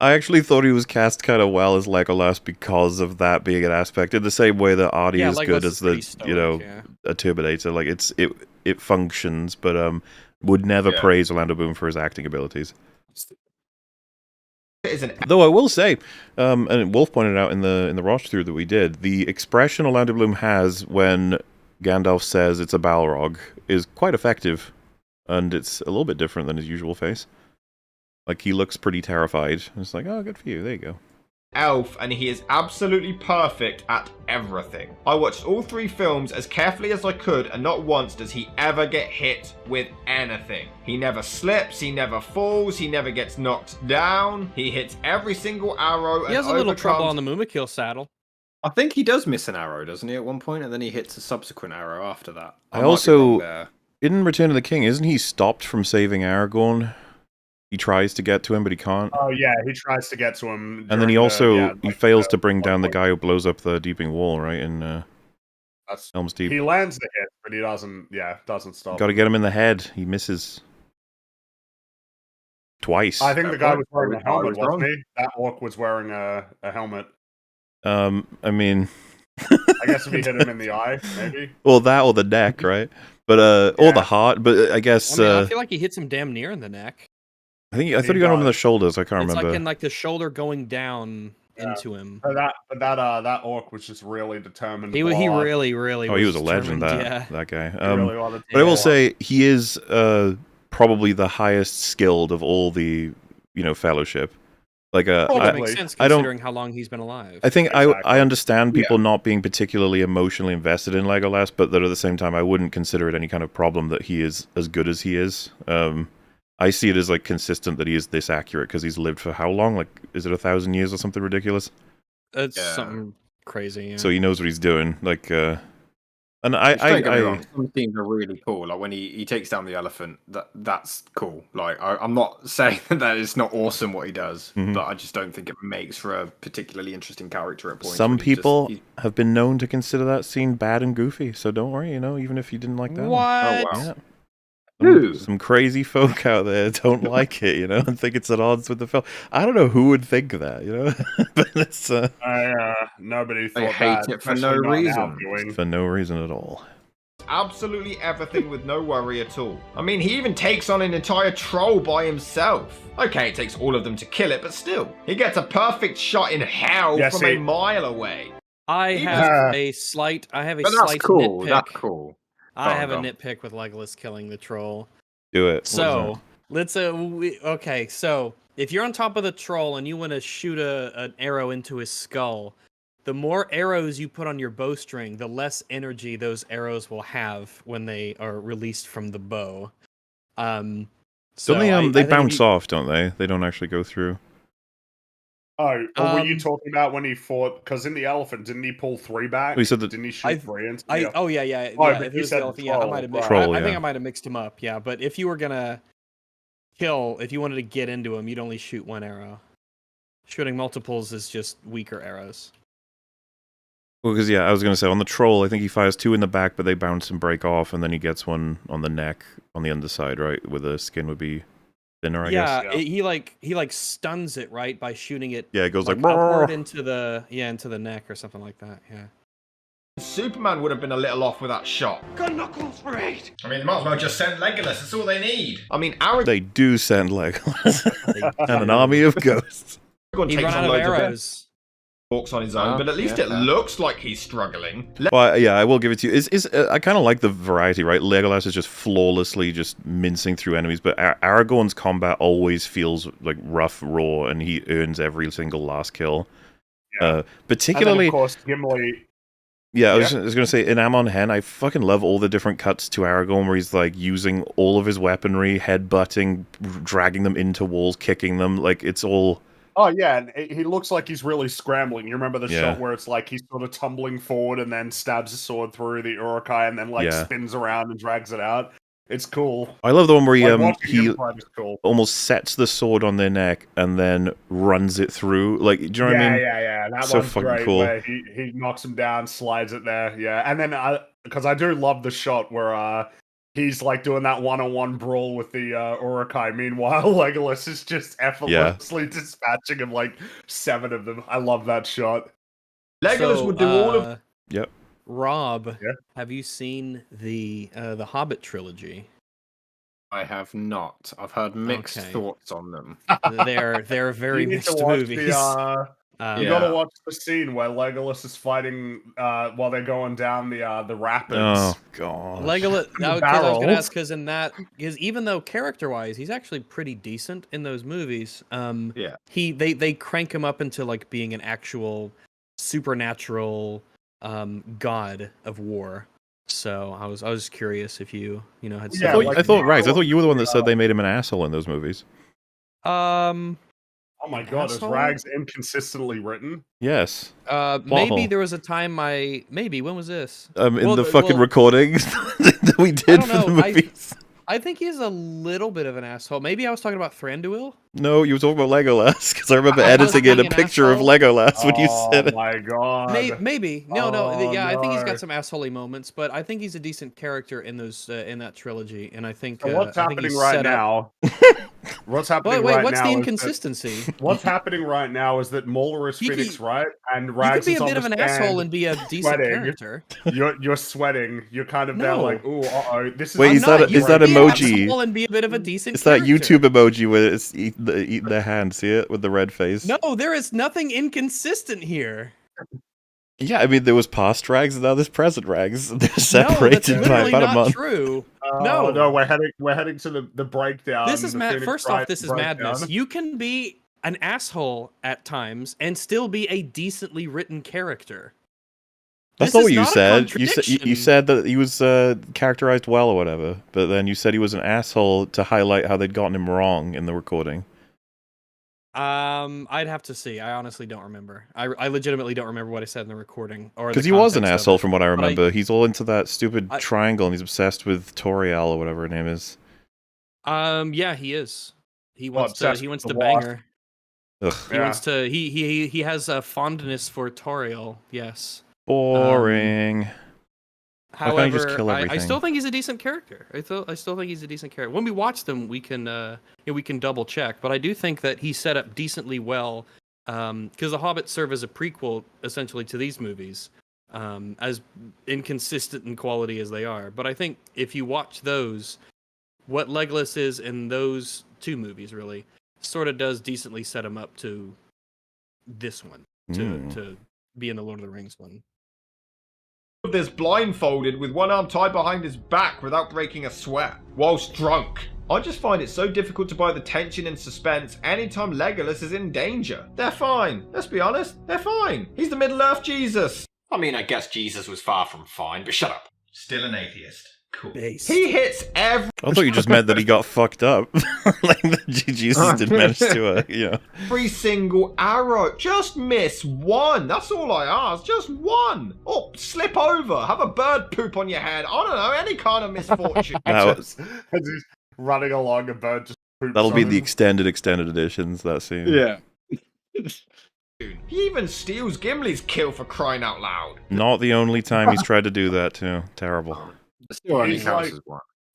I actually thought he was cast kind of well as Legolas because of that being an aspect. In the same way that Artie is good as the a Terminator. Like it functions, but would never praise Orlando Bloom for his acting abilities. Though I will say, and Wolf pointed out in the watch through that we did, the expression Orlando Bloom has when Gandalf says it's a Balrog is quite effective, and it's a little bit different than his usual face. Like, he looks pretty terrified. It's like, oh, good for you. There you go. Elf, and he is absolutely perfect at everything. I watched all 3 films as carefully as I could, and not once does he ever get hit with anything. He never slips, he never falls, he never gets knocked down, he hits every single arrow and He has a little trouble on the Mumakil saddle. I think he does miss an arrow, doesn't he, at one point, and then he hits a subsequent arrow after that. I also, in Return of the King, isn't he stopped from saving Aragorn? He tries to get to him, but he can't. Oh yeah, he tries to get to him. And then he also he fails to bring down the guy who blows up the Deeping Wall, right? In Helm's Deep. He lands the hit, but he doesn't stop. Got to get him in the head. He misses twice. I think the guy was wearing a helmet, wasn't he? That orc was wearing a helmet. I mean, I guess if he hit him in the eye, maybe. Well, that or the neck, right? But or the heart. But I guess I feel like he hits him damn near in the neck. I thought he got him in the shoulders. I can't remember. It's like in like the shoulder going down into him. But that orc was just really determined. He really. Oh, he was a legend. That guy. Really but I will say he is probably the highest skilled of all the Fellowship. Like that makes sense considering how long he's been alive. I think I understand people not being particularly emotionally invested in Legolas, but that at the same time I wouldn't consider it any kind of problem that he is as good as he is. I see it as like consistent that he is this accurate because he's lived for how long? Like, is it 1,000 years or something ridiculous? It's something crazy. Yeah. So he knows what he's doing. Like, and some scenes are really cool. Like when he takes down the elephant, that's cool. Like I'm not saying that it's not awesome what he does, but I just don't think it makes for a particularly interesting character at points. Some people have been known to consider that scene bad and goofy. So don't worry, even if you didn't like that. What? Oh, wow. Yeah. Some crazy folk out there don't like it, and think it's at odds with the film. I don't know who would think that, but it's nobody thought they hate it for no reason. For no reason at all. Absolutely everything with no worry at all. I mean, he even takes on an entire troll by himself. Okay, it takes all of them to kill it, but still, he gets a perfect shot in hell from a mile away. I have a slight cool. nitpick. That's cool. I have a nitpick with Legolas killing the troll. Do it. So, Let's okay, so if you're on top of the troll and you want to shoot an arrow into his skull, the more arrows you put on your bowstring, the less energy those arrows will have when they are released from the bow. So Don't they I think bounce off, don't they? They don't actually go through. Oh, or were you talking about when he fought? Because in the elephant, didn't he pull 3 back? He said that. Didn't he shoot 3 into oh yeah. Oh, Yeah, but if you it was said the elephant, troll, I might have mixed. Troll, I think yeah. I might have mixed him up. Yeah, but if you were gonna kill, if you wanted to get into him, you'd only shoot 1 arrow. Shooting multiples is just weaker arrows. Well, because I was gonna say on the troll, I think he fires 2 in the back, but they bounce and break off, and then he gets 1 on the neck on the underside, right, where the skin would be thinner. I guess. Yeah, he like stuns it, right, by shooting it. Yeah, it goes like upward into the neck or something like that. Yeah. Superman would have been a little off with that shot. Gun knuckles for 8. I mean, they might as well just send Legolas. That's all they need. I mean, They do send Legolas and an army of ghosts. Aragorn He takes run on out of loads arrows. walks on his own, but at least it looks like he's struggling. Well, yeah, I will give it to you. I kind of like the variety, right? Legolas is just flawlessly just mincing through enemies, but Aragorn's combat always feels like rough, raw, and he earns every single last kill. Yeah. Particularly, and then, of course, Gimli. Yeah, I was going to say, in Amon Hen, I fucking love all the different cuts to Aragorn where he's, like, using all of his weaponry, headbutting, dragging them into walls, kicking them, like, it's all... Oh, yeah, and he looks like he's really scrambling. You remember the Yeah. shot where it's like he's sort of tumbling forward and then stabs his sword through the Uruk-hai and then, like, Yeah. spins around and drags it out. It's cool. I love the one where Watching he him fight is cool. almost sets the sword on their neck and then runs it through, like, do you know what I mean? Yeah. That So one's fucking great, cool. where he knocks him down, slides it there, yeah. And then, because I do love the shot where he's, like, doing that one-on-one brawl with the Uruk-hai. Meanwhile, Legolas is just effortlessly dispatching him, like, 7 of them. I love that shot. Legolas would do all of... Yep. Rob, have you seen the Hobbit trilogy? I have not. I've heard mixed thoughts on them. They're very You need mixed to watch movies. You gotta watch the scene where Legolas is fighting while they're going down the rapids. Oh, God. Legolas, The I was barrels. going to ask, because even though character-wise, he's actually pretty decent in those movies, they crank him up into, like, being an actual supernatural god of war. So I was curious if you had. I thought Rags. I thought you were the one that said they made him an asshole in those movies. Oh my God, is asshole? Rags inconsistently written? Yes. Maybe there was a time when was this? In the fucking recordings that we did for the movies. I think he's a little bit of an asshole. Maybe I was talking about Thranduil. No, you were talking about Legolas, because I remember editing in a picture of Legolas when you said it. Oh my God. Maybe. No. I think he's no. got some assholey moments, but I think he's a decent character in those in that trilogy, and I think So what's I think happening he's right set up- now? What's happening Wait, right what's now? the is that- inconsistency? What's happening right now is that Mauler is Phoenix, right? And You Rags could be is a on bit of the an asshole stand and be a decent sweating. character. You're sweating. You're kind of there No. like, ooh, uh-oh. This is Wait, is that emoji? Asshole and be a bit of a decent. It's that character. YouTube emoji where it's eating their hand. See it with the red face. No, there is nothing inconsistent here. Yeah, I mean there was past Rags and now there's present Rags. They're separated by literally about a not month. true. No, we're heading to the breakdown. This is the mad. Phoenix First off, Wright this is breakdown. madness. You can be an asshole at times and still be a decently written character. That's This not is what you not a said. You contradiction. said that he was characterized well or whatever, but then you said he was an asshole to highlight how they'd gotten him wrong in the recording. I'd have to see. I honestly don't remember. I legitimately don't remember what I said in the recording. Because he was an asshole from what I remember. He's all into that stupid triangle and he's obsessed with Toriel or whatever her name is. Yeah, he is. He wants obsessed to with the bang wasp. her. Ugh. He wants to. He has a fondness for Toriel. Yes. Boring. Why can't he However, just kill I everything? still think he's a decent character. I still think he's a decent character. When we watch them, we can double check. But I do think that he's set up decently well, because The Hobbit serve as a prequel essentially to these movies, as inconsistent in quality as they are. But I think if you watch those, what Legolas is in those 2 movies really sort of does decently set him up to this one to be in the Lord of the Rings one. This blindfolded with one arm tied behind his back without breaking a sweat, whilst drunk. I just find it so difficult to buy the tension and suspense anytime Legolas is in danger. They're fine. Let's be honest, they're fine. He's the Middle-earth Jesus. I mean, I guess Jesus was far from fine, but shut up. Still an atheist. Cool. Based. He hits every... I thought you just meant that he got fucked up. Like, Jesus didn't manage to, Every single arrow. Just miss one. That's all I ask. Just one. Or slip over. Have a bird poop on your head. I don't know. Any kind of misfortune. As he's running along, a bird just poops That'll be on the him. extended editions, that scene. Yeah. He even steals Gimli's kill for crying out loud. Not the only time he's tried to do that, too. Terrible. He's like,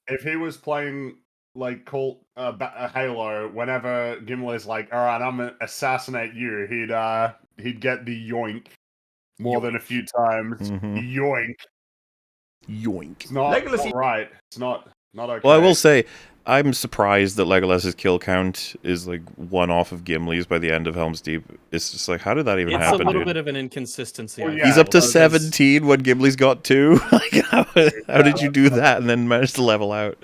if he was playing like Halo, whenever Gimli's like, "All right, I'm gonna assassinate you," he'd get the yoink more than a few times. Yoink, yoink. It's not right. It's not okay. Well, I will say, I'm surprised that Legolas's kill count is like one off of Gimli's by the end of Helm's Deep. It's just like, how did that even happen? It's a little dude? bit of an inconsistency. Well, He's up to 17 when Gimli's got 2. Like, how did you do that and then manage to level out?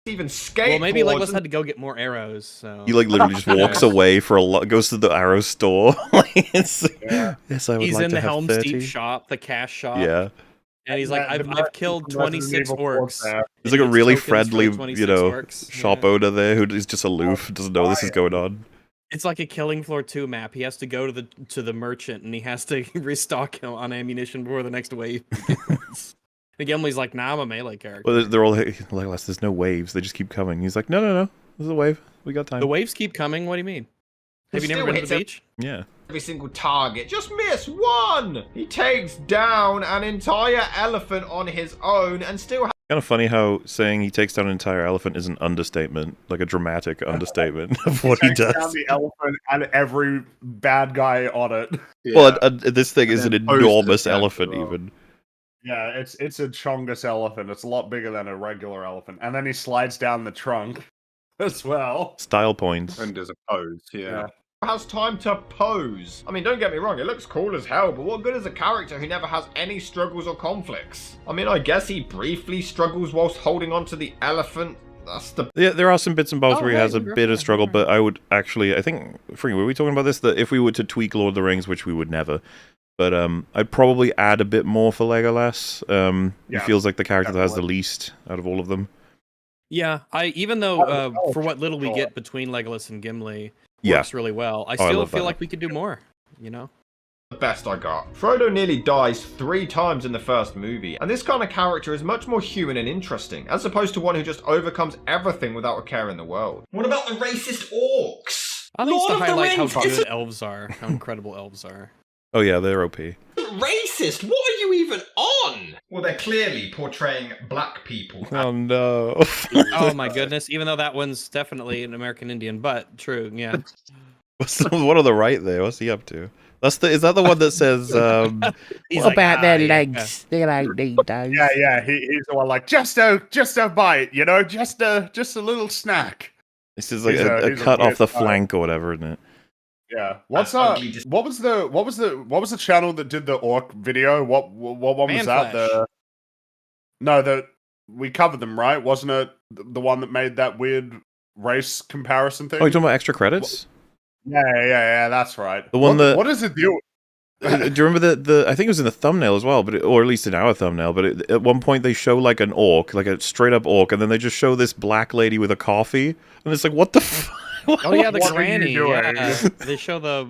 Even skateboards. Well, maybe Legolas had to go get more arrows. So He like literally just walks away for a lot, goes to the arrow store. Like, it's, yes, I would he's like in to the have Helm's 30. Deep shop, the cash shop. Yeah. And he's like, I've killed 26 orcs. There's like a really tokens for friendly, 26 orcs. shop owner there who is just aloof, doesn't know this is going on. It's like a Killing Floor 2 map. He has to go to the merchant and he has to restock on ammunition before the next wave begins. And Gimli's like, nah, I'm a melee character. Well, they're all like, Legolas, there's no waves. They just keep coming. He's like, no. There's a wave. We got time. The waves keep coming? What do you mean? Have you never been to the beach? Yeah. Every single target. Just miss one! He takes down an entire elephant on his own and still Kind of funny how saying he takes down an entire elephant is an understatement, like a dramatic understatement of what he takes down does. the elephant and every bad guy on it. Well, this thing is an then posted enormous it elephant, as well. even. Yeah, it's a chongus elephant. It's a lot bigger than a regular elephant. And then he slides down the trunk as well. Style points. And there's a pose, yeah. has time to pose. I mean, don't get me wrong, it looks cool as hell, but what good is a character who never has any struggles or conflicts? I mean, I guess he briefly struggles whilst holding onto the elephant. That's the... Yeah, there are some bits and bobs where he has a bit of struggle, but I would actually, I think, were we talking about this? That if we were to tweak Lord of the Rings, which we would never, but I'd probably add a bit more for Legolas. He feels like the character that has the least out of all of them. Yeah, even though for what little we get between Legolas and Gimli works really well, I still feel like we could do more, you know? The best I got. Frodo nearly dies 3 times in the first movie, and this kind of character is much more human and interesting, as opposed to one who just overcomes everything without a care in the world. What about the racist orcs? I think it's to highlight how good elves are, how incredible elves are. Oh yeah, they're OP. Racist? What are you even on? Well, they're clearly portraying black people. Oh no. Oh my goodness, even though that one's definitely an American Indian, but true, yeah. What's the one on the right there? What's he up to? Is that the one that says what about their legs? They don't need those. Yeah, he's the one like just a bite, you know, just a little snack. This is like a cut off the flank or whatever, isn't it? Yeah. What was the channel that did the orc video? What one was that? We covered them, right? Wasn't it the one that made that weird race comparison thing? Oh, you're talking about extra credits? Yeah, that's right. The one what does it do? Do you remember the I think it was in the thumbnail as well, or at least in our thumbnail, but at one point they show like an orc, like a straight up orc, and then they just show this black lady with a coffee, and it's like, what the fuck? Oh yeah, the granny. Yeah, they show the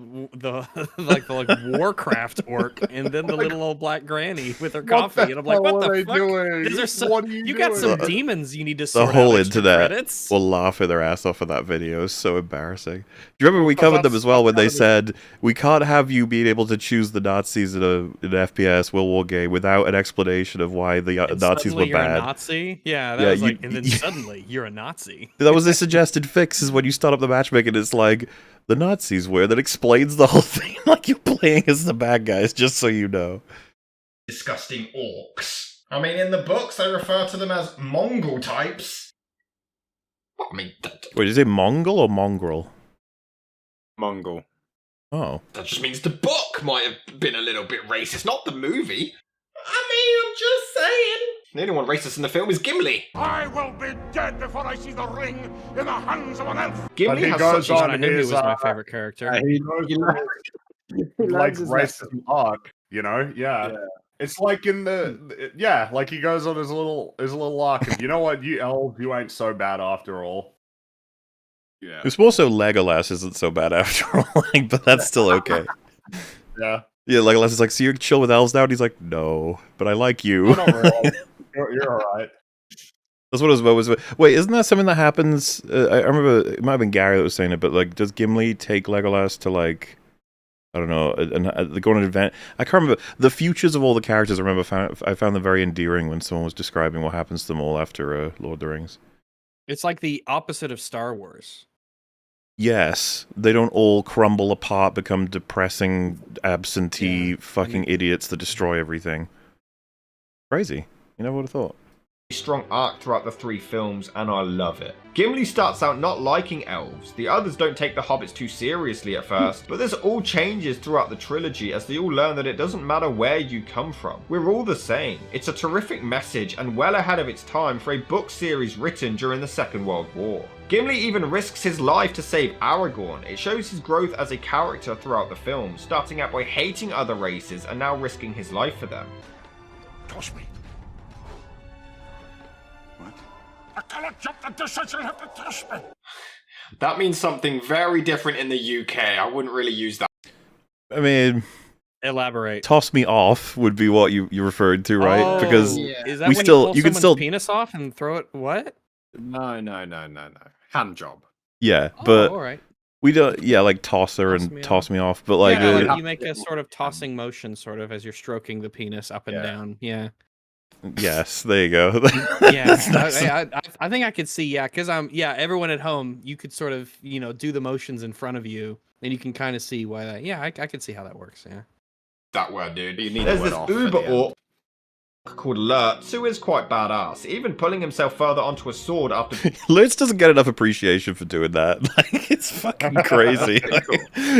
Warcraft orc, and then the little old black granny with her coffee, and I'm like, what the fuck? What are you got some doing? demons you need to The sort whole out extra internet credits. will laugh at their ass off of that video. It's so embarrassing. Do you remember we covered them as well when they said we can't have you being able to choose the Nazis in an FPS World War game without an explanation of why the Nazis were you're bad. A Nazi? Yeah, that was like, and then suddenly you're a Nazi. That was the suggested fix, is when you start up the matchmaking, it's like the Nazis were. That explains the whole thing. Like you're playing as the bad guys, just so you know. Disgusting orcs. I mean, in the books they refer to them as Mongol types. I mean, Wait, is it Mongol or mongrel? Mongol. Oh. That just means the book might have been a little bit racist, not the movie. I mean, I'm just saying. The only one racist in the film is Gimli. I will be dead before I see the ring in the hands of an elf. Gimli has goes such on Gimli his, was my favorite character. he like racism arc, you know? Yeah. It's like in like he goes on his little arc of, you know what, you elves, you ain't so bad after all. Yeah. It's more so Legolas isn't so bad after all, like, but that's still okay. Yeah. Yeah, Legolas is like, so you're chill with elves now? And he's like, no, but I like you. Oh, not really. You're alright. That's what his vote was. Wait, isn't that something that happens? I remember it might have been Gary that was saying it, but like, does Gimli take Legolas to like, I don't know, and go on an event? I can't remember the futures of all the characters. I remember I found them very endearing when someone was describing what happens to them all after Lord of the Rings. It's like the opposite of Star Wars. Yes, they don't all crumble apart, become depressing, absentee fucking idiots that destroy everything. Crazy. You never would have thought. Strong arc throughout the 3 films, and I love it. Gimli starts out not liking elves. The others don't take the hobbits too seriously at first, but this all changes throughout the trilogy as they all learn that it doesn't matter where you come from. We're all the same. It's a terrific message and well ahead of its time for a book series written during the Second World War. Gimli even risks his life to save Aragorn. It shows his growth as a character throughout the film, starting out by hating other races and now risking his life for them. Toss me. I cannot jump the distance, you'll have to toss me. That means something very different in the UK. I wouldn't really use that. I mean, elaborate. Toss me off would be what you referred to, right? Oh, because is that we when still you can still penis off and throw it? What? No. Hand job. Yeah, but all right. we don't. Yeah, like tosser and toss me off. But like, like you make a sort of tossing motion, sort of as you're stroking the penis up and down. Yeah. Yes, there you go. Yeah, I think I could see. Yeah, because everyone at home, you could sort of do the motions in front of you, and you can kind of see why that. Yeah, I could see how that works. Yeah. That word, dude. You There's this uber orc called Lurtz who is quite badass, even pulling himself further onto a sword after. Lurtz doesn't get enough appreciation for doing that. Like, it's fucking crazy. Like,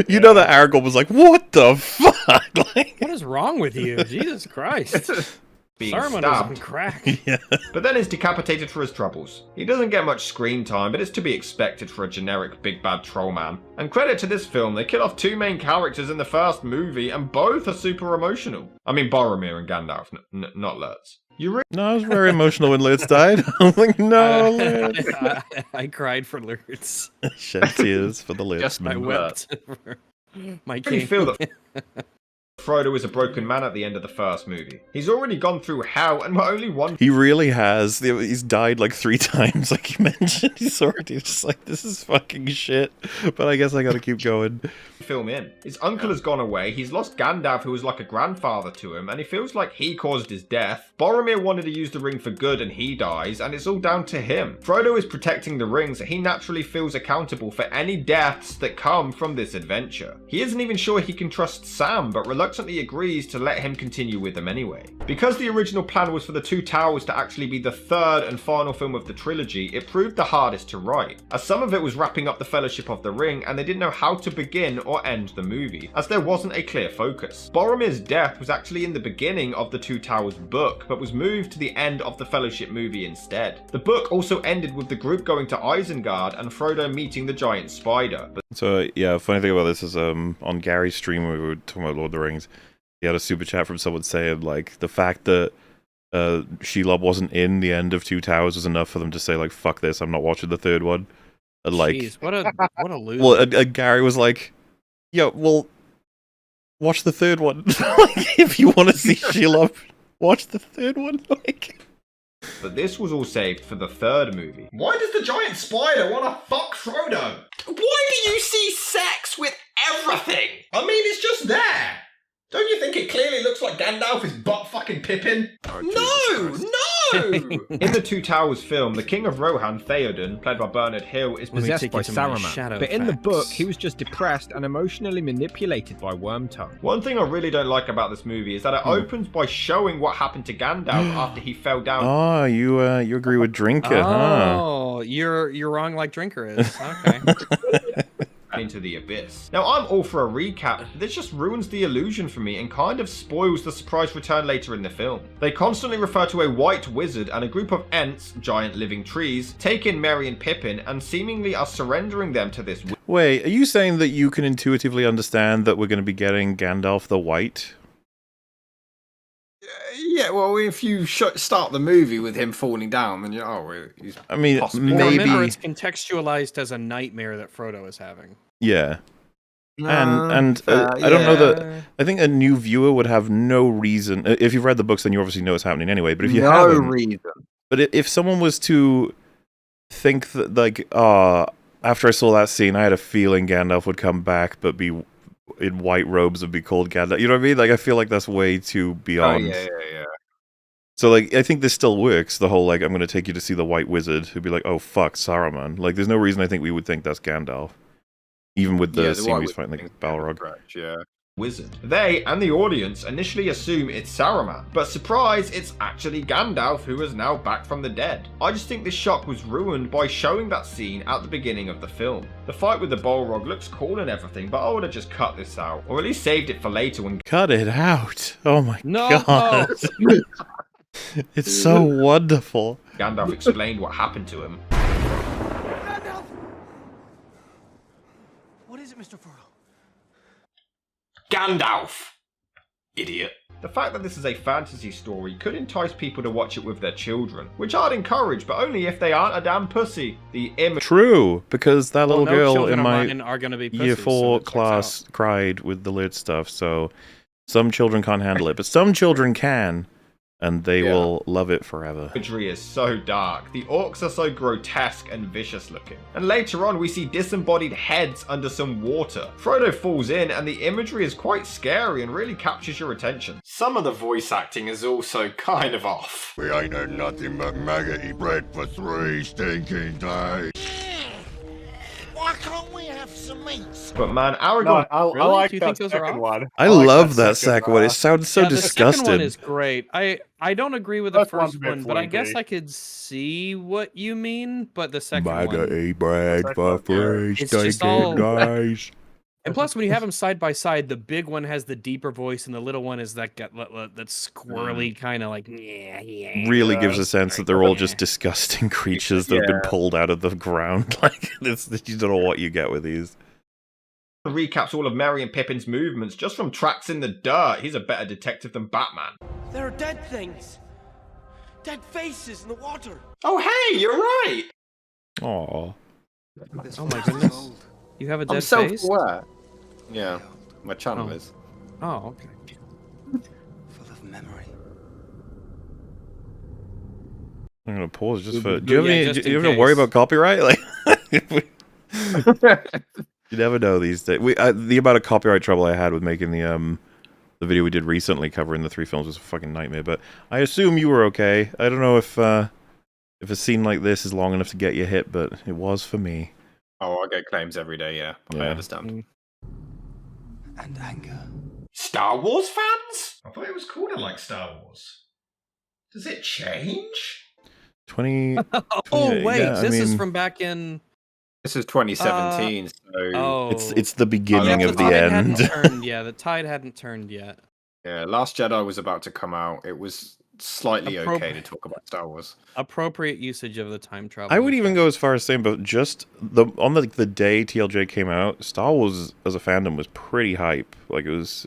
you know that Aragorn was like, "What the fuck? Like, what is wrong with you? Jesus Christ!" Being Saruman stabbed. is on crack. Yeah. But then is decapitated for his troubles. He doesn't get much screen time, but it's to be expected for a generic big bad troll man. And credit to this film, they kill off 2 main characters in the first movie, and both are super emotional. I mean Boromir and Gandalf, not Lurtz. No, I was very emotional when Lurtz died. I'm like, no, Lurtz. I cried for Lurtz. Shed tears for the Lurtz. I wept for my I really king. feel that Frodo is a broken man at the end of the first movie. He's already gone through hell, and we're only one. He really has. He's died like 3 times, like you mentioned. He's already just like, this is fucking shit. But I guess I gotta keep going. Film in. His uncle has gone away, he's lost Gandalf who was like a grandfather to him, and he feels like he caused his death. Boromir wanted to use the ring for good and he dies, and it's all down to him. Frodo is protecting the ring, so he naturally feels accountable for any deaths that come from this adventure. He isn't even sure he can trust Sam, but reluctantly agrees to let him continue with them anyway. Because the original plan was for the Two Towers to actually be the 3rd and final film of the trilogy, it proved the hardest to write, as some of it was wrapping up the Fellowship of the Ring and they didn't know how to begin or end the movie, as there wasn't a clear focus. Boromir's death was actually in the beginning of the Two Towers book, but was moved to the end of the Fellowship movie instead. The book also ended with the group going to Isengard and Frodo meeting the giant spider. So yeah, funny thing about this is on Gary's stream when we were talking about Lord of the Rings, he had a super chat from someone saying like the fact that Shelob wasn't in the end of Two Towers was enough for them to say like, fuck this, I'm not watching the 3rd one. And like, jeez, what a loser. Well, Gary was like, yo, well, watch the 3rd one. Like, if you want to see Shelob, watch the 3rd one. Like, but this was all saved for the 3rd movie. Why does the giant spider want to fuck Frodo? Why do you see sex with everything? I mean, it's just there. Don't you think it clearly looks like Gandalf is butt fucking Pippin? No! In the Two Towers film, the King of Rohan, Theoden, played by Bernard Hill, is possessed by Saruman. But in the facts. book, he was just depressed and emotionally manipulated by Wormtongue. One thing I really don't like about this movie is that it opens by showing what happened to Gandalf after he fell down. oh, you agree with Drinker, huh? Oh, you're wrong like Drinker is. Okay. into the abyss. Now, I'm all for a recap, but this just ruins the illusion for me and kind of spoils the surprise return later in the film. They constantly refer to a white wizard and a group of Ents, giant living trees, take in Merry and Pippin and seemingly are surrendering them to this. Wait, are you saying that you can intuitively understand that we're going to be getting Gandalf the White? Yeah, well, if you start the movie with him falling down, then he's. I mean, possibly... maybe. Remember, it's contextualized as a nightmare that Frodo is having. Yeah. I don't know that. I think a new viewer would have no reason. If you've read the books, then you obviously know what's happening anyway. But if you haven't, no reason. But if someone was to think that, like, after I saw that scene, I had a feeling Gandalf would come back, but be in white robes and be called Gandalf. You know what I mean? Like, I feel like that's way too beyond. Oh, yeah. So, like, I think this still works. The whole, like, I'm going to take you to see the White Wizard, who'd be like, oh, fuck, Saruman. Like, there's no reason I think we would think that's Gandalf. Even with the scene he's fighting like Balrog. Wizard. They and the audience initially assume it's Saruman, but surprise, it's actually Gandalf who is now back from the dead. I just think this shock was ruined by showing that scene at the beginning of the film. The fight with the Balrog looks cool and everything, but I would have just cut this out, or at least saved it for later when— Cut it out! Oh my god! It's so wonderful. Gandalf explained what happened to him. What is it, Mr. Frodo? Gandalf! Idiot. The fact that this is a fantasy story could entice people to watch it with their children, which I'd encourage, but only if they aren't a damn pussy. True, because that little girl in my are gonna be year 4 class cried with the lit stuff, so some children can't handle it, but some children can. And they will love it forever. The imagery is so dark. The orcs are so grotesque and vicious looking. And later on, we see disembodied heads under some water. Frodo falls in, and the imagery is quite scary and really captures your attention. Some of the voice acting is also kind of off. We ain't had nothing but maggoty bread for 3 stinking days. Why can't we have some meat? But man, Aragorn... I like that second one. I love that second one. It sounds so disgusting. The second one is great. I don't agree with the first one, but I guess I could see what you mean. But the second one, maggoty bread for 3 stinking days. And plus, when you have them side by side, the big one has the deeper voice, and the little one is that squirrely kind of like. Really gives a sense that they're all just disgusting creatures that have been pulled out of the ground. Like you don't know what you get with these. Recaps all of Merry and Pippin's movements just from tracks in the dirt. He's a better detective than Batman. There are dead things. Dead faces in the water. Oh, hey, you're right. Aww. Oh my goodness. You have a dead face? Self-aware. Yeah, my channel is. Oh, okay. Full of memory. I'm gonna pause just for. Do you ever worry about copyright? Like, you never know these days. The amount of copyright trouble I had with making the video we did recently covering the 3 films was a fucking nightmare. But I assume you were okay. I don't know if a scene like this is long enough to get you hit, but it was for me. Oh, I get claims every day, yeah. I understand. And anger. Star Wars fans? I thought it was cooler like Star Wars. Does it change? 20... Oh, wait, this is from back in... This is 2017, so... It's the beginning of the end. The tide hadn't turned yet. Yeah, Last Jedi was about to come out. It was slightly okay to talk about Star Wars. Appropriate usage of the time travel. I would even go as far as saying, but just on the day TLJ came out, Star Wars as a fandom was pretty hype. Like it was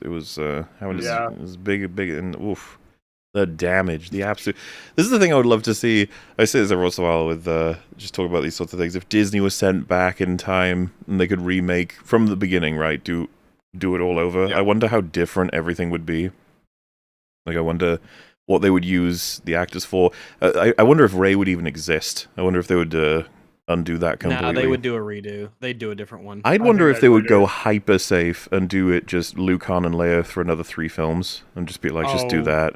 big, and oof, the damage, the absolute. This is the thing I would love to see. I say this every once in a while with just talk about these sorts of things. If Disney was sent back in time and they could remake from the beginning, right? Do it all over. Yeah. I wonder how different everything would be. Like I wonder what they would use the actors for. I wonder if Rey would even exist. I wonder if they would undo that completely. Nah, they would do a redo. They'd do a different one. I wonder if they would go hyper safe and do it just Luke, Han, and Leia for another 3 films and just be like, just do that.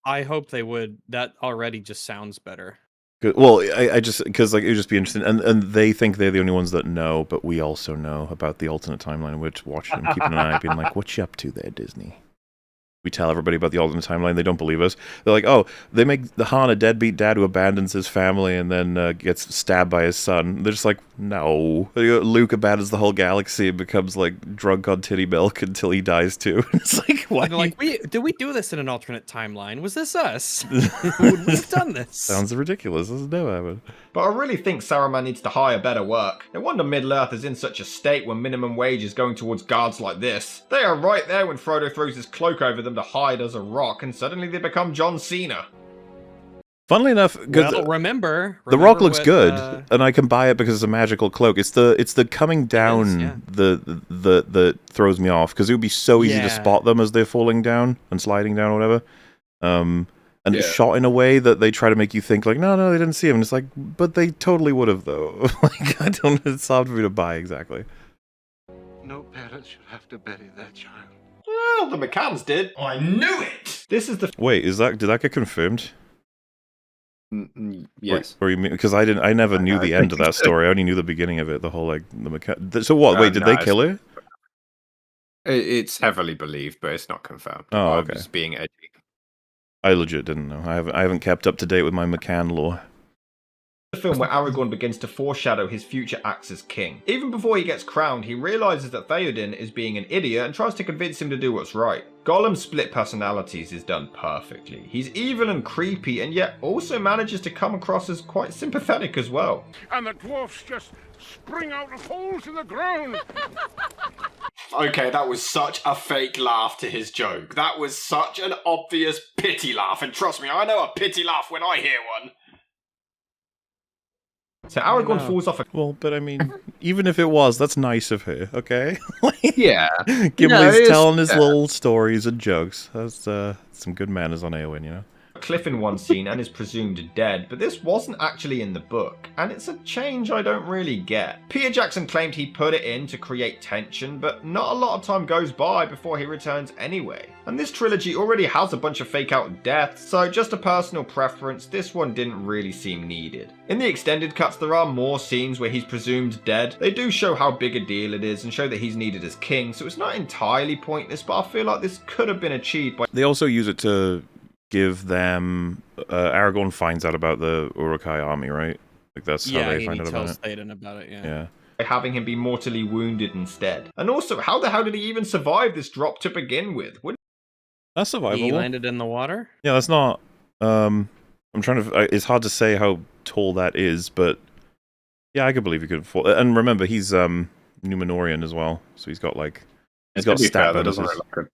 I hope they would. That already just sounds better. Good. Well, I just because like it would just be interesting, and they think they're the only ones that know, but we also know about the alternate timeline. We're just watching and keeping an eye, being like, "What you up to there, Disney?" we tell everybody about the alternate timeline. They don't believe us. They're like, oh, they make the Han a deadbeat dad who abandons his family and then gets stabbed by his son. They're just like, no. Luke abandons the whole galaxy and becomes like drunk on titty milk until he dies too. It's like, why? Like, did we do this in an alternate timeline? Was this us? We've done this. Sounds ridiculous. This has never happened. But I really think Saruman needs to hire better work. No wonder Middle-earth is in such a state when minimum wage is going towards guards like this. They are right there when Frodo throws his cloak over them to hide as a rock, and suddenly they become John Cena. Funnily enough, well, remember the rock looks good, and I can buy it because it's a magical cloak. It's the coming down that throws me off, because it would be so easy to spot them as they're falling down and sliding down or whatever. And it's shot in a way that they try to make you think like, no, they didn't see him. And it's like, but they totally would have though. Like, I don't. It's hard for me to buy exactly. No parent should have to bury their child. Well, the McCanns did. I knew it. This is the. Wait, did that get confirmed? Yes. Or you mean, because I never knew the end of that story. I only knew the beginning of it. The whole like the McCann. So what? Wait, did they kill her? It's heavily believed, but it's not confirmed. Oh, okay. Just being edgy. I legit didn't know. I haven't kept up to date with my McCann lore. The film where Aragorn begins to foreshadow his future acts as king. Even before he gets crowned, he realizes that Theoden is being an idiot and tries to convince him to do what's right. Gollum's split personalities is done perfectly. He's evil and creepy, and yet also manages to come across as quite sympathetic as well. And the dwarfs just spring out of holes in the ground. Okay, that was such a fake laugh to his joke. That was such an obvious pity laugh, and trust me, I know a pity laugh when I hear one. So Aragorn falls off a... Well, but I mean, even if it was, that's nice of her, okay? Yeah. Gimli's telling his little stories and jokes. That's some good manners on Eowyn, you know? Cliff in one scene and is presumed dead, but this wasn't actually in the book, and it's a change I don't really get. Peter Jackson claimed he put it in to create tension, but not a lot of time goes by before he returns anyway. And this trilogy already has a bunch of fake out deaths, so just a personal preference, this one didn't really seem needed. In the extended cuts there are more scenes where he's presumed dead. They do show how big a deal it is and show that he's needed as king, so it's not entirely pointless, but I feel like this could have been achieved by... They also use it to give them Aragorn finds out about the Uruk-hai army, right? Like that's how they find out about it. Theoden about it. Yeah. Having him be mortally wounded instead. And also, how the hell did he even survive this drop to begin with? That's survivable. He landed in the water? Yeah, that's not I'm trying to it's hard to say how tall that is, but yeah, I could believe he could fall. And remember, he's Numenorian as well, so he's got like stat bonuses. That doesn't look like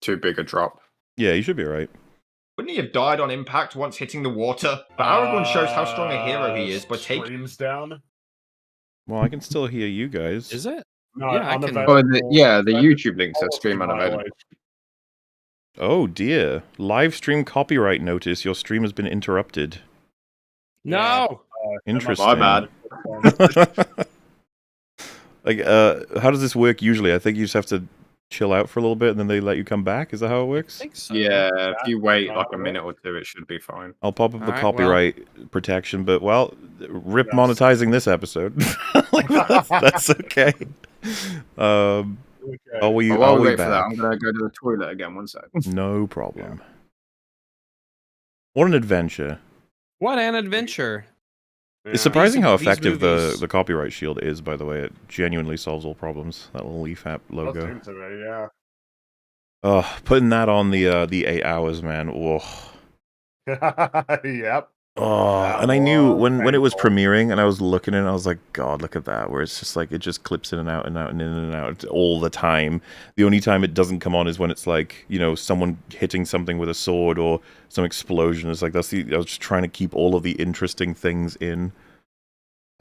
too big a drop. Yeah, you should be right. Wouldn't he have died on impact once hitting the water? But Aragorn shows how strong a hero he is by taking... Streams down. Well, I can still hear you guys. Is it? No, yeah, I can... the YouTube link says stream unavailable. Oh dear. Live stream copyright notice. Your stream has been interrupted. No! Interesting. My bad. Like, how does this work usually? I think you just have to chill out for a little bit and then they let you come back. Is that how it works? I think so. Yeah, if you wait like a minute or two, it should be fine. I'll pop up the copyright protection, but well, rip monetizing this episode. Like, that's okay. I'll wait for that. I'm gonna go to the toilet again. 1 sec. No problem. What an adventure! What an adventure! It's surprising how effective the copyright shield is, by the way. It genuinely solves all problems. That little EFAP logo. That seems to be, yeah. Oh, putting that on the 8 hours, man. Oh. Yep. Oh, and I knew when it was premiering and I was looking at it, I was like, God, look at that, where it's just like, it just clips in and out and out and in and out all the time. The only time it doesn't come on is when it's like, you know, someone hitting something with a sword or some explosion. It's like, I was just trying to keep all of the interesting things in.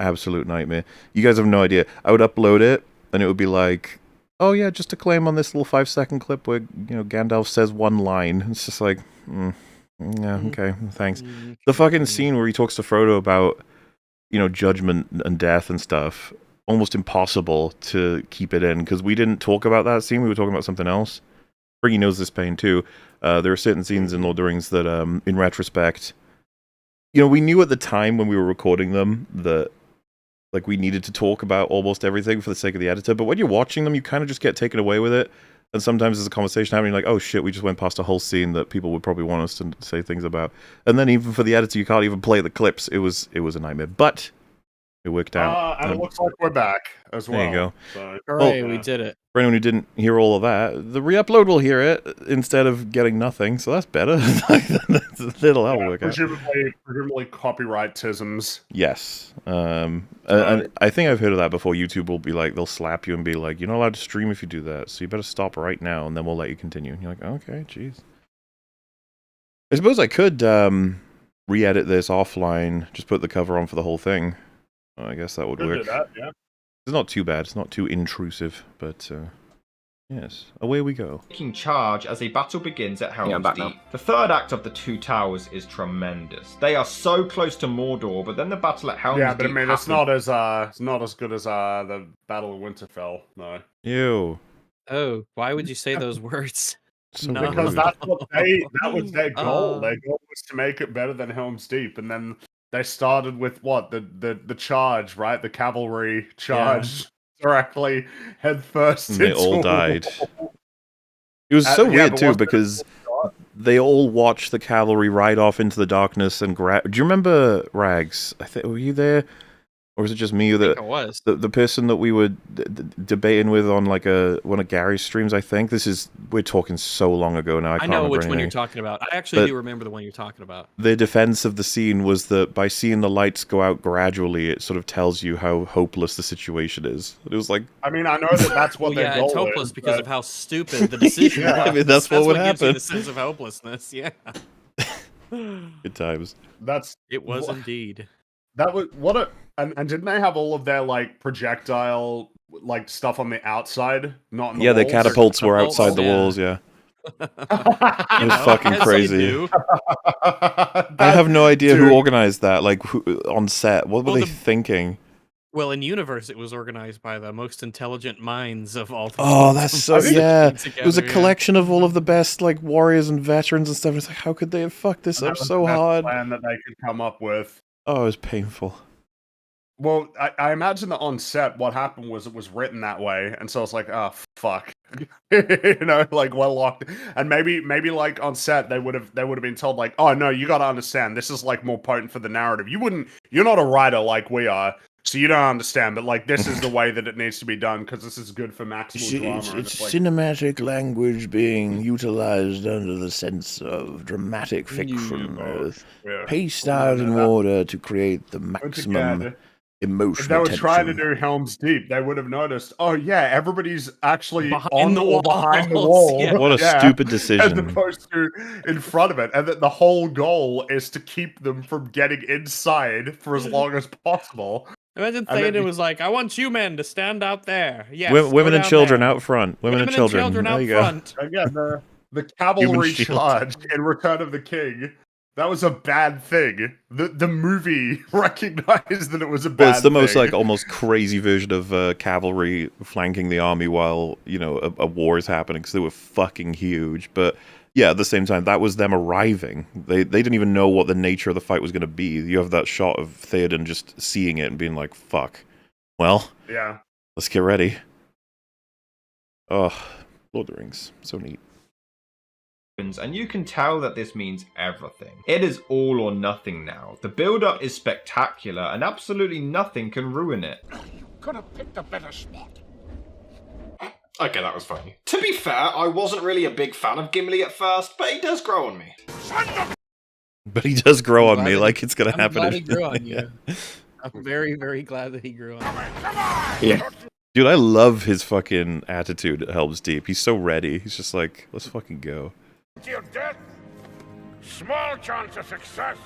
Absolute nightmare. You guys have no idea. I would upload it and it would be like, oh yeah, just a claim on this little 5-second clip where, you know, Gandalf says one line. It's just like, yeah, okay, thanks. The fucking scene where he talks to Frodo about, you know, judgment and death and stuff, almost impossible to keep it in, because we didn't talk about that scene, we were talking about something else. Briggy knows this pain too. There are certain scenes in Lord of the Rings that, in retrospect, you know, we knew at the time when we were recording them that, like, we needed to talk about almost everything for the sake of the editor, but when you're watching them, you kind of just get taken away with it. And sometimes there's a conversation happening like, oh shit, we just went past a whole scene that people would probably want us to say things about. And then even for the editor, you can't even play the clips. It was a nightmare. But it worked out. And it looks like we're back as well. There you go. So, hooray, we did it. For anyone who didn't hear all of that, the re-upload will hear it instead of getting nothing, so that's better. That'll work out. Presumably copyright-tisms. Yes. And I think I've heard of that before. YouTube will be like, they'll slap you and be like, you're not allowed to stream if you do that, so you better stop right now, and then we'll let you continue. And you're like, okay, jeez. I suppose I could re-edit this offline, just put the cover on for the whole thing. I guess that would work. Do that, yeah. It's not too bad. It's not too intrusive, but yes, away we go. Taking charge as a battle begins at Helm's I'm back Deep. now. The third act of the Two Towers is tremendous. They are so close to Mordor, but then the battle at Helm's Deep. Yeah, but I mean, it's not as good as the Battle of Winterfell. No. Ew. Oh, why would you say those words? So No. Because that was their goal. Their goal was to make it better than Helm's Deep, and then they started with what the charge, right? The cavalry charge directly headfirst. And they all died. It was so weird too because they all watched the cavalry ride off into the darkness and grab. Do you remember Rags? Were you there? Or was it just me? I think I was. The person that we were debating with on like one of Gary's streams, I think. We're talking so long ago now. I can't know remember which one you're anything. talking about. I actually do remember the one you're talking about. The defense of the scene was that by seeing the lights go out gradually, it sort of tells you how hopeless the situation is. It was like, I mean, I know that's what their goal it's hopeless is, because but... of how stupid the decision was. I mean, that's what would gives you happen. the sense of hopelessness. Yeah. Good times. It was indeed. That was and didn't they have all of their like projectile like stuff on the outside, not in the walls? The catapults were outside the walls. Yeah, it was fucking crazy. I have no idea who organized that. Like on set, what were they thinking? Well, in universe, it was organized by the most intelligent minds of all. Oh, that's so It was a collection of all of the best like warriors and veterans and stuff. It's like, how could they have fucked this up so hard? Plan that they could come up with. Oh, it was painful. Well, I imagine that on set, what happened was it was written that way, and so it's like, oh fuck, like well locked. And maybe like on set they would have been told like, oh no, you got to understand, this is like more potent for the narrative. You're not a writer like we are, so you don't understand. But like this is the way that it needs to be done because this is good for maximal drama. It's cinematic language being utilized under the sense of dramatic fiction, paced out in order to create the maximum emotional If they were tension. trying to do Helm's Deep, they would have noticed, oh yeah, everybody's actually behind the wall. Yeah. What a stupid decision. As opposed to in front of it. And that the whole goal is to keep them from getting inside for as long as possible. Imagine Theoden was like, I want you men to stand out there. Yes, women and children out front. Women and children. There out you go. front. Again, the cavalry charge in Return of the King. That was a bad thing. The movie recognized that it was a bad thing. Well, it's the most like almost crazy version of cavalry flanking the army while a war is happening because they were fucking huge. But yeah, at the same time, that was them arriving. They didn't even know what the nature of the fight was going to be. You have that shot of Theoden just seeing it and being like, "Fuck, well, yeah, let's get ready." Oh, Lord of the Rings, so neat. And you can tell that this means everything. It is all or nothing now. The build-up is spectacular, and absolutely nothing can ruin it. Could have picked a better spot. Okay, that was funny. To be fair, I wasn't really a big fan of Gimli at first, but he does grow on me. But he does grow on me, like it's gonna happen. I'm glad he grew on you. I'm very, very glad that he grew on me. Yeah. Dude, I love his fucking attitude at Helm's Deep. He's so ready. He's just like, let's fucking go. Your death, small chance of success.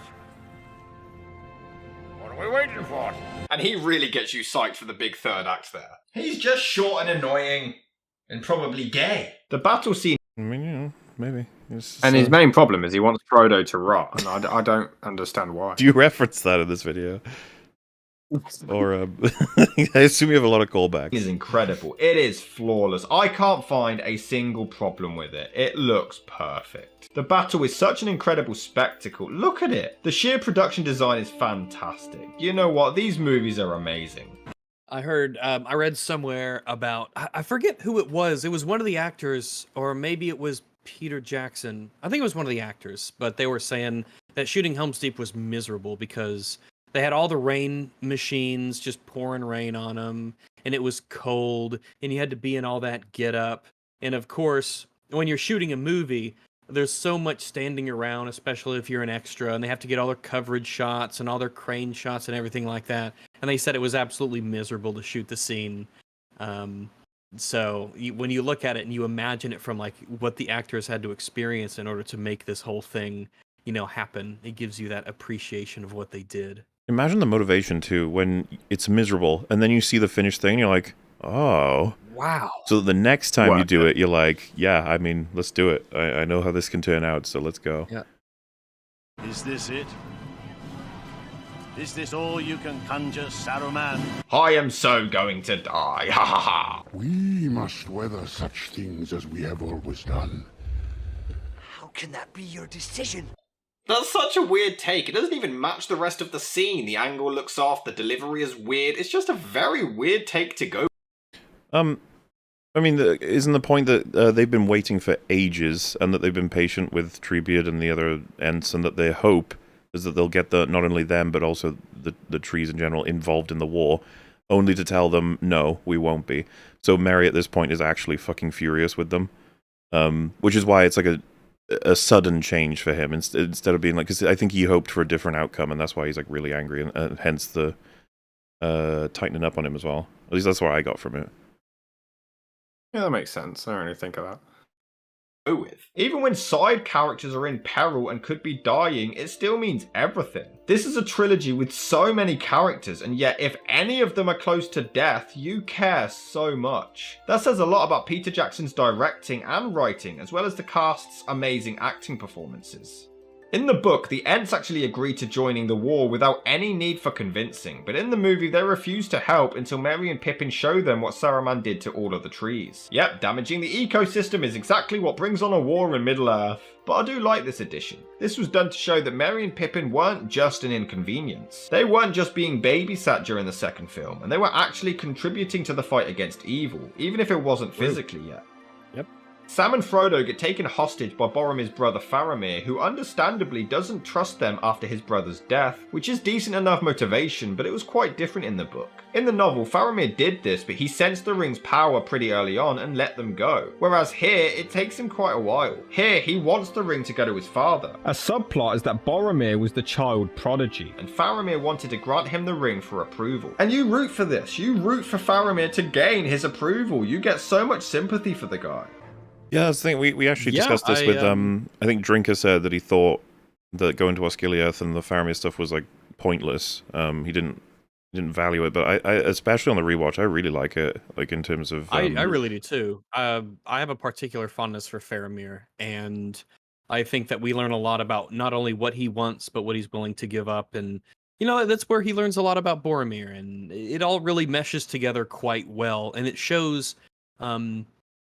What are we waiting for? And he really gets you psyched for the big third act there. He's just short and annoying, and probably gay. The battle scene. I mean, maybe. And his main problem is he wants Frodo to rot, and I don't understand why. Do you reference that in this video? Or I assume you have a lot of callbacks. It is incredible. It is flawless. I can't find a single problem with it. It looks perfect. The battle is such an incredible spectacle. Look at it. The sheer production design is fantastic. You know what? These movies are amazing. I heard, I read somewhere about, I forget who it was. It was one of the actors, or maybe it was Peter Jackson. I think it was one of the actors, but they were saying that shooting Helm's Deep was miserable because they had all the rain machines just pouring rain on them, and it was cold, and you had to be in all that get up. And of course, when you're shooting a movie, there's so much standing around, especially if you're an extra, and they have to get all their coverage shots and all their crane shots and everything like that. And they said it was absolutely miserable to shoot the scene. So when you look at it and you imagine it from like what the actors had to experience in order to make this whole thing, happen, it gives you that appreciation of what they did. Imagine the motivation too when it's miserable and then you see the finished thing and you're like, oh. Wow. So the next time you do it, you're like, yeah, I mean, let's do it. I know how this can turn out, so let's go. Yeah. Is this it? Is this all you can conjure, Saruman? I am so going to die. Ha ha ha. We must weather such things as we have always done. How can that be your decision? That's such a weird take. It doesn't even match the rest of the scene. The angle looks off, the delivery is weird. It's just a very weird take to go. I mean, isn't the point that they've been waiting for ages and that they've been patient with Treebeard and the other Ents, and that their hope is that they'll get not only them but also the trees in general involved in the war, only to tell them, no, we won't be. So Merry at this point is actually fucking furious with them, which is why it's like a sudden change for him instead of being like, because I think he hoped for a different outcome, and that's why he's like really angry, and hence the tightening up on him as well. At least that's what I got from it. Yeah, that makes sense. I don't really think of that. With. Even when side characters are in peril and could be dying, it still means everything. This is a trilogy with so many characters, and yet if any of them are close to death, you care so much. That says a lot about Peter Jackson's directing and writing, as well as the cast's amazing acting performances. In the book, the Ents actually agree to joining the war without any need for convincing, but in the movie they refuse to help until Merry and Pippin show them what Saruman did to all of the trees. Yep, damaging the ecosystem is exactly what brings on a war in Middle-earth. But I do like this addition. This was done to show that Merry and Pippin weren't just an inconvenience. They weren't just being babysat during the second film, and they were actually contributing to the fight against evil, even if it wasn't physically yet. Sam and Frodo get taken hostage by Boromir's brother Faramir, who understandably doesn't trust them after his brother's death, which is decent enough motivation, but it was quite different in the book. In the novel, Faramir did this, but he sensed the ring's power pretty early on and let them go, whereas here, it takes him quite a while. Here, he wants the ring to go to his father. A subplot is that Boromir was the child prodigy, and Faramir wanted to grant him the ring for approval. And you root for this, you root for Faramir to gain his approval, you get so much sympathy for the guy. Yeah, that's the thing. We actually discussed this with I think Drinker said that he thought that going to Osgiliath and the Faramir stuff was like pointless. He didn't value it, but I especially on the rewatch, I really like it. Like in terms of I really do too. I have a particular fondness for Faramir, and I think that we learn a lot about not only what he wants but what he's willing to give up, and that's where he learns a lot about Boromir, and it all really meshes together quite well, and it shows.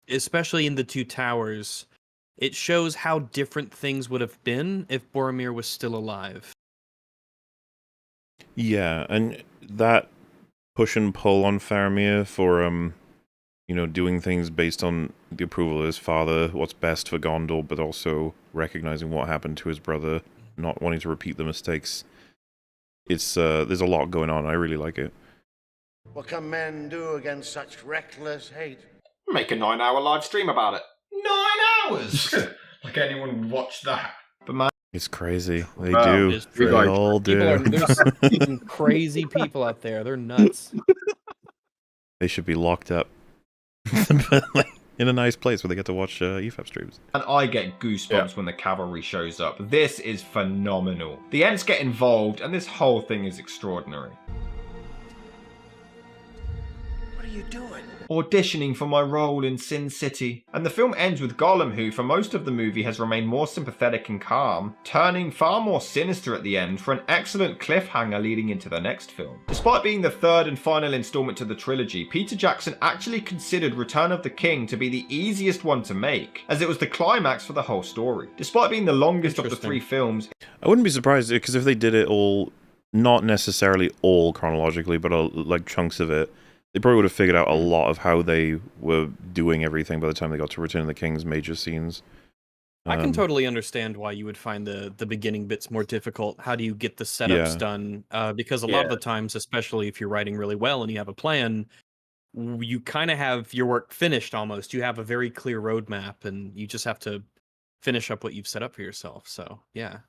Especially in the Two Towers, it shows how different things would have been if Boromir was still alive. Yeah, and that push and pull on Faramir for doing things based on the approval of his father, what's best for Gondor, but also recognizing what happened to his brother, not wanting to repeat the mistakes. It's there's a lot going on. I really like it. What can men do against such reckless hate? Make a 9-hour live stream about it. 9 hours? Like anyone would watch that. But man, it's crazy. They do. They all do. There's some crazy people out there. They're nuts. They should be locked up in a nice place where they get to watch EFAP streams. And I get goosebumps when the cavalry shows up. This is phenomenal. The Ents get involved, and this whole thing is extraordinary. What are you doing? Auditioning for my role in Sin City. And the film ends with Gollum, who for most of the movie has remained more sympathetic and calm, turning far more sinister at the end for an excellent cliffhanger leading into the next film. Despite being the third and final installment to the trilogy, Peter Jackson actually considered Return of the King to be the easiest one to make, as it was the climax for the whole story. Despite being the longest of the three films, I wouldn't be surprised, because if they did it all, not necessarily all chronologically, but like chunks of it, They probably would have figured out a lot of how they were doing everything by the time they got to Return of the King's major scenes. I can totally understand why you would find the beginning bits more difficult. How do you get the setups done? Because a lot of the times, especially if you're writing really well and you have a plan, you kind of have your work finished almost. You have a very clear roadmap, and you just have to finish up what you've set up for yourself. So, yeah.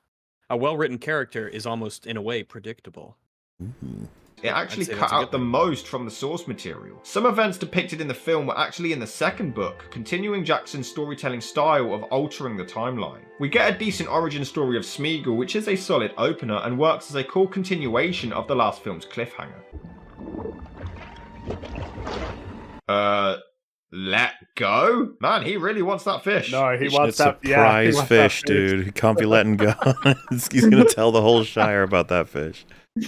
A well-written character is almost, in a way, predictable. Mm-hmm. It actually cut out the most from the source material. Some events depicted in the film were actually in the second book, continuing Jackson's storytelling style of altering the timeline. We get a decent origin story of Smeagol, which is a solid opener and works as a cool continuation of the last film's cliffhanger. Let go? Man, he really wants that fish. No, he wants that prize fish, dude. He can't be letting go. He's gonna tell the whole Shire about that fish.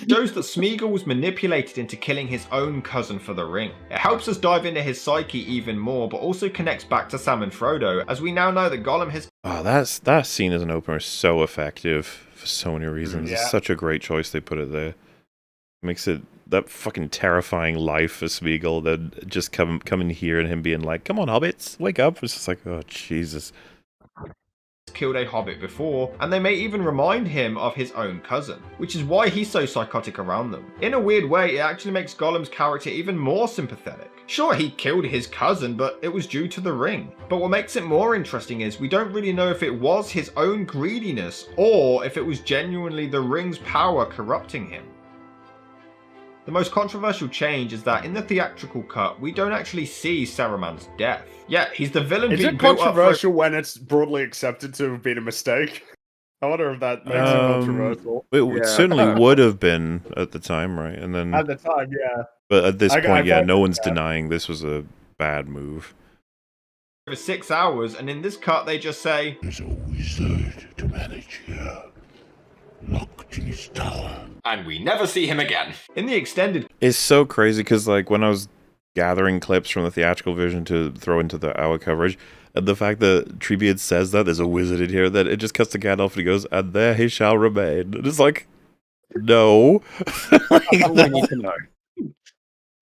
Shows that Smeagol was manipulated into killing his own cousin for the ring. It helps us dive into his psyche even more, but also connects back to Sam and Frodo, as we now know that Gollum has... Oh, that scene as an opener is so effective for so many reasons. It's such a great choice they put it there. Makes it that fucking terrifying life for Smeagol, that just coming here and him being like, come on, hobbits, wake up. It's just like, oh, Jesus. Killed a hobbit before, and they may even remind him of his own cousin, which is why he's so psychotic around them. In a weird way, it actually makes Gollum's character even more sympathetic. Sure, he killed his cousin, but it was due to the ring. But what makes it more interesting is we don't really know if it was his own greediness, or if it was genuinely the ring's power corrupting him. The most controversial change is that in the theatrical cut, we don't actually see Saruman's death. Yeah, he's the villain being built up. Is it controversial when it's broadly accepted to have been a mistake? I wonder if that makes it controversial. It certainly would have been at the time, right? And then at the time, yeah. But at this point, no one's denying this was a bad move. For 6 hours, and in this cut, they just say, "There's a wizard to manage here, locked in his tower." And we never see him again. In the extended... It's so crazy, because like when I was gathering clips from the theatrical version to throw into the hour coverage, and the fact that Treebeard says that there's a wizard in here, that it just cuts to Gandalf and he goes, and there he shall remain. And it's like, no.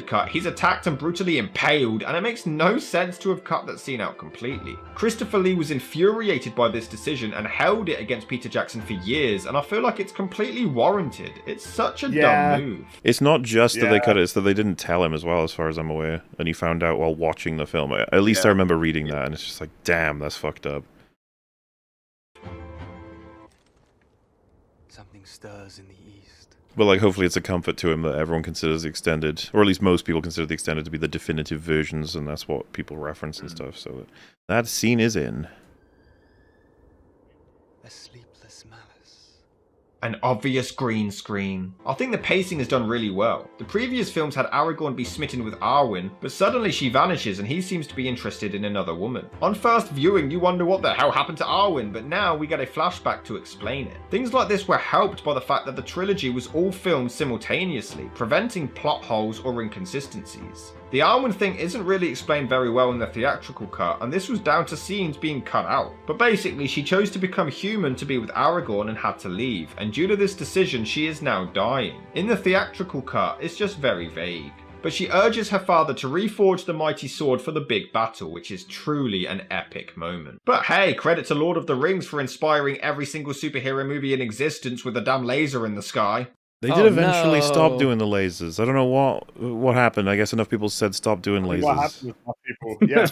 Cut, he's attacked and brutally impaled, and it makes no sense to have cut that scene out completely. Christopher Lee was infuriated by this decision and held it against Peter Jackson for years, and I feel like it's completely warranted. It's such a dumb move. It's not just that they cut it, it's that they didn't tell him as well, as far as I'm aware, and he found out while watching the film. At least I remember reading that, and it's just like, damn, that's fucked up. Something stirs in the east. But like, hopefully it's a comfort to him that everyone considers the extended, or at least most people consider the extended to be the definitive versions, and that's what people reference and stuff, so that scene is in. A sleepless malice. An obvious green screen. I think the pacing is done really well. The previous films had Aragorn be smitten with Arwen, but suddenly she vanishes and he seems to be interested in another woman. On first viewing, you wonder what the hell happened to Arwen, but now we get a flashback to explain it. Things like this were helped by the fact that the trilogy was all filmed simultaneously, preventing plot holes or inconsistencies. The Arwen thing isn't really explained very well in the theatrical cut, and this was down to scenes being cut out. But basically, she chose to become human to be with Aragorn and had to leave, and due to this decision, she is now dying. In the theatrical cut, it's just very vague. But she urges her father to reforge the mighty sword for the big battle, which is truly an epic moment. But hey, credit to Lord of the Rings for inspiring every single superhero movie in existence with a damn laser in the sky. They did eventually stop doing the lasers. I don't know what happened. I guess enough people said stop doing lasers. What happened with enough people? Yeah.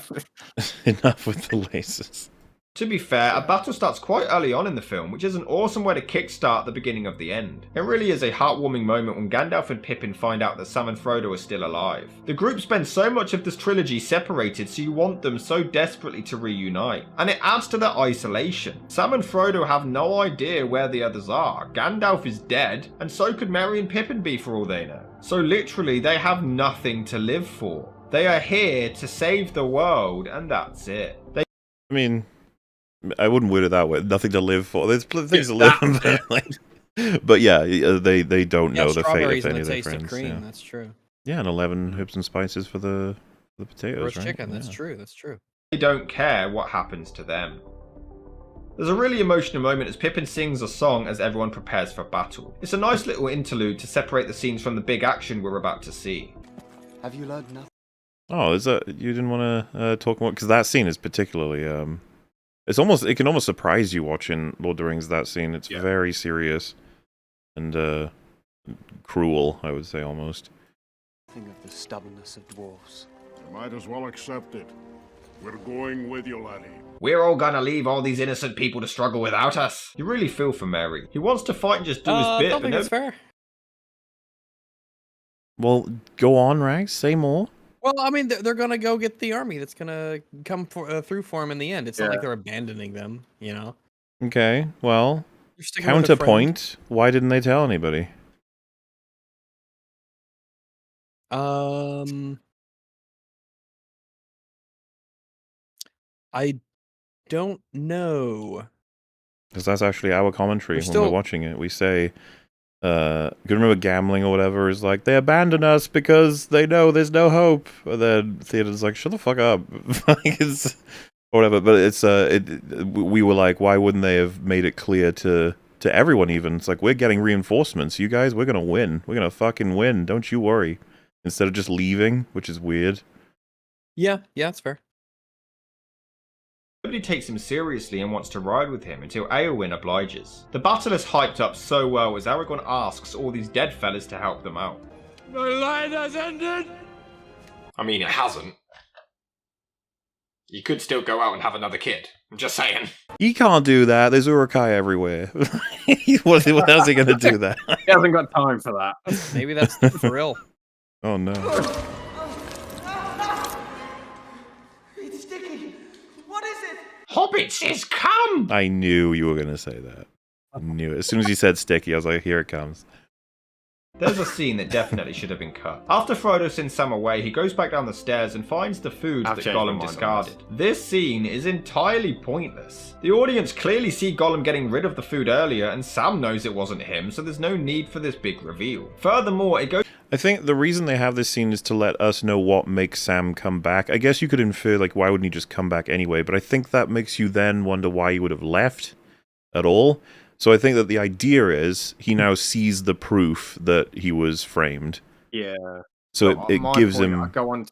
Enough with the lasers. To be fair, a battle starts quite early on in the film, which is an awesome way to kickstart the beginning of the end. It really is a heartwarming moment when Gandalf and Pippin find out that Sam and Frodo are still alive. The group spends so much of this trilogy separated, so you want them so desperately to reunite. And it adds to their isolation. Sam and Frodo have no idea where the others are. Gandalf is dead, and so could Merry and Pippin be for all they know. So literally, they have nothing to live for. They are here to save the world, and that's it. I mean, I wouldn't word it that way. Nothing to live for. There's things to live for. But yeah, they don't know the fate of any of their friends. Of cream, that's true. Yeah, and 11 herbs and spices for the potatoes, roast right? chicken, that's true, that's true. They don't care what happens to them. There's a really emotional moment as Pippin sings a song as everyone prepares for battle. It's a nice little interlude to separate the scenes from the big action we're about to see. Have you learned nothing? Oh, is that you didn't want to talk more? Because that scene is particularly it can almost surprise you watching Lord of the Rings. That scene, it's very serious and cruel, I would say almost. Think of the stubbornness of dwarves. You might as well accept it. We're going with you, laddie. We're all gonna leave all these innocent people to struggle without us. You really feel for Merry. He wants to fight and just do his bit. I don't think that's fair. Well, go on, Rags. Say more. Well, I mean, they're gonna go get the army that's gonna come through for him in the end. It's not like they're abandoning them, you know. Okay, well, sticking with a friend. counterpoint. Why didn't they tell anybody? I don't know. Because that's actually our commentary when we're watching it. We say, you remember Gambling or whatever is like, they abandon us because they know there's no hope. And then Theoden's like, shut the fuck up. Like, it's, or whatever. But it's, we were like, why wouldn't they have made it clear to everyone even? It's like, we're getting reinforcements. You guys, we're going to win. We're going to fucking win. Don't you worry. Instead of just leaving, which is weird. Yeah, that's fair. Nobody takes him seriously and wants to ride with him until Eowyn obliges. The battle is hyped up so well as Aragorn asks all these dead fellas to help them out. The line has ended! I mean, it hasn't. You could still go out and have another kid. I'm just saying. He can't do that. There's Uruk-hai everywhere. What else is he going to do that? He hasn't got time for that. Maybe that's for real. Oh, no. It's sticky. What is it? Hobbits is come! I knew you were going to say that. I knew it. As soon as you said sticky, I was like, here it comes. There's a scene that definitely should have been cut. After Frodo sends Sam away, he goes back down the stairs and finds the food that Gollum discarded. This scene is entirely pointless. The audience clearly see Gollum getting rid of the food earlier, and Sam knows it wasn't him, so there's no need for this big reveal. Furthermore, it goes... I think the reason they have this scene is to let us know what makes Sam come back. I guess you could infer, like, why wouldn't he just come back anyway? But I think that makes you then wonder why he would have left at all. So I think that the idea is he now sees the proof that he was framed. Yeah. So it gives him... I go on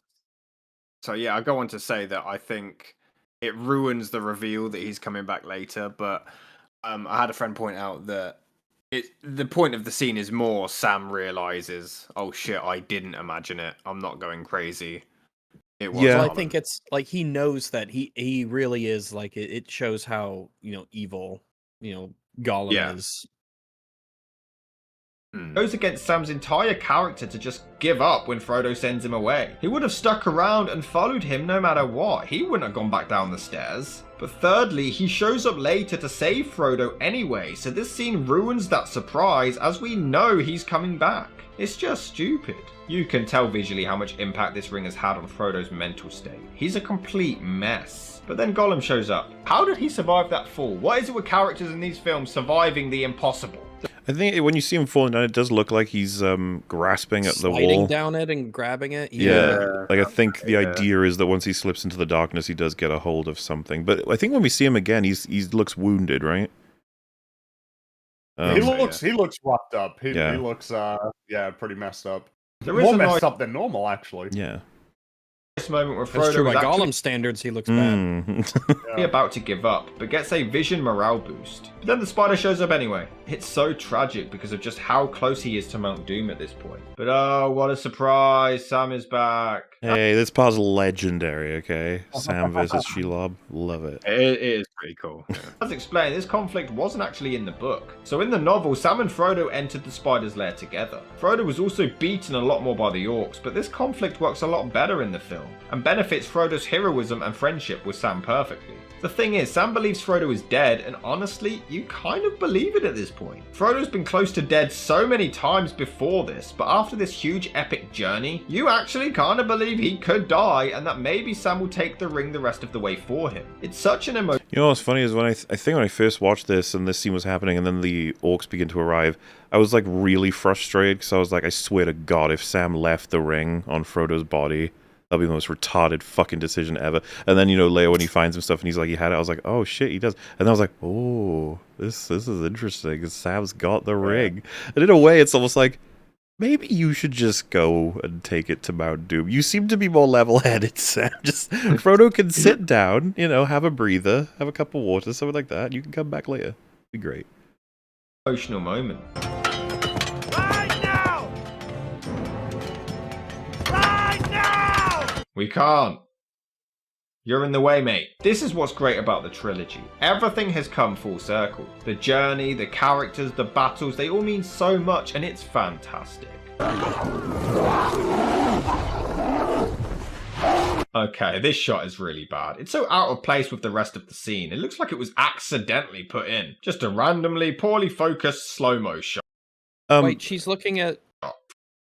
to say that I think it ruins the reveal that he's coming back later, but I had a friend point out that the point of the scene is more Sam realizes, oh shit, I didn't imagine it. I'm not going crazy. It was. Yeah, I think it's like he knows that he really is like it shows how, evil, Gollum is. Goes against Sam's entire character to just give up when Frodo sends him away. He would have stuck around and followed him no matter what. He wouldn't have gone back down the stairs. But thirdly, he shows up later to save Frodo anyway, so this scene ruins that surprise as we know he's coming back. It's just stupid. You can tell visually how much impact this ring has had on Frodo's mental state. He's a complete mess. But then Gollum shows up. How did he survive that fall? What is it with characters in these films surviving the impossible? I think when you see him falling down, it does look like he's grasping at the wall. Sliding down it and grabbing it. Yeah. Like I think the idea is that once he slips into the darkness, he does get a hold of something. But I think when we see him again, he looks wounded, right? He looks roughed up. He looks pretty messed up. More messed up than normal, actually. Yeah. This moment where That's Frodo true. By is Gollum standards, he looks bad. about to give up, but gets a vision morale boost. But then the spider shows up anyway. It's so tragic because of just how close he is to Mount Doom at this point. But oh, what a surprise! Sam is back. Hey, this part's legendary, okay? Sam versus Shelob. Love it. It is pretty cool. Yeah. As explained, this conflict wasn't actually in the book. So in the novel, Sam and Frodo entered the spider's lair together. Frodo was also beaten a lot more by the orcs, but this conflict works a lot better in the film, and benefits Frodo's heroism and friendship with Sam perfectly. The thing is, Sam believes Frodo is dead, and honestly, you kind of believe it at this point. Frodo's been close to dead so many times before this, but after this huge epic journey, you actually kind of believe he could die, and that maybe Sam will take the ring the rest of the way for him. It's such an emotion. You know what's funny is when I think when I first watched this and this scene was happening and then the orcs begin to arrive, I was like really frustrated because I was like, I swear to God, if Sam left the ring on Frodo's body, that'll be the most retarded fucking decision ever. And then, later when he finds some stuff and he's like, he had it, I was like, oh shit, he does. And then I was like, oh, this is interesting. Sam's got the ring. And in a way, it's almost like, Maybe you should just go and take it to Mount Doom. You seem to be more level-headed, Sam. Just Frodo can sit down, you know, have a breather, have a cup of water, something like that. You can come back later. Be great. Emotional moment. Right now! Right now! We can't. You're in the way, mate. This is what's great about the trilogy. Everything has come full circle. The journey, the characters, the battles, they all mean so much, and it's fantastic. Okay, this shot is really bad. It's so out of place with the rest of the scene. It looks like it was accidentally put in. Just a randomly, poorly focused slow-mo shot. Wait, she's looking at...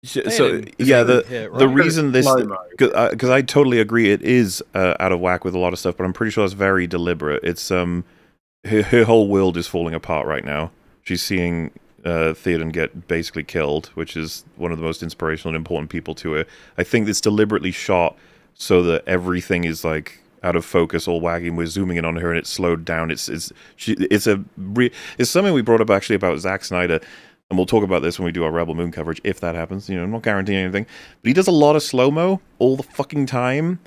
So yeah, the reason this, because I totally agree, it is out of whack with a lot of stuff, but I'm pretty sure it's very deliberate. It's her whole world is falling apart right now. She's seeing Theoden get basically killed, which is one of the most inspirational and important people to her. I think it's deliberately shot so that everything is like out of focus, all waggy, and we're zooming in on her, and it's slowed down. It's something we brought up actually about Zack Snyder. And we'll talk about this when we do our Rebel Moon coverage, if that happens. You know, I'm not guaranteeing anything. But he does a lot of slow-mo all the fucking time.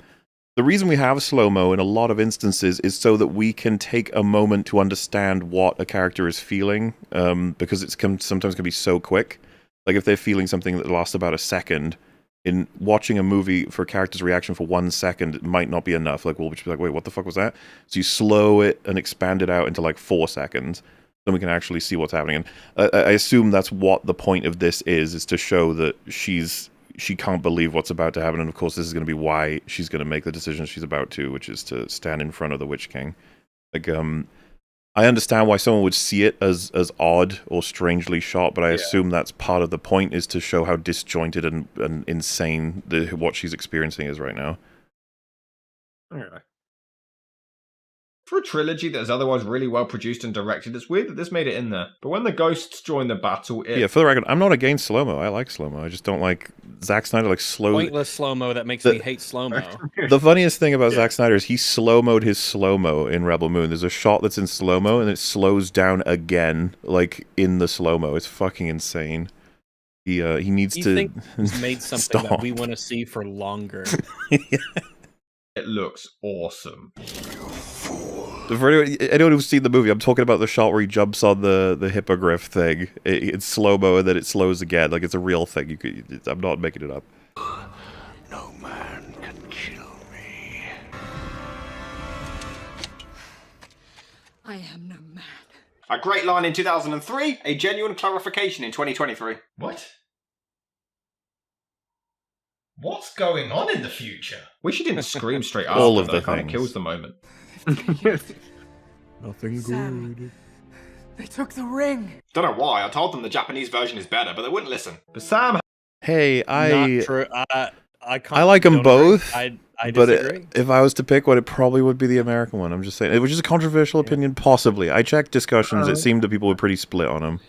The reason we have slow-mo in a lot of instances is so that we can take a moment to understand what a character is feeling, because it sometimes can be so quick. Like, if they're feeling something that lasts about a second, in watching a movie for a character's reaction for 1 second, it might not be enough. Like, we'll just be like, wait, what the fuck was that? So you slow it and expand it out into, like, 4 seconds. Then we can actually see what's happening. And I assume that's what the point of this is to show that she can't believe what's about to happen. And of course, this is going to be why she's going to make the decision she's about to, which is to stand in front of the Witch King. Like, I understand why someone would see it as odd or strangely shot, but I assume that's part of the point, is to show how disjointed and insane what she's experiencing is right now. Okay. For a trilogy that is otherwise really well produced and directed, it's weird that this made it in there. But when the ghosts join the battle, Yeah, for the record, I'm not against slow-mo. I like slow-mo. I just don't like Zack Snyder, like, slow... Pointless slow-mo that makes me hate slow-mo. The funniest thing about Zack Snyder is he slow-mo'd his slow-mo in Rebel Moon. There's a shot that's in slow-mo, and it slows down again, like, in the slow-mo. It's fucking insane. He needs to... think he's made something that we want to see for longer. It looks awesome. For anyone who's seen the movie, I'm talking about the shot where he jumps on the hippogriff thing. It's slow-mo and then it slows again. Like, it's a real thing. I'm not making it up. No man can kill me. I am no man. A great line in 2003, a genuine clarification in 2023. What? What's going on in the future? Wish he didn't scream straight after. All of the kind of things. kills the moment. Nothing Sam. good. They took the ring. Don't know why. I told them the Japanese version is better, but they wouldn't listen. But Sam... Hey, Not true. I like them both. I but disagree. if I was to pick one, it probably would be the American one. I'm just saying, which is a controversial opinion, possibly. I checked discussions; it seemed that people were pretty split on them.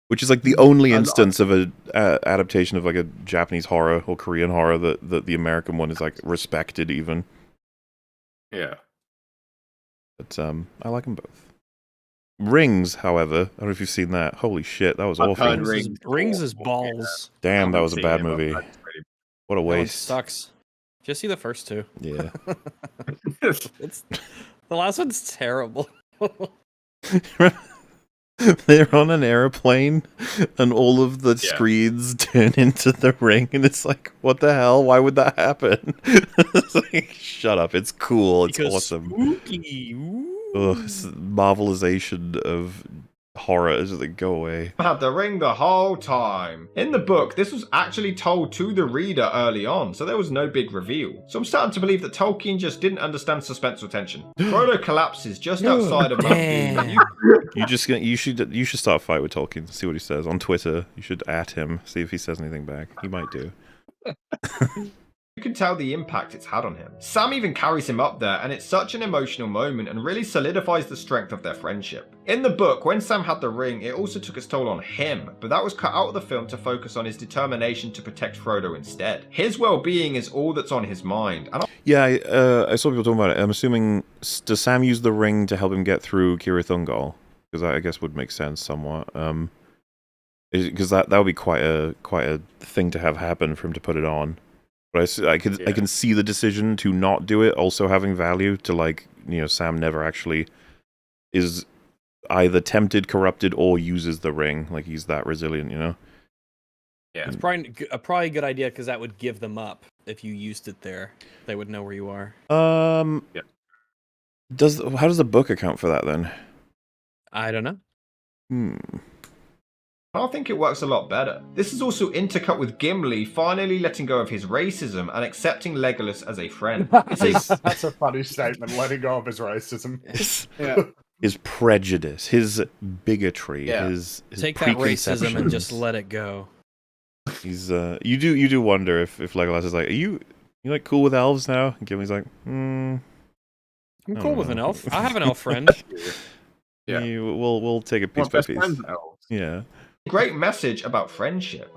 Which is like the only instance of a adaptation of like a Japanese horror or Korean horror that the American one is like respected even. Yeah. But I like them both. Rings, however, I don't know if you've seen that. Holy shit, that was awful. Rings is balls. Damn, that was a bad movie. What a waste. Sucks. Just see the first two. Yeah. The last one's terrible. They're on an airplane, and all of the screens turn into the ring, and it's like, what the hell? Why would that happen? It's like, shut up! It's cool. It's awesome. Spooky. Ugh, it's Marvelization of horror. Is like, go away. Had the ring the whole time. In the book, this was actually told to the reader early on, so there was no big reveal. So I'm starting to believe that Tolkien just didn't understand suspenseful tension. Frodo collapses just outside of Mount Doom. You should start a fight with Tolkien. See what he says on Twitter. You should at him. See if he says anything back. He might do. You can tell the impact it's had on him. Sam even carries him up there, and it's such an emotional moment and really solidifies the strength of their friendship. In the book, when Sam had the ring, it also took its toll on him, but that was cut out of the film to focus on his determination to protect Frodo instead. His well-being is all that's on his mind. And yeah, I saw people talking about it. I'm assuming, does Sam use the ring to help him get through Cirith Ungol? Because I guess would make sense somewhat. because that would be quite a thing to have happen for him to put it on. But I can see the decision to not do it also having value to, like, you know, Sam never actually is either tempted, corrupted, or uses the ring. Like, he's that resilient, you know? Yeah. It's probably a good idea, because that would give them up if you used it there. They would know where you are. Yeah. How does the book account for that, then? I don't know. I think it works a lot better. This is also intercut with Gimli finally letting go of his racism and accepting Legolas as a friend. That's a funny statement, letting go of his racism. His prejudice, his bigotry, his take that racism and just let it go. He's you do wonder if Legolas is like, are you like cool with elves now? And Gimli's like, I'm cool with an elf. I have an elf friend. Yeah, we'll take it piece by piece. Yeah. Great message about friendship.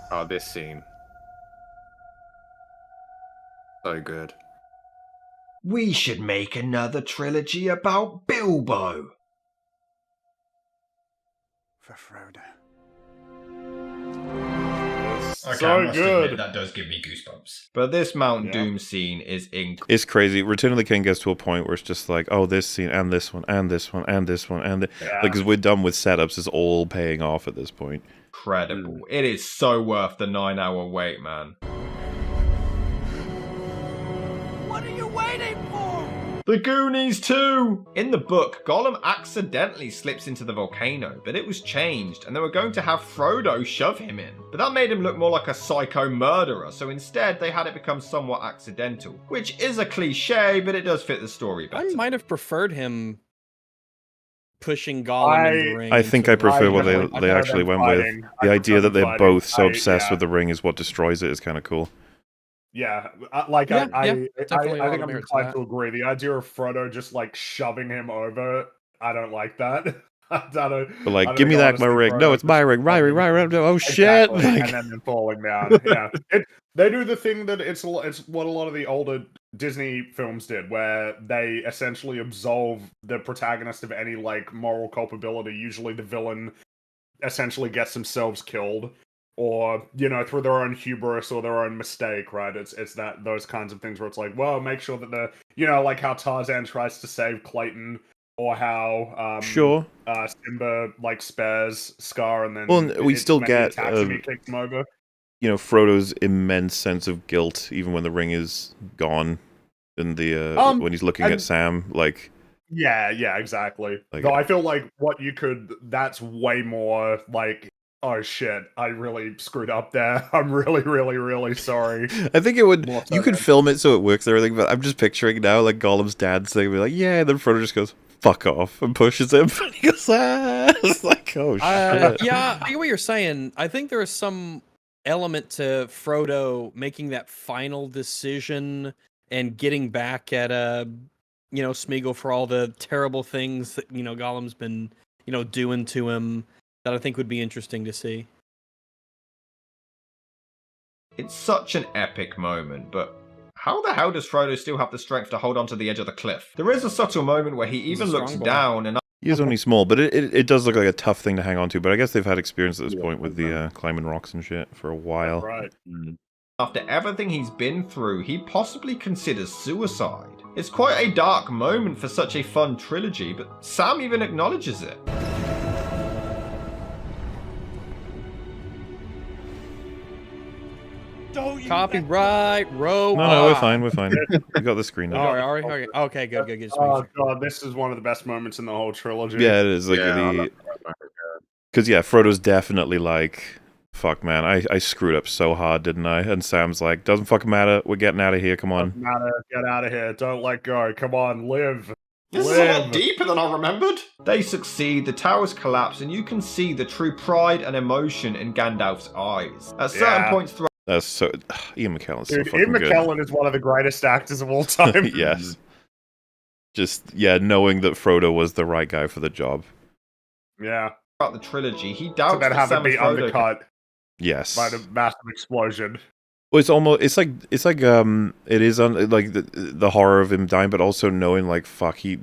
Oh, this scene. So good. We should make another trilogy about Bilbo. For Frodo. Okay, So I must good. admit, that does give me goosebumps. But this Mount Doom scene is incredible. It's crazy. Return of the King gets to a point where it's just like, oh, this scene and this one and this one and this one and like, because we're done with setups, it's all paying off at this point. Incredible. It is so worth the 9-hour wait, man. What are you waiting for? The Goonies 2! In the book, Gollum accidentally slips into the volcano, but it was changed, and they were going to have Frodo shove him in. But that made him look more like a psycho murderer, so instead they had it become somewhat accidental. Which is a cliche, but it does fit the story better. I might have preferred him pushing Gollum in the ring. I think I prefer what they actually went with. The idea that they're both so obsessed with the ring is what destroys it is kind of cool. Yeah, I think I'm merit to inclined to agree. The idea of Frodo just like shoving him over, I don't like that. I don't. But like, give me back my ring. No, it's my ring. My ring. Oh shit! Exactly. Like, And then falling down. Yeah, they do the thing that it's what a lot of the older Disney films did, where they essentially absolve the protagonist of any like moral culpability. Usually, the villain essentially gets themselves killed, or, you know, through their own hubris or their own mistake, right? It's that those kinds of things where it's like, well, make sure that the, you know, like how Tarzan tries to save Clayton, or how Simba like spares Scar, and then we still get kicks him over. You know, Frodo's immense sense of guilt, even when the ring is gone, in the when he's looking at Sam, like. Yeah, exactly. Like, Though I feel like that's way more like, oh shit, I really screwed up there. I'm really, really, really sorry. I think it would. You could film it so it works and everything, but I'm just picturing now like Gollum's dad saying, "Like, yeah," and then Frodo just goes, "Fuck off," and pushes him. And he goes, "Ah!" It's like, oh shit. Yeah, I get what you're saying. I think there is some element to Frodo making that final decision and getting back at Smeagol for all the terrible things that Gollum's been doing to him. That I think would be interesting to see. It's such an epic moment, but how the hell does Frodo still have the strength to hold onto the edge of the cliff? There is a subtle moment where he even looks down and... He is only small, but it does look like a tough thing to hang on to, but I guess they've had experience at this point with the climbing rocks and shit for a while. Right. After everything he's been through, he possibly considers suicide. It's quite a dark moment for such a fun trilogy, but Sam even acknowledges it. Copyright, robot. No, we're fine. We got the screen. Okay, good. Just oh god, this is one of the best moments in the whole trilogy. Yeah, it is. Like because Frodo's definitely like, fuck, man, I screwed up so hard, didn't I? And Sam's like, doesn't fucking matter. We're getting out of here. Come on. Doesn't matter. Get out of here. Don't let go. Come on, live. This is a lot deeper than I remembered. They succeed, the towers collapse, and you can see the true pride and emotion in Gandalf's eyes. At certain points throughout... That's so... Ian McKellen's so Dude, fucking Ian good. McKellen is one of the greatest actors of all time. Yes. Just, knowing that Frodo was the right guy for the job. Yeah. Throughout the trilogy, he doubts that that Sam having and be Frodo undercut Yes. by the massive explosion. Well, it's like it is on like the horror of him dying, but also knowing like, fuck, he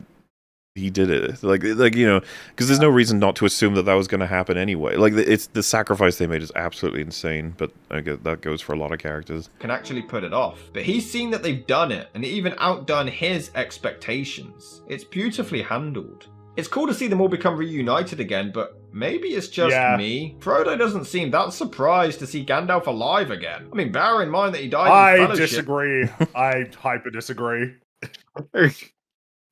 he did it. Like you know, because there's no reason not to assume that was going to happen anyway. Like it's the sacrifice they made is absolutely insane, but I guess that goes for a lot of characters. Can actually put it off. But he's seen that they've done it, and even outdone his expectations. It's beautifully handled. It's cool to see them all become reunited again, but maybe it's just me. Frodo doesn't seem that surprised to see Gandalf alive again. I mean, bear in mind that he died in Fellowship. Disagree. I hyper disagree.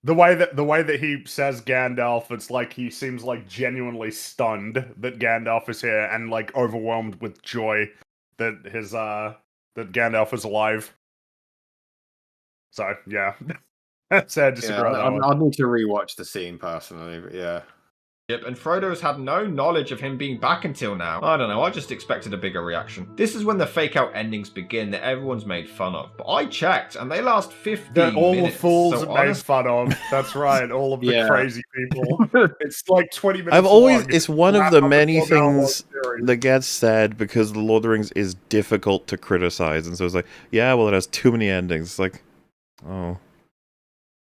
The way that he says Gandalf, it's like he seems like genuinely stunned that Gandalf is here and like overwhelmed with joy that that Gandalf is alive. So yeah, sad to disagree. I need to rewatch the scene personally, but yeah. And Frodo has had no knowledge of him being back until now. I don't know, I just expected a bigger reaction. This is when the fake out endings begin that everyone's made fun of. But I checked and they last 15 minutes. All the fools are made fun of. That's right, all of the crazy people. It's like 20 minutes long. It's one of the many things that gets said because the Lord of the Rings is difficult to criticize. And so it's like, yeah, well, it has too many endings. It's like, oh.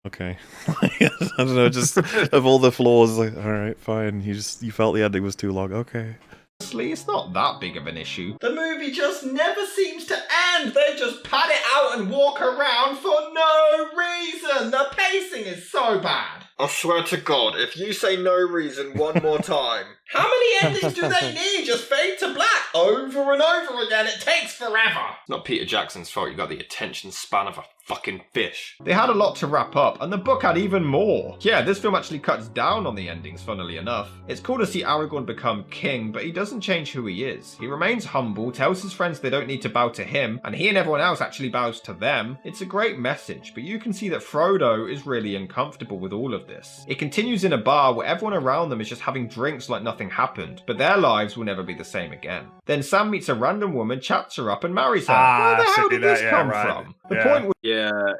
Okay. I don't know, just of all the flaws, like, alright, fine. You felt the ending was too long. Okay. Honestly, it's not that big of an issue. The movie just never seems to end. They just pad it out and walk around for no reason. The pacing is so bad. I swear to God, if you say no reason one more time. How many endings do they need? Just fade to black over and over again. It takes forever. It's not Peter Jackson's fault you got the attention span of a fucking fish. They had a lot to wrap up, and the book had even more. Yeah, this film actually cuts down on the endings, funnily enough. It's cool to see Aragorn become king, but he doesn't change who he is. He remains humble, tells his friends they don't need to bow to him, and he and everyone else actually bows to them. It's a great message, but you can see that Frodo is really uncomfortable with all of this. It continues in a bar where everyone around them is just having drinks like nothing happened, but their lives will never be the same again. Then Sam meets a random woman, chats her up, and marries her. Where the hell did this come from? The point was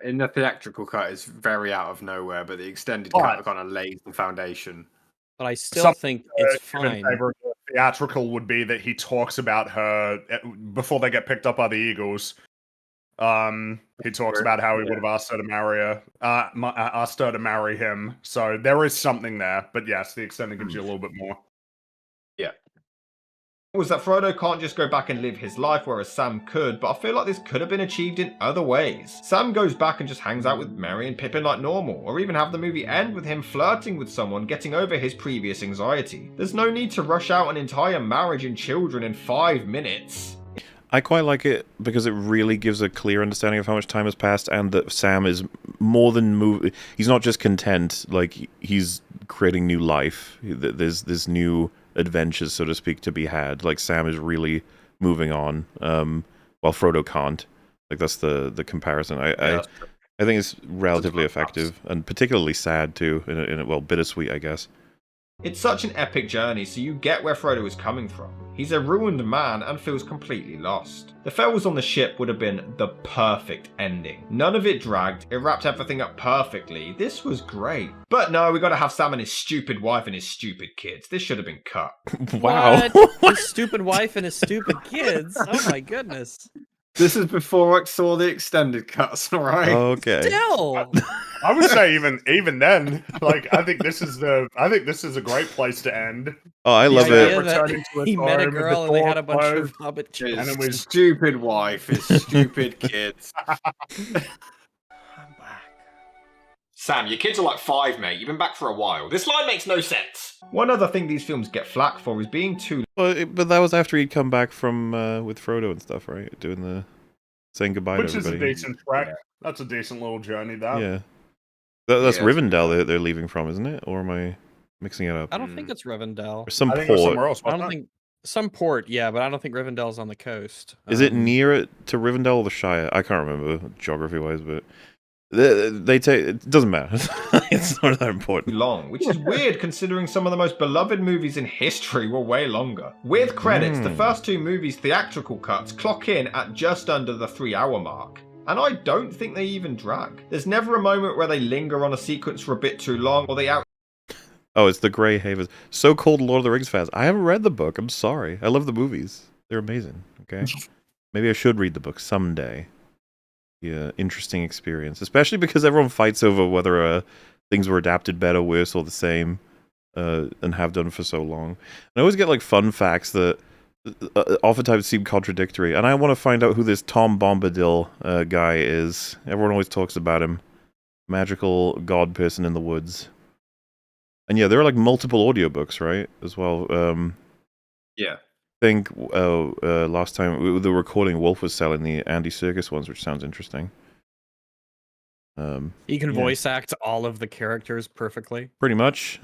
in the theatrical cut, it's very out of nowhere, but the extended cut kind of lays the foundation. But I still think it's fine. Theatrical would be that he talks about her before they get picked up by the Eagles. He talks about how he would have asked her to marry him. So there is something there, but yes, the extended gives you a little bit more. Yeah. Was that Frodo can't just go back and live his life, whereas Sam could, but I feel like this could have been achieved in other ways. Sam goes back and just hangs out with Merry and Pippin like normal, or even have the movie end with him flirting with someone, getting over his previous anxiety. There's no need to rush out an entire marriage and children in 5 minutes. I quite like it because it really gives a clear understanding of how much time has passed and that Sam is more than he's not just content, like he's creating new life. There's new adventures, so to speak, to be had. Like Sam is really moving on, while Frodo can't. Like that's the comparison. I think it's relatively effective and particularly sad too, in a bittersweet, I guess. It's such an epic journey, so you get where Frodo is coming from. He's a ruined man and feels completely lost. The farewells on the ship would have been the perfect ending. None of it dragged, it wrapped everything up perfectly. This was great. But no, we gotta have Sam and his stupid wife and his stupid kids. This should have been cut. Wow. His stupid wife and his stupid kids? Oh my goodness. This is before I saw the extended cuts, alright? Okay. Still! I would say even then, like I think this is a great place to end. Oh, I love it. He met a girl and they had a bunch of hobbit children. And it was stupid wife, his stupid kids. Sam, your kids are like 5, mate. You've been back for a while. This line makes no sense. One other thing these films get flack for is being too... But that was after he'd come back from with Frodo and stuff, right? Saying goodbye to everybody. Which is a decent track. That's a decent little journey, that. Yeah. That's Rivendell they're leaving from, isn't it? Or am I mixing it up? I don't think it's Rivendell. Or some port. Somewhere else, I don't think... Some port, yeah, but I don't think Rivendell's on the coast. Is it near it to Rivendell or the Shire? I can't remember geography-wise, but... They take it doesn't matter. It's not that important. Long, which is weird considering some of the most beloved movies in history were way longer. With credits, the first 2 movies' theatrical cuts clock in at just under the 3-hour mark. And I don't think they even drag. There's never a moment where they linger on a sequence for a bit too long, or they Oh, it's the Grey Havens. So-called Lord of the Rings fans. I haven't read the book. I'm sorry. I love the movies. They're amazing. Okay, maybe I should read the book someday. Yeah, interesting experience, especially because everyone fights over whether things were adapted better, worse, or the same, and have done for so long. And I always get like fun facts that oftentimes seem contradictory, and I want to find out who this Tom Bombadil guy is. Everyone always talks about him. Magical god person in the woods. And yeah, there are like multiple audiobooks, right? As well. Yeah. I think last time the recording Wolf was selling the Andy Serkis ones, which sounds interesting. You can voice act all of the characters perfectly. Pretty much.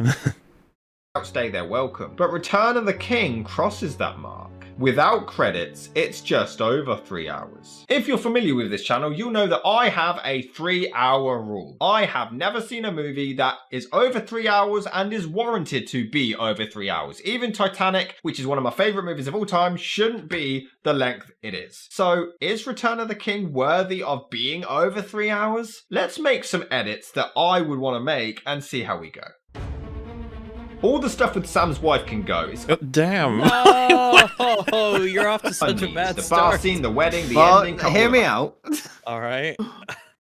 Outstay their welcome. But Return of the King crosses that mark. Without credits, it's just over 3 hours. If you're familiar with this channel, you'll know that I have a 3-hour rule. I have never seen a movie that is over 3 hours and is warranted to be over 3 hours. Even Titanic, which is one of my favourite movies of all time, shouldn't be the length it is. So, is Return of the King worthy of being over 3 hours? Let's make some edits that I would want to make and see how we go. All the stuff with Sam's wife can go. It's damn. Oh, you're off to such a bad the start. bar scene, the wedding, the ending. Hear me out. All right.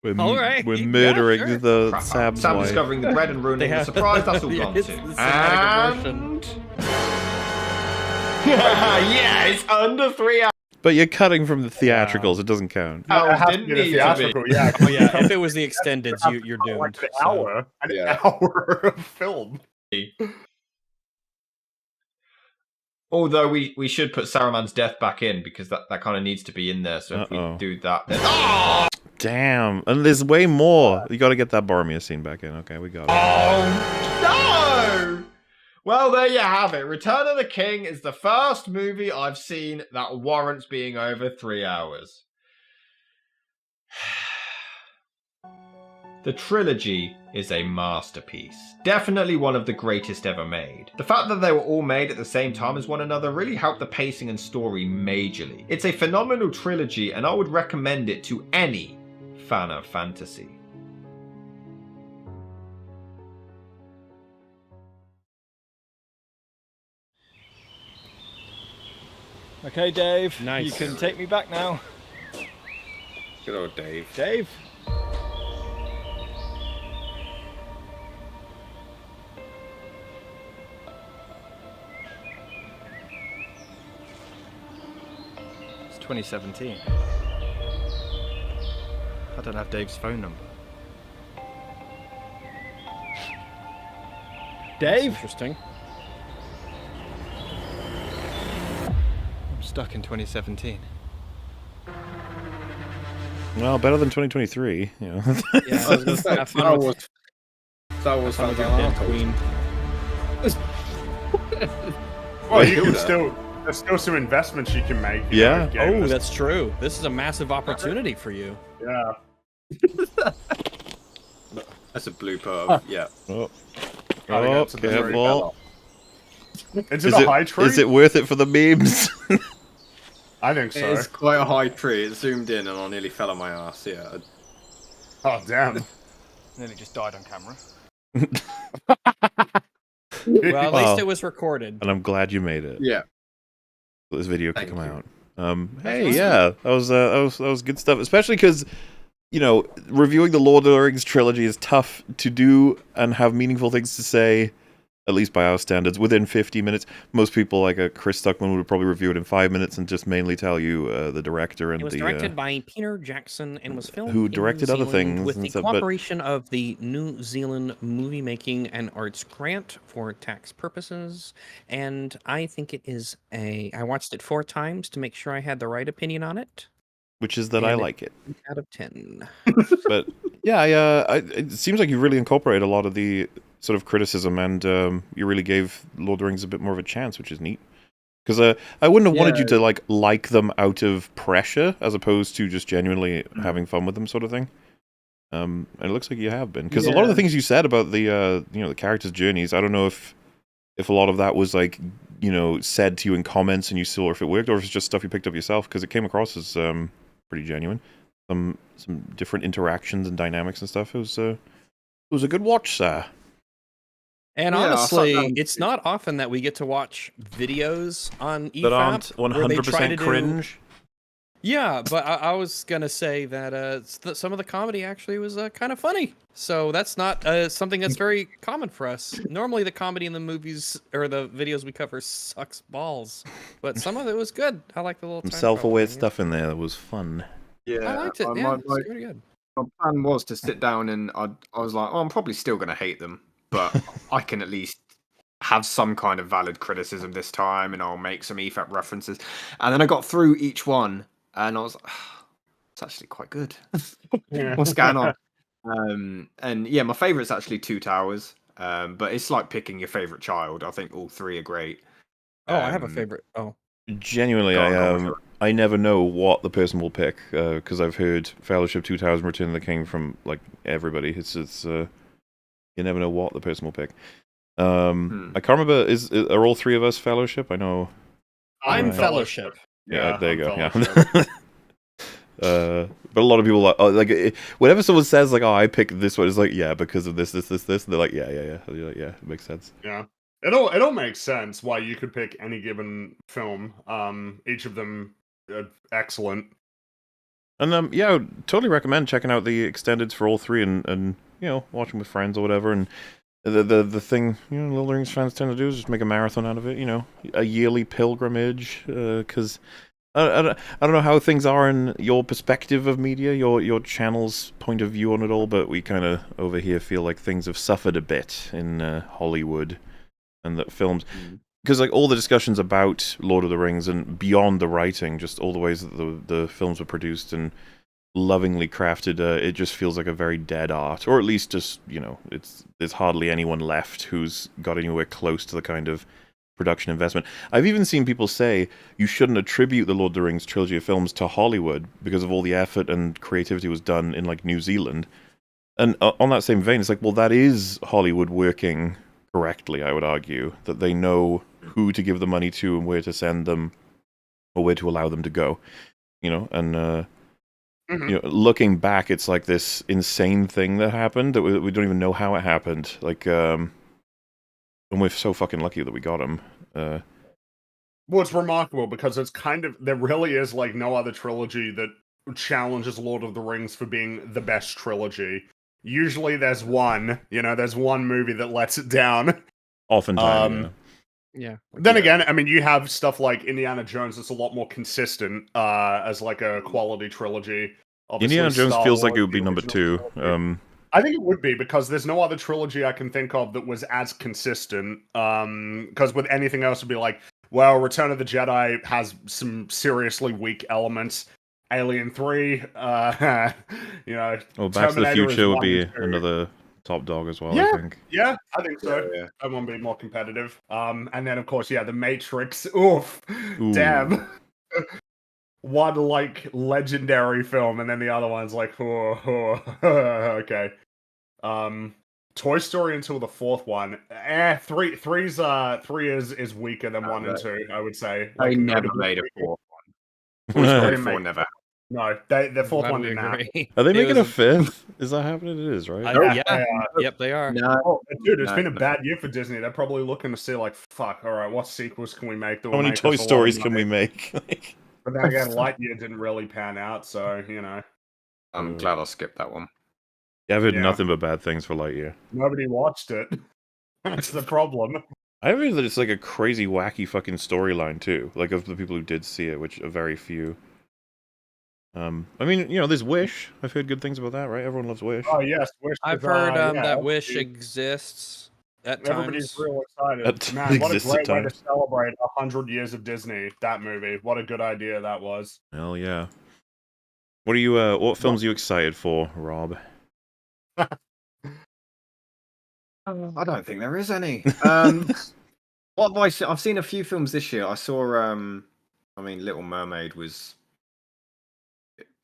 We're Sure. murdering the Sam's Sam wife. discovering the bread and ruining the surprise. That's all gone too. And yeah, it's under 3 hours. But you're cutting from the theatricals. It doesn't count. No, it has to didn't be the need to theatrical, be. yeah. Oh yeah, if it was the extended, you're doomed. Like an so. hour, hour of film. Although we should put Saruman's death back in because that kind of needs to be in there. So if we do that, then Damn. And there's way more. You got to get that Boromir scene back in. Okay, we got it. Oh no! Well, there you have it. Return of the King is the first movie I've seen that warrants being over 3 hours. The trilogy is a masterpiece. Definitely one of the greatest ever made. The fact that they were all made at the same time as one another really helped the pacing and story majorly. It's a phenomenal trilogy and I would recommend it to any fan of fantasy. Okay, Dave. Nice. You can take me back now. Good old Dave. Dave. It's 2017. I don't have Dave's phone number. Dave? That's interesting. I'm stuck in 2017. Well, better than 2023. You know. Yeah, I was gonna say, that was fun with your dead queen. Well, you can still. There's still some investments you can make. Yeah. Oh, that's true. This is a massive opportunity for you. Yeah. That's a blooper. Of, yeah. Oh, careful. Is it worth it for the memes? I think so. It's quite a high tree. It zoomed in and I nearly fell on my ass. Yeah. Oh damn! Nearly just died on camera. Well, at least it was recorded. And I'm glad you made it. Yeah. So this video could Thank come you. out. Hey, yeah, that was good stuff. Especially because, you know, reviewing the Lord of the Rings trilogy is tough to do and have meaningful things to say, at least by our standards, within 50 minutes. Most people, like Chris Stuckman, would probably review it in 5 minutes and just mainly tell you the director and It was directed by Peter Jackson and was filmed who in directed New other Zealand things with and the stuff, but- cooperation of the New Zealand Movie Making and Arts Grant for tax purposes. And I think it is I watched it 4 times to make sure I had the right opinion on it. which is that I And like it. Out of 10. But yeah, it seems like you really incorporate a lot of the sort of criticism, and you really gave Lord of the Rings a bit more of a chance, which is neat. Because I wouldn't have wanted you to like them out of pressure, as opposed to just genuinely having fun with them, sort of thing. And it looks like you have been, because a lot of the things you said about the the characters' journeys, I don't know if a lot of that was said to you in comments and you saw if it worked, or if it's just stuff you picked up yourself, because it came across as pretty genuine. Some different interactions and dynamics and stuff. It was a good watch, sir. And honestly, it's not often that we get to watch videos on EFAP that aren't 100% where they try to cringe. Yeah, but I was gonna say that some of the comedy actually was kind of funny. So that's not something that's very common for us. Normally, the comedy in the movies or the videos we cover sucks balls, but some of it was good. I like the little Some time self-aware travel thing, stuff in there that was fun. I Yeah, liked it. Yeah, it's pretty good. my plan was to sit down and I was like, oh, I'm probably still going to hate them, but I can at least have some kind of valid criticism this time, and I'll make some EFAP references. And then I got through each one, and I was like, it's actually quite good. What's going on? And yeah, my favourite's actually Two Towers, but it's like picking your favourite child. I think all three are great. Oh, I have a favorite. Oh, Genuinely, I never know what the person will pick because I've heard Fellowship, 2000, Return of the King from like everybody. It's you never know what the person will pick. I can't remember. Are all three of us Fellowship? I know. I'm Fellowship. Yeah, there you go. Yeah. But a lot of people like whenever someone says like, "Oh, I picked this one," it's like, "Yeah, because of this." They're like, "Yeah." You're like, "Yeah, it makes sense." Yeah. It all makes sense why you could pick any given film. Each of them excellent. And yeah, I would totally recommend checking out the extendeds for all three and watching with friends or whatever. And the thing Lord of the Rings fans tend to do is just make a marathon out of it. A yearly pilgrimage. Because I don't know how things are in your perspective of media, your channel's point of view on it all, but we kind of over here feel like things have suffered a bit in Hollywood. And that films, because like all the discussions about Lord of the Rings and beyond the writing, just all the ways that the films were produced and lovingly crafted, it just feels like a very dead art, or at least just there's hardly anyone left who's got anywhere close to the kind of production investment. I've even seen people say you shouldn't attribute the Lord of the Rings trilogy of films to Hollywood because of all the effort and creativity was done in like New Zealand. And on that same vein, it's like, well, that is Hollywood working correctly, I would argue, that they know who to give the money to and where to send them or where to allow them to go, and looking back, it's like this insane thing that happened that we don't even know how it happened, like and we're so fucking lucky that we got him. Well, it's remarkable because it's there really is like no other trilogy that challenges Lord of the Rings for being the best trilogy. Usually there's one movie that lets it down. Oftentimes, yeah. Then again, I mean, you have stuff like Indiana Jones that's a lot more consistent as like a quality trilogy. Obviously, Indiana Jones Star feels like Wars, it would be number 2. I think it would be because there's no other trilogy I can think of that was as consistent. Because with anything else, it'd be like, well, Return of the Jedi has some seriously weak elements. Alien 3, Back to the Future would be another top dog as well, I think. Yeah, I think so. Yeah. That one be more competitive. And then, of course, The Matrix. Oof. Ooh. Damn. One, like, legendary film, and then the other one's like, okay. Toy Story until the fourth one. Three is weaker than 1 and 2, I would say. Like, I never made a fourth one. Toy Story 4 never. No, the fourth one didn't happen. Are they making a fifth? Is that happening? It is, right? Yeah. Yep, they are. No, dude, it's been a bad year for Disney. They're probably looking to see, like, fuck, all right, what sequels can we make? How many Toy Stories can we make? But then again, Lightyear didn't really pan out, so, I'm glad I skipped that one. Yeah, I've heard nothing but bad things for Lightyear. Nobody watched it. That's the problem. I heard that it's like a crazy, wacky fucking storyline, too. Like, of the people who did see it, which are very few. I mean, there's Wish. I've heard good things about that, right? Everyone loves Wish. Oh, yes, Wish. I've heard that Wish exists at Everybody's times. real excited. Man, what a great way to celebrate 100 years of Disney, that movie. What a good idea that was. Hell yeah. What films are you excited for, Rob? I don't think there is any. What have I seen? I've seen a few films this year. I saw, Little Mermaid was...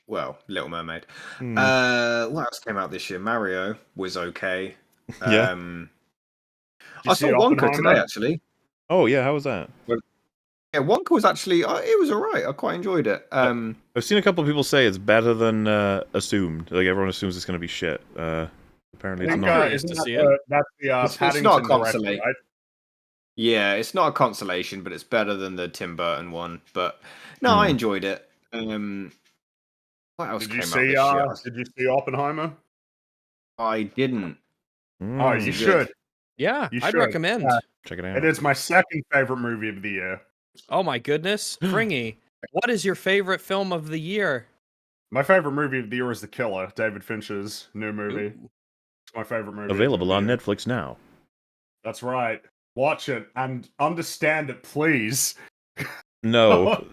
Well, Little Mermaid. What else came out this year? Mario was okay. Yeah. I saw Wonka today, actually. Oh, yeah, how was that? Yeah, Wonka was actually... it was alright. I quite enjoyed it. I've seen a couple of people say it's better than assumed. Like, everyone assumes it's going to be shit. Apparently it's not. That's the it's not a consolation. Right? Yeah, it's not a consolation, but it's better than the Tim Burton one. But, no, I enjoyed it. What else Did came you out see? this year? Did you see Oppenheimer? I didn't. Oh, you should. Yeah, You I'd should. recommend. Yeah. Check it out. It is my second favorite movie of the year. Oh my goodness, Fringy, what is your favorite film of the year? My favorite movie of the year is The Killer, David Fincher's new movie. Ooh. It's my favorite movie. Available on Netflix now. That's right. Watch it and understand it, please. No.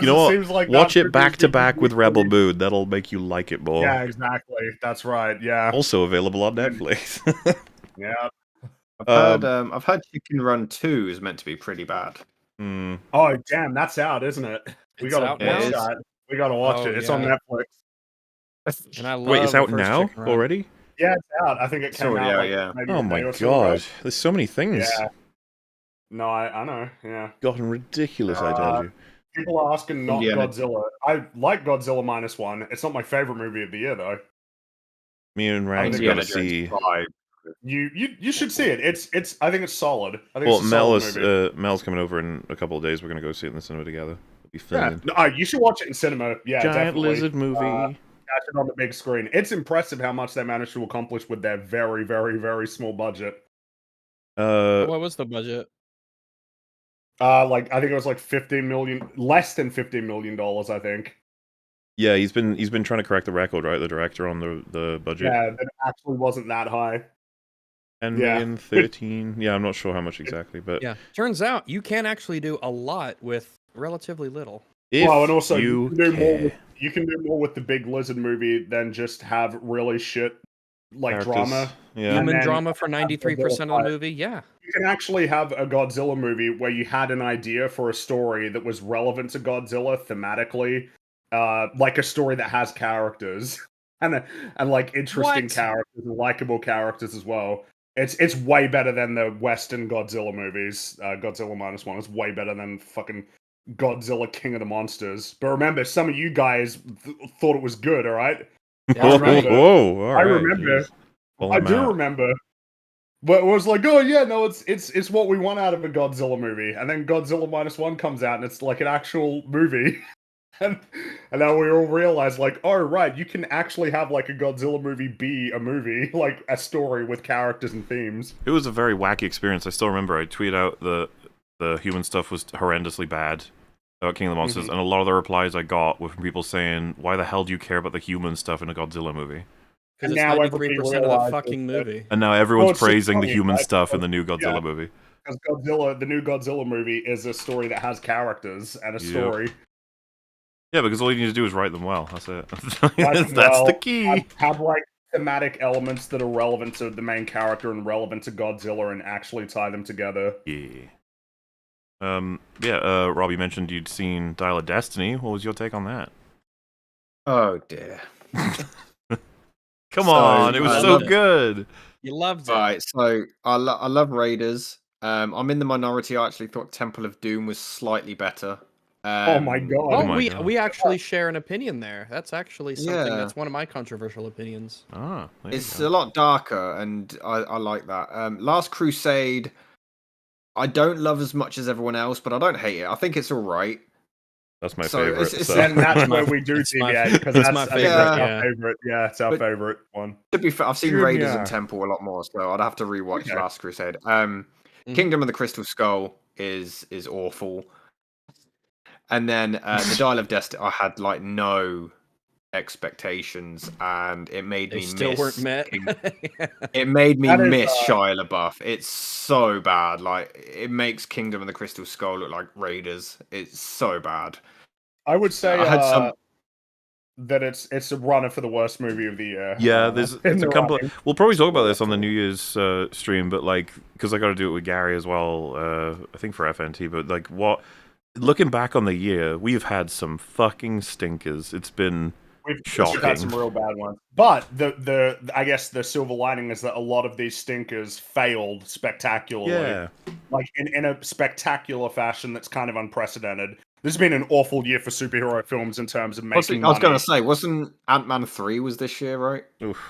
You know what? Seems like Watch that it back to back with movie- Rebel Moon. That'll make you like it more. Yeah, exactly. That's right. Yeah. Also available on Netflix. Yeah. I've heard Chicken Run 2 is meant to be pretty bad. Oh, damn, that's out, isn't it? We It's gotta out watch now? that. We gotta watch Oh, it. It's on yeah. Netflix. And I love Wait, it's the out first now Chicken Run. already? Yeah, it's out. I think it came already out out, like yeah. maybe Oh a my day or so ago. god. There's so many things. Yeah. No, I know. Yeah. Gotten ridiculous, I tell you. People are asking not Indiana- Godzilla. I like Godzilla -1. It's not my favorite movie of the year though. Me and Rags Indiana gotta see. You should see it. It's I think it's solid. I think Well, it's a solid movie. Mel's coming over in a couple of days. We're gonna go see it in the cinema together. It'll be Yeah, fun. no, you should watch it in cinema. Yeah, Giant definitely. lizard movie. Catch it on the big screen. It's impressive how much they managed to accomplish with their very, very, very small budget. What was the budget? Like I think it was like 15 million, less than $15 million. I think. Yeah, he's been trying to crack the record, right? The director on the budget. Yeah, it actually wasn't that high. 10 Yeah. million, 13. Yeah, I'm not sure how much exactly, but Yeah, turns out you can actually do a lot with relatively little. if Well, and also you can do more. care. You can do more with the big lizard movie than just have really shit like Characters. drama. Yeah. Human then drama for have 93% of the movie. Yeah. You can actually have a Godzilla movie where you had an idea for a story that was relevant to Godzilla thematically, like a story that has characters and like interesting What? characters and likable characters as well. It's way better than the Western Godzilla movies. Godzilla -1 is way better than fucking Godzilla King of the Monsters. But remember, some of you guys thought it was good. All right. Whoa, whoa, all I right, remember. jeez. Pull I him do out. remember. But it was like, oh yeah, no, it's what we want out of a Godzilla movie. And then Godzilla -1 comes out and it's like an actual movie. and now we all realize like, oh right, you can actually have like a Godzilla movie be a movie, like a story with characters and themes. It was a very wacky experience. I still remember I tweeted out the human stuff was horrendously bad about King of the Monsters, and a lot of the replies I got were from people saying, why the hell do you care about the human stuff in a Godzilla movie? Because it's now 93% everybody of the realizes fucking that- movie. And now everyone's it's just praising the funny, human right? stuff in the new Godzilla Yeah. movie. Because the new Godzilla movie is a story that has characters and a Yep. story. Yeah, because all you need to do is write them well. That's it. Like, That's well, the key. Have like thematic elements that are relevant to the main character and relevant to Godzilla and actually tie them together. Yeah. Rob, you mentioned you'd seen Dial of Destiny. What was your take on that? Oh dear. Come So, on, it was I so loved it. good. You loved it. Right, so I love Raiders. I'm in the minority. I actually thought Temple of Doom was slightly better. Oh my god. Oh, my we God. we actually share an opinion there. That's actually something Yeah. that's one of my controversial opinions. Ah, there you It's go. a lot darker, and I like that. Last Crusade, I don't love as much as everyone else, but I don't hate it. I think it's all right. That's my So favorite. it's- so. And that's where we do It's my- deviate because it's that's my I think favorite, that's yeah. our favorite. Yeah, it's our But- favorite one. To be fair, I've seen Junior. Raiders and Temple a lot more, so I'd have to rewatch Okay. Last Crusade. Kingdom of the Crystal Skull is awful, and then the Dial of Destiny, I had like no expectations, and it made They me still miss weren't met. It made me That is, miss Shia LaBeouf. It's so bad. Like it makes Kingdom of the Crystal Skull look like Raiders. It's so bad. I would say I had some. that it's a runner for the worst movie of the year. Yeah, there's in a the couple. running. We'll probably talk about this on the New Year's stream, but like, because I got to do it with Gary as well. I think for FNT, but like, looking back on the year, we've had some fucking stinkers. It's been We've shocking. had some real bad ones. But the I guess the silver lining is that a lot of these stinkers failed spectacularly. Yeah. Like in a spectacular fashion that's kind of unprecedented. This has been an awful year for superhero films in terms of making I was going money. to say, wasn't Ant-Man 3 was this year, right?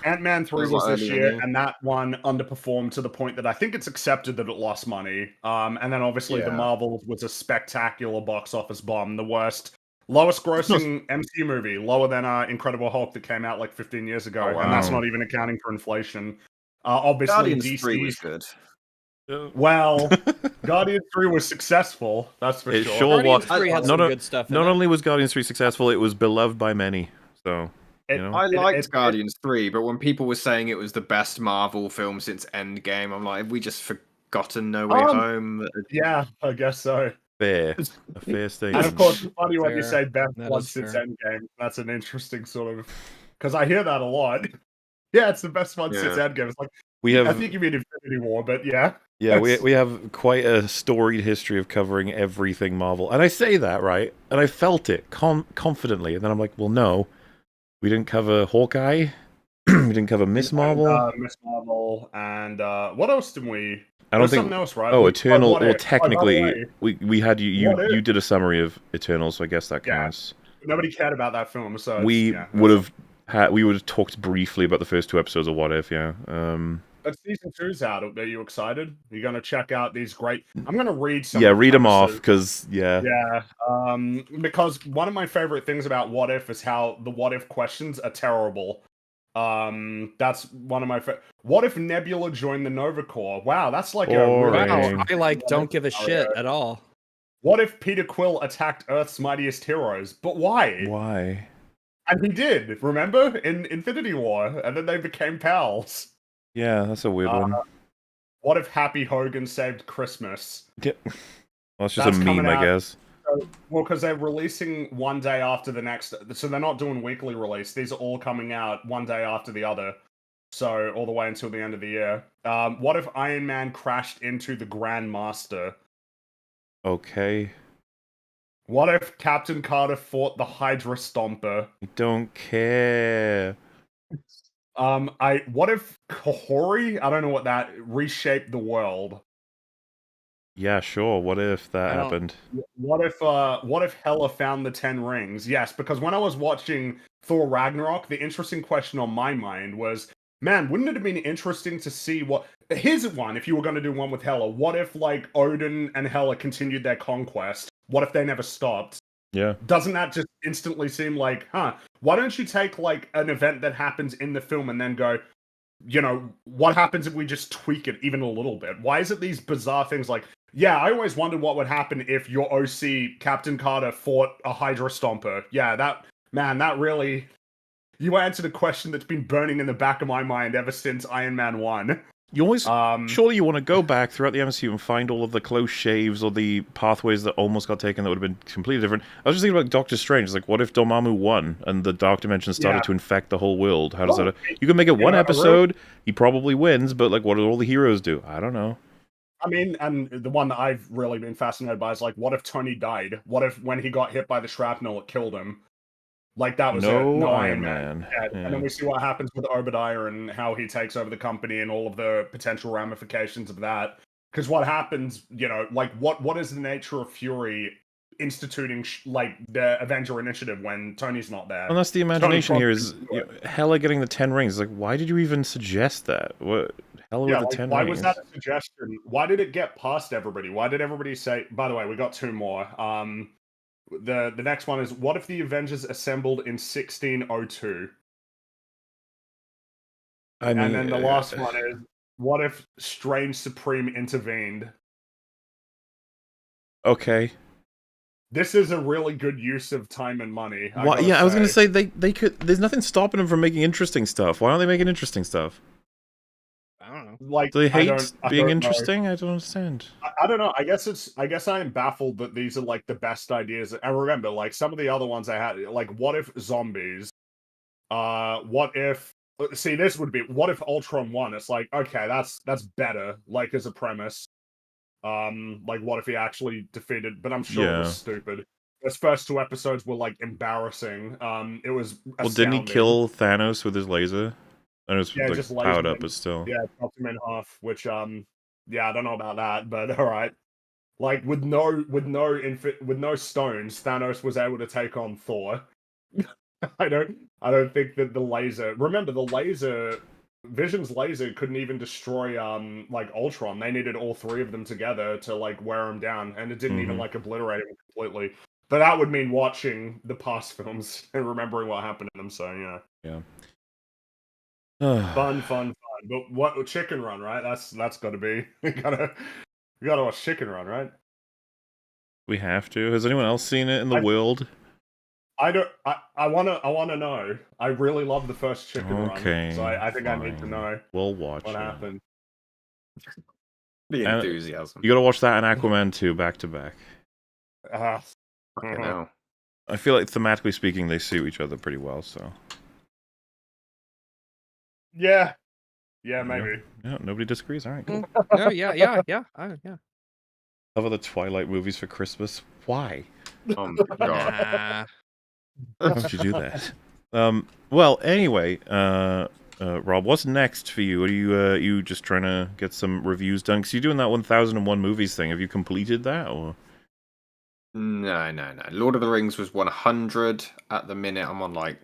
Ant-Man 3 was was like this early in year, the year. and that one underperformed to the point that I think it's accepted that it lost money. And then obviously the Yeah. Marvels was a spectacular box office bomb, the worst Lowest grossing MCU movie, lower than Incredible Hulk that came out like 15 years ago, Oh, wow. and that's not even accounting for inflation. Obviously, Guardians DC 3 was good. Well, Guardians 3 was successful, that's for It sure. sure was. Guardians 3 had some good stuff in Not it. only was Guardians 3 successful, it was beloved by many. So, you know. I liked Guardians 3, but when people were saying it was the best Marvel film since Endgame, I'm like, have we just forgotten No Way Home? Yeah, I guess so. Fair. A fair statement. And of course, it's funny when you Fair. say best That one is since fair. Endgame. That's an interesting sort of... Because I hear that a lot. Yeah, it's the best one since Yeah. Endgame. It's like, We have- I think you mean Infinity War, but yeah. Yeah, we have quite a storied history of covering everything Marvel. And I say that, right? And I felt it confidently. And then I'm like, well, no. We didn't cover Hawkeye. We didn't cover Miss Marvel. Miss Marvel, and what else did we... I don't There's think... something else, right? Oh, We- Eternal... What Well, If. Oh, by the technically, way, we had you What If. you did a summary of Eternal, so I guess that counts. Nobody cared about that film, so it's, We yeah, would have talked briefly about the first 2 episodes of What If, yeah. But season 2's out. Are you excited? You're going to check out these great... I'm going to read some... Yeah, of the read them off, premises. because, yeah. Yeah, because one of my favorite things about What If is how the What If questions are terrible. That's one of my What if Nebula joined the Nova Corps? Wow, that's like a really... Wow, I don't give a shit at all. What if Peter Quill attacked Earth's mightiest heroes? But why? Why? And he did, remember? In Infinity War, and then they became pals. Yeah, that's a weird one. What if Happy Hogan saved Christmas? Yeah. Well, it's just That's a meme, coming I out. guess. So, well, because they're releasing one day after the next, so they're not doing weekly release. These are all coming out one day after the other. So all the way until the end of the year. What if Iron Man crashed into the Grand Master? Okay. What if Captain Carter fought the Hydra Stomper? I don't care. What if Kahori, I don't know what that, reshaped the world? Yeah, sure. What if that happened? What if Hela found the 10 rings? Yes, because when I was watching Thor Ragnarok, the interesting question on my mind was, man, wouldn't it have been interesting to see what... Here's one, if you were going to do one with Hela. What if, like, Odin and Hela continued their conquest? What if they never stopped? Yeah. Doesn't that just instantly seem like, why don't you take, like, an event that happens in the film and then go, you know, what happens if we just tweak it even a little bit? Why is it these bizarre things like, yeah, I always wondered what would happen if your OC, Captain Carter, fought a Hydra Stomper. Yeah, that really... You answered a question that's been burning in the back of my mind ever since Iron Man 1. You always... surely you want to go back throughout the MCU and find all of the close shaves or the pathways that almost got taken that would have been completely different. I was just thinking about Doctor Strange. It's like, what if Dormammu won and the Dark Dimension started to infect the whole world? How does that... You can make it one episode, he probably wins, but like, what do all the heroes do? I don't know. I mean, and the one that I've really been fascinated by is like, what if Tony died? What if when he got hit by the shrapnel, it killed him? Like, that was No it. Iron Man. Yeah. Yeah. And then we see what happens with Obadiah and how he takes over the company and all of the potential ramifications of that. Because what happens, you know, like, what is the nature of Fury instituting, like, the Avenger Initiative when Tony's not there? And that's the imagination here is Hela getting the 10 rings. Like, why did you even suggest that? What... Hela with the like, 10 why rings. was that a suggestion? Why did it get past everybody? Why did everybody say... By the way, we got 2 more. The next one is, what if the Avengers assembled in 1602? I mean, and then the last one is, what if Strange Supreme intervened? Okay. This is a really good use of time and money. Why, I was going to say, they could... There's nothing stopping them from making interesting stuff. Why aren't they making interesting stuff? I don't know. Like, Do they hate being don't interesting? know. I don't understand. I don't know. I guess I am baffled that these are like the best ideas. And remember, like some of the other ones I had, like what if zombies? What if? See, this would be what if Ultron won? It's like, okay, that's better. Like as a premise. Like what if he actually defeated? But I'm sure it was stupid. Those first 2 episodes were like embarrassing. It was. Well, didn't he astounding. kill Thanos with his laser? And it was Yeah, like, just powered lasered up, him. but still. Yeah, chopped him in half. Which yeah, I don't know about that, but all right. Like with no stones, Thanos was able to take on Thor. I don't think that the laser. Remember, the laser, Vision's laser couldn't even destroy like Ultron. They needed all 3 of them together to like wear him down, and it didn't even like obliterate him completely. but that would mean watching the past films and remembering what happened in them. So Yeah. Fun. But what Chicken Run, right? That's got to be we gotta watch Chicken Run, right? We have to. Has anyone else seen it in the world? I don't. I wanna know. I really love the first Chicken Okay, Run, so I think I need to fine. know. We'll watch what it. happened. The And enthusiasm. You gotta watch that and Aquaman 2 back to back. Fucking hell. I feel like thematically speaking, they suit each other pretty well. So Yeah, maybe. Yeah, nobody disagrees. All right, cool. No, yeah. Of other Twilight movies for Christmas. Why? Oh my god. Why would you do that? Well, anyway, Rob, what's next for you? Are you just trying to get some reviews done? Because you're doing that 1001 movies thing. Have you completed that, or? No. Lord of the Rings was 100. At the minute, I'm on like,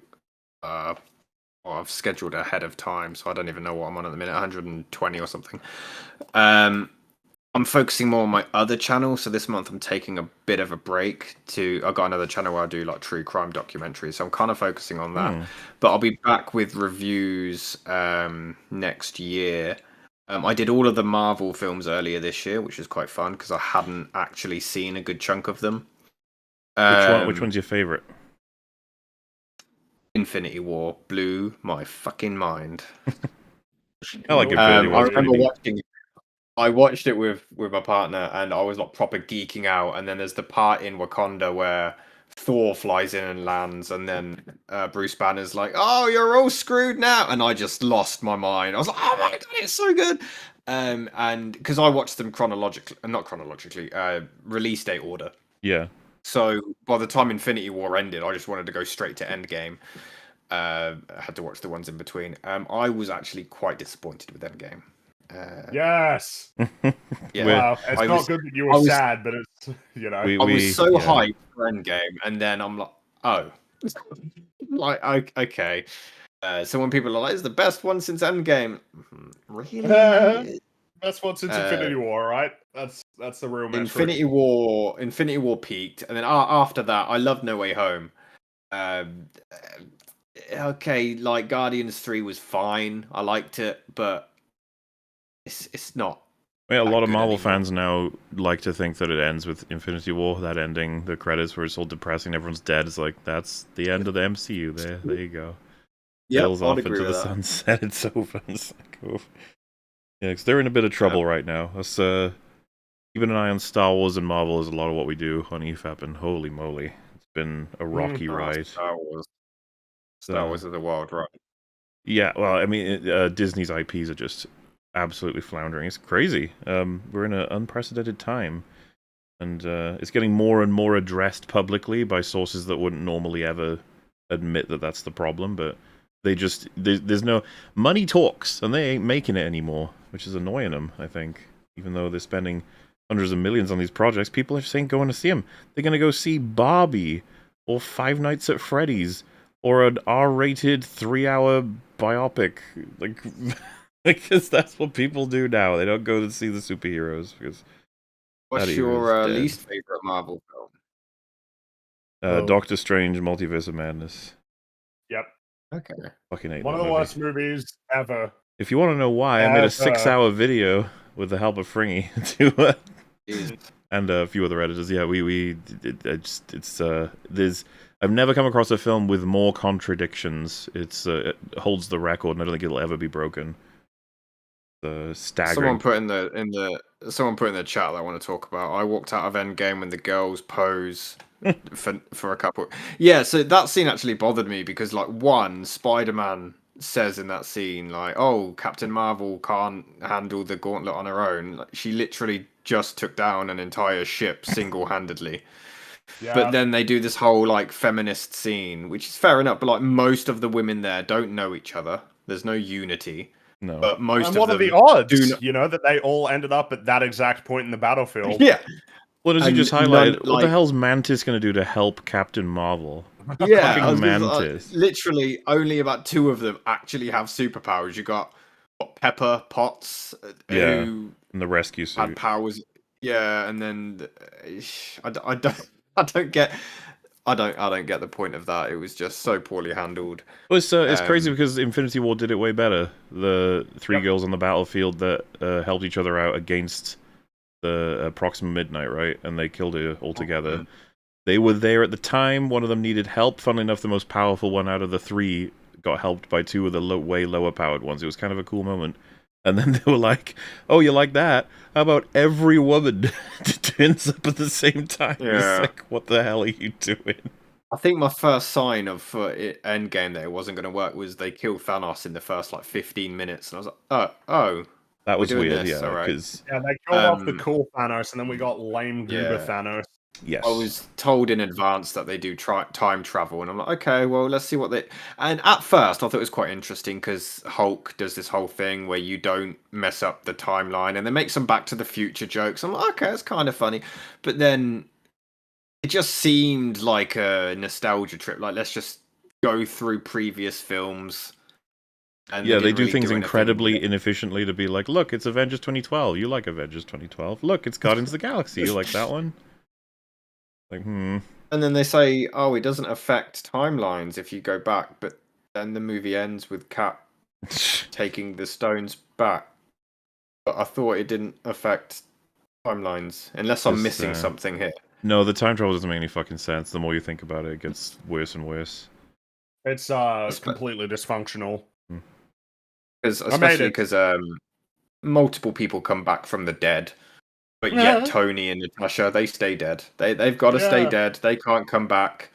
I've scheduled ahead of time, so I don't even know what I'm on at the minute. 120 or something. I'm focusing more on my other channel, so this month I'm taking a bit of a break. I got another channel where I do like true crime documentaries, so I'm kind of focusing on that. But I'll be back with reviews next year. I did all of the Marvel films earlier this year, which is quite fun because I hadn't actually seen a good chunk of them. Which one's your favorite? Infinity War blew my fucking mind. I like Infinity War. I remember watching. I watched it with my partner, and I was like proper geeking out. And then there's the part in Wakanda where Thor flies in and lands, and then Bruce Banner's like, "Oh, you're all screwed now," and I just lost my mind. I was like, "Oh my god, it's so good!" And because I watched them not chronologically, release date order. Yeah. So by the time Infinity War ended, I just wanted to go straight to Endgame. I had to watch the ones in between. I was actually quite disappointed with Endgame. Yes. Yeah. Wow. It's not good that you were sad, but it's I was so hyped for Endgame, and then I'm like, oh, like okay. So when people are like, "It's the best one since Endgame," really? Best one since Infinity War, right? That's the real metric. Infinity War peaked, and then after that, I loved No Way Home. Okay, like Guardians 3 was fine. I liked it, but it's not. Yeah, a lot of Marvel fans now like to think that it ends with Infinity War, that ending, the credits where it's all depressing, everyone's dead. It's like, that's the end of the MCU. There you go. Bills off into the sunset. It's over. It's like, oh. Yeah, because they're in a bit of trouble right now. Us keeping an eye on Star Wars and Marvel is a lot of what we do on EFAP, and holy moly, it's been a rocky ride. Star Wars of the Wild Ride. Yeah, well, I mean, Disney's IPs are just absolutely floundering. It's crazy. We're in an unprecedented time, and it's getting more and more addressed publicly by sources that wouldn't normally ever admit that that's the problem, but there's no money talks, and they ain't making it anymore, which is annoying them, I think. Even though they're spending hundreds of millions on these projects, people are just ain't going to see them. They're going to go see Barbie or Five Nights at Freddy's or an R-rated 3-hour biopic, like, because that's what people do now. They don't go to see the superheroes because. What's your least favorite Marvel film? Doctor Strange: Multiverse of Madness. Yep. Okay. Fucking hate one of the worst movies ever. If you want to know why, I made a 6-hour video with the help of Fringy and a few other editors. Yeah, I've never come across a film with more contradictions. It holds the record, and I don't think it'll ever be broken. Staggering. Someone put in the chat that I want to talk about. I walked out of Endgame when the girls pose for a couple. Yeah, so that scene actually bothered me because, like, one, Spider-Man says in that scene, like, "Oh, Captain Marvel can't handle the gauntlet on her own." Like, she literally just took down an entire ship single-handedly. Yeah. But then they do this whole like feminist scene, which is fair enough. But like most of the women there don't know each other. There's no unity. No. But most and of what them are the odds? You know, that they all ended up at that exact point in the battlefield. Yeah. What does he just highlight? What the hell's Mantis going to do to help Captain Marvel? Yeah, Mantis. Literally, only about 2 of them actually have superpowers. You got Pepper Potts, and the rescue suit had powers. Yeah, and then I don't. I don't get the point of that. It was just so poorly handled. Well, it's crazy because Infinity War did it way better. The three girls on the battlefield that helped each other out against the Proxima Midnight, right? And they killed her all together. They were there at the time. One of them needed help. Funnily enough, the most powerful one out of the three got helped by two of the way lower powered ones. It was kind of a cool moment. And then they were like, "Oh, you like that? How about every woman turns up at the same time?" Yeah. It's like, what the hell are you doing? I think my first sign of Endgame that it wasn't going to work was they killed Thanos in the first 15 minutes, and I was like, "Oh, that was weird." This, yeah, right. Yeah, they killed off the cool Thanos, and then we got lame goober Thanos. Yes. I was told in advance that they do time travel, and I'm like, okay, well, let's see what they... And at first, I thought it was quite interesting, because Hulk does this whole thing where you don't mess up the timeline, and they make some Back to the Future jokes. I'm like, okay, it's kind of funny. But then it just seemed like a nostalgia trip. Like, let's just go through previous films. And yeah, they do things incredibly inefficiently to be like, look, it's Avengers 2012. You like Avengers 2012. Look, it's Guardians of the Galaxy. You like that one? Like, And then they say, oh, it doesn't affect timelines if you go back, but then the movie ends with Cap taking the stones back. But I thought it didn't affect timelines, unless I'm missing something here. No, the time travel doesn't make any fucking sense. The more you think about it, it gets worse and worse. It's completely dysfunctional. Especially because multiple people come back from the dead. But yet Tony and Natasha, they stay dead. They've got to stay dead. They can't come back.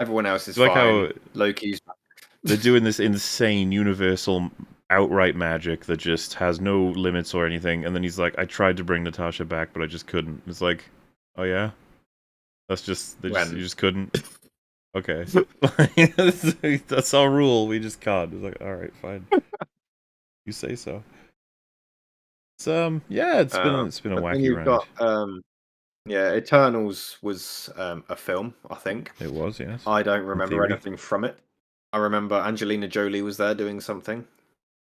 Everyone else is like fine. How Loki's back. They're doing this insane universal outright magic that just has no limits or anything. And then he's like, I tried to bring Natasha back, but I just couldn't. It's like, oh yeah? That's just, you just couldn't? Okay. That's our rule. We just can't. It's like, alright, fine. You say so. Yeah, it's been a wacky ride. Eternals was a film, I think. It was, yes. I don't remember anything from it. I remember Angelina Jolie was there doing something.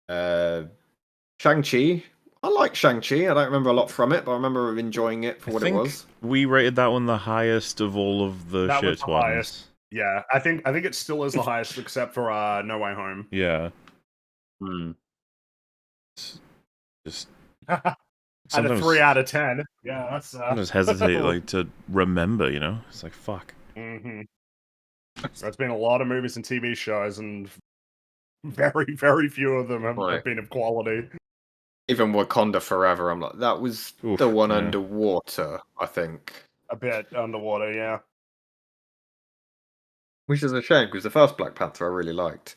Shang-Chi. I like Shang-Chi. I don't remember a lot from it, but I remember enjoying it for what it was. We rated that one the highest of all of the shit ones. Highest. Yeah, I think it still is the highest, except for No Way Home. Yeah. Just and a 3 out of 10. Yeah, that's. I just hesitate to remember. It's like fuck. There's been a lot of movies and TV shows, and very, very few of them have been of quality. Even Wakanda Forever, I'm like, that was the one underwater, I think. A bit underwater, yeah. Which is a shame, because the first Black Panther I really liked.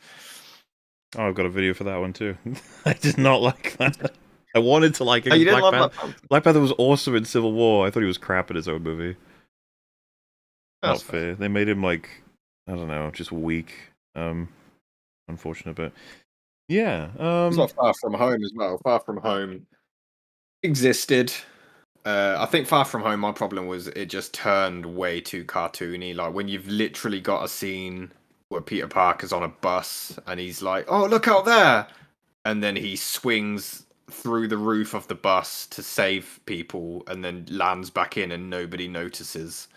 Oh, I've got a video for that one too. I did not like that. I wanted to like it. You didn't like Black Panther? Black Panther was awesome in Civil War. I thought he was crap in his own movie. That's not fair. They made him I don't know, just weak. Unfortunate, but yeah. It's not Far From Home as well. Far From Home existed. I think Far From Home, my problem was it just turned way too cartoony. Like when you've literally got a scene where Peter Parker's on a bus and he's like, "Oh, look out there!" and then he swings through the roof of the bus to save people and then lands back in and nobody notices.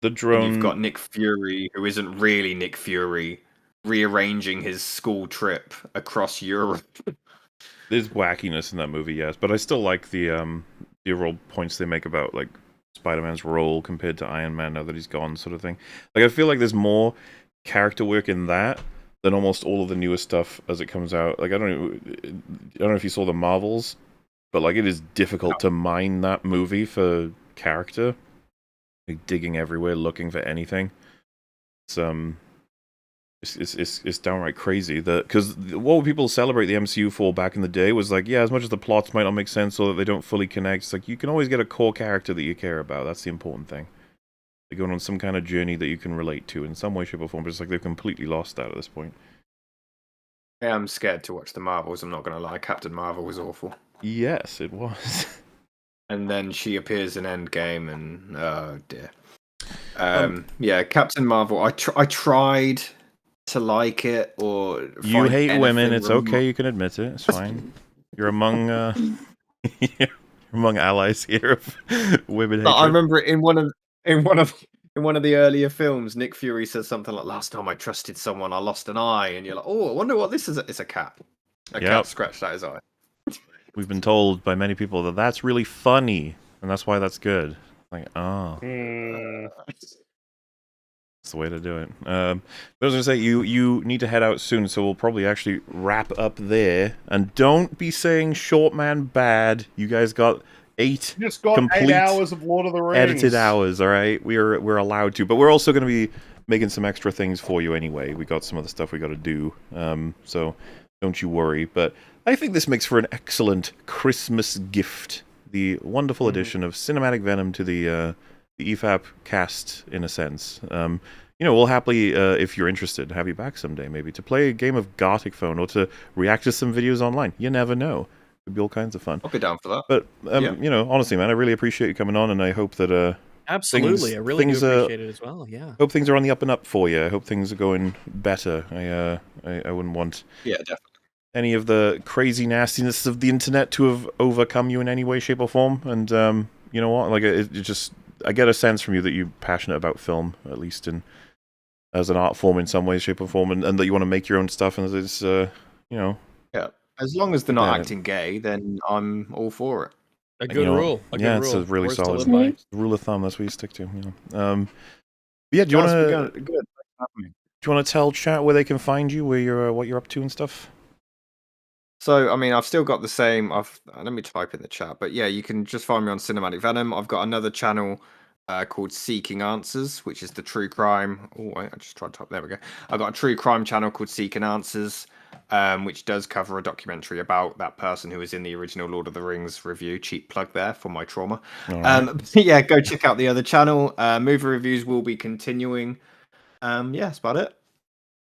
The drone. And you've got Nick Fury, who isn't really Nick Fury, rearranging his school trip across Europe. There's wackiness in that movie, yes, but I still like the overall points they make about Spider-Man's role compared to Iron Man now that he's gone, sort of thing. I feel like there's more character work in that than almost all of the newer stuff as it comes out. I don't know if you saw the Marvels, but it is difficult to mine that movie for character. Digging everywhere, looking for anything. It's downright crazy. Because what would people celebrate the MCU for back in the day was as much as the plots might not make sense or that they don't fully connect, it's you can always get a core character that you care about. That's the important thing. They're going on some kind of journey that you can relate to in some way, shape, or form, but it's they've completely lost that at this point. Yeah, I'm scared to watch the Marvels, I'm not going to lie. Captain Marvel was awful. Yes, it was. And then she appears in Endgame, and oh dear. Yeah, Captain Marvel, I tried to like it, or you hate women, it's okay, you can admit it, it's fine. You're among you're among allies here of women hatred. I remember in one of in one of the earlier films, Nick Fury says something like, "Last time I trusted someone, I lost an eye," and you're like, "Oh, I wonder what this is." It's a cat. A cat scratched out his eye. We've been told by many people that that's really funny, and that's why that's good. Like, oh. That's the way to do it. But I was going to say, you need to head out soon, so we'll probably actually wrap up there. And don't be saying Short Man bad. You guys got complete 8 hours of Lord of the Rings. Edited hours, all right? We're allowed to. But we're also going to be making some extra things for you anyway. We got some of the stuff we got to do. So don't you worry. But I think this makes for an excellent Christmas gift. The wonderful addition of Cinematic Venom to the EFAP cast, in a sense. We'll happily, if you're interested, have you back someday, maybe, to play a game of Gothic Phone or to react to some videos online. You never know. It'd be all kinds of fun. I'll be down for that. But, honestly, man, I really appreciate you coming on, and I hope that, absolutely, I really do appreciate it as well, yeah. Hope things are on the up and up for you. I hope things are going better. I wouldn't want... Yeah, definitely. Any of the crazy nastiness of the internet to have overcome you in any way, shape, or form. And you know what? Like, it just... I get a sense from you that you're passionate about film, at least as an art form in some way, shape, or form, and that you want to make your own stuff, and it's, Yeah, as long as they're not acting gay, then I'm all for it. A good rule. It's a really solid rule of thumb. That's what you stick to. Yeah, do you want to... Good. Do you want to tell chat where they can find you, where you're, what you're up to and stuff? So, I mean, I've still got the same. Let me type in the chat. But yeah, you can just find me on Cinematic Venom. I've got another channel called Seeking Answers, which is the true crime. Oh, wait, I just tried to type. There we go. I've got a true crime channel called Seeking Answers, which does cover a documentary about that person who was in the original Lord of the Rings review. Cheap plug there for my trauma. Yeah, go check out the other channel. Movie reviews will be continuing. Yeah, that's about it.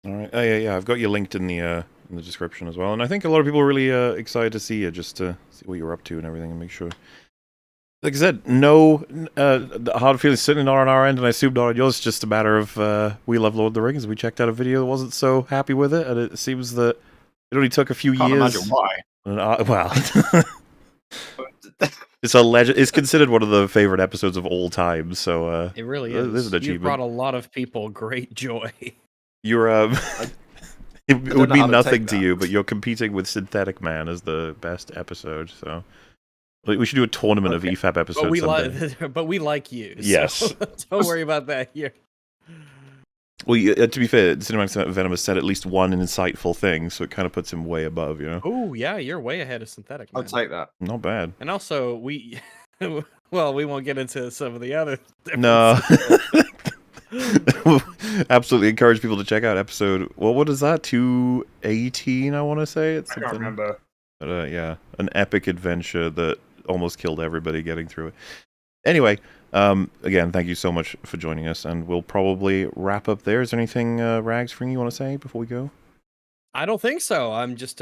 All right. Yeah. I've got you linked in the description as well, and I think a lot of people are really excited to see you, just to see what you're up to and everything, and make sure. Like I said, no hard feelings certainly not on our end, and I assume not on yours. It's just a matter of we love Lord of the Rings. We checked out a video that wasn't so happy with it, and it seems that it only took a few Can't years. Imagine why. Well, it's considered one of the favorite episodes of all time. So it really is. This is an achievement. You've brought a lot of people great joy. You're it would mean nothing to you, but you're competing with Synthetic Man as the best episode. So we should do a tournament of EFAP episodes. But we like you. Yes. So don't worry about that here. Well, to be fair, Cinematic Venom has said at least one insightful thing, so it kind of puts him way above, you know? Oh, yeah, you're way ahead of Synthetic Man. I'll take that. Not bad. And also, we won't get into some of the other... No. Absolutely encourage people to check out episode... Well, what is that? 218, I want to say? It's something... I can't remember. But, yeah, an epic adventure that almost killed everybody getting through it. Anyway... again, thank you so much for joining us, and we'll probably wrap up there. Is there anything, Rags, for you want to say before we go? I don't think so. I'm just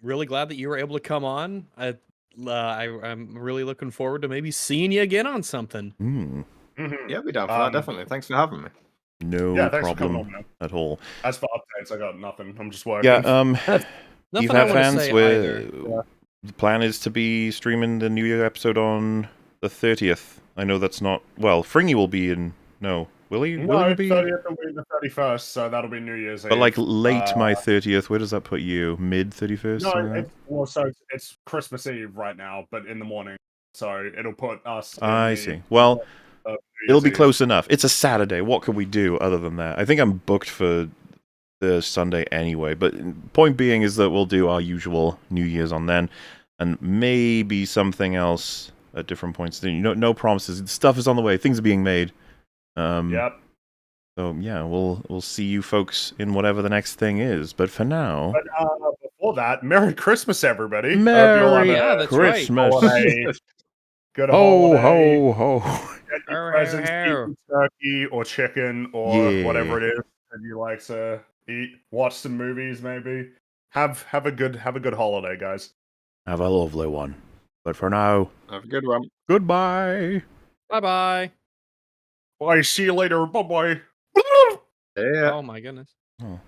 really glad that you were able to come on. I'm really looking forward to maybe seeing you again on something. Yeah, we're down for that, definitely. Thanks for having me. No problem at all. As for updates, I got nothing. I'm just working. Yeah, nothing I want to say either. The plan is to be streaming the New Year episode on the 30th. I know that's not... Well, Fringy will be in... No. Will he? No, 30th will be the 31st, so that'll be New Year's Eve. But like late my 30th, where does that put you? Mid 31st? No, it's Christmas Eve right now, but in the morning. So it'll put us... I see. Well, it'll be close enough. It's a Saturday. What can we do other than that? I think I'm booked for the Sunday anyway, but point being is that we'll do our usual New Year's on then, and maybe something else... at different points. No promises. Stuff is on the way. Things are being made. Yep. So yeah, we'll see you folks in whatever the next thing is. But for now, before that, Merry Christmas, everybody. Merry Christmas. Good ho holiday. Ho ho. Get your presents, eat turkey or chicken or whatever it is that you like to eat. Watch some movies, maybe. Have a good holiday, guys. Have a lovely one. But for now, have a good one. Goodbye. Bye-bye. Bye. See you later. Bye-bye. Yeah. Oh, my goodness. Oh.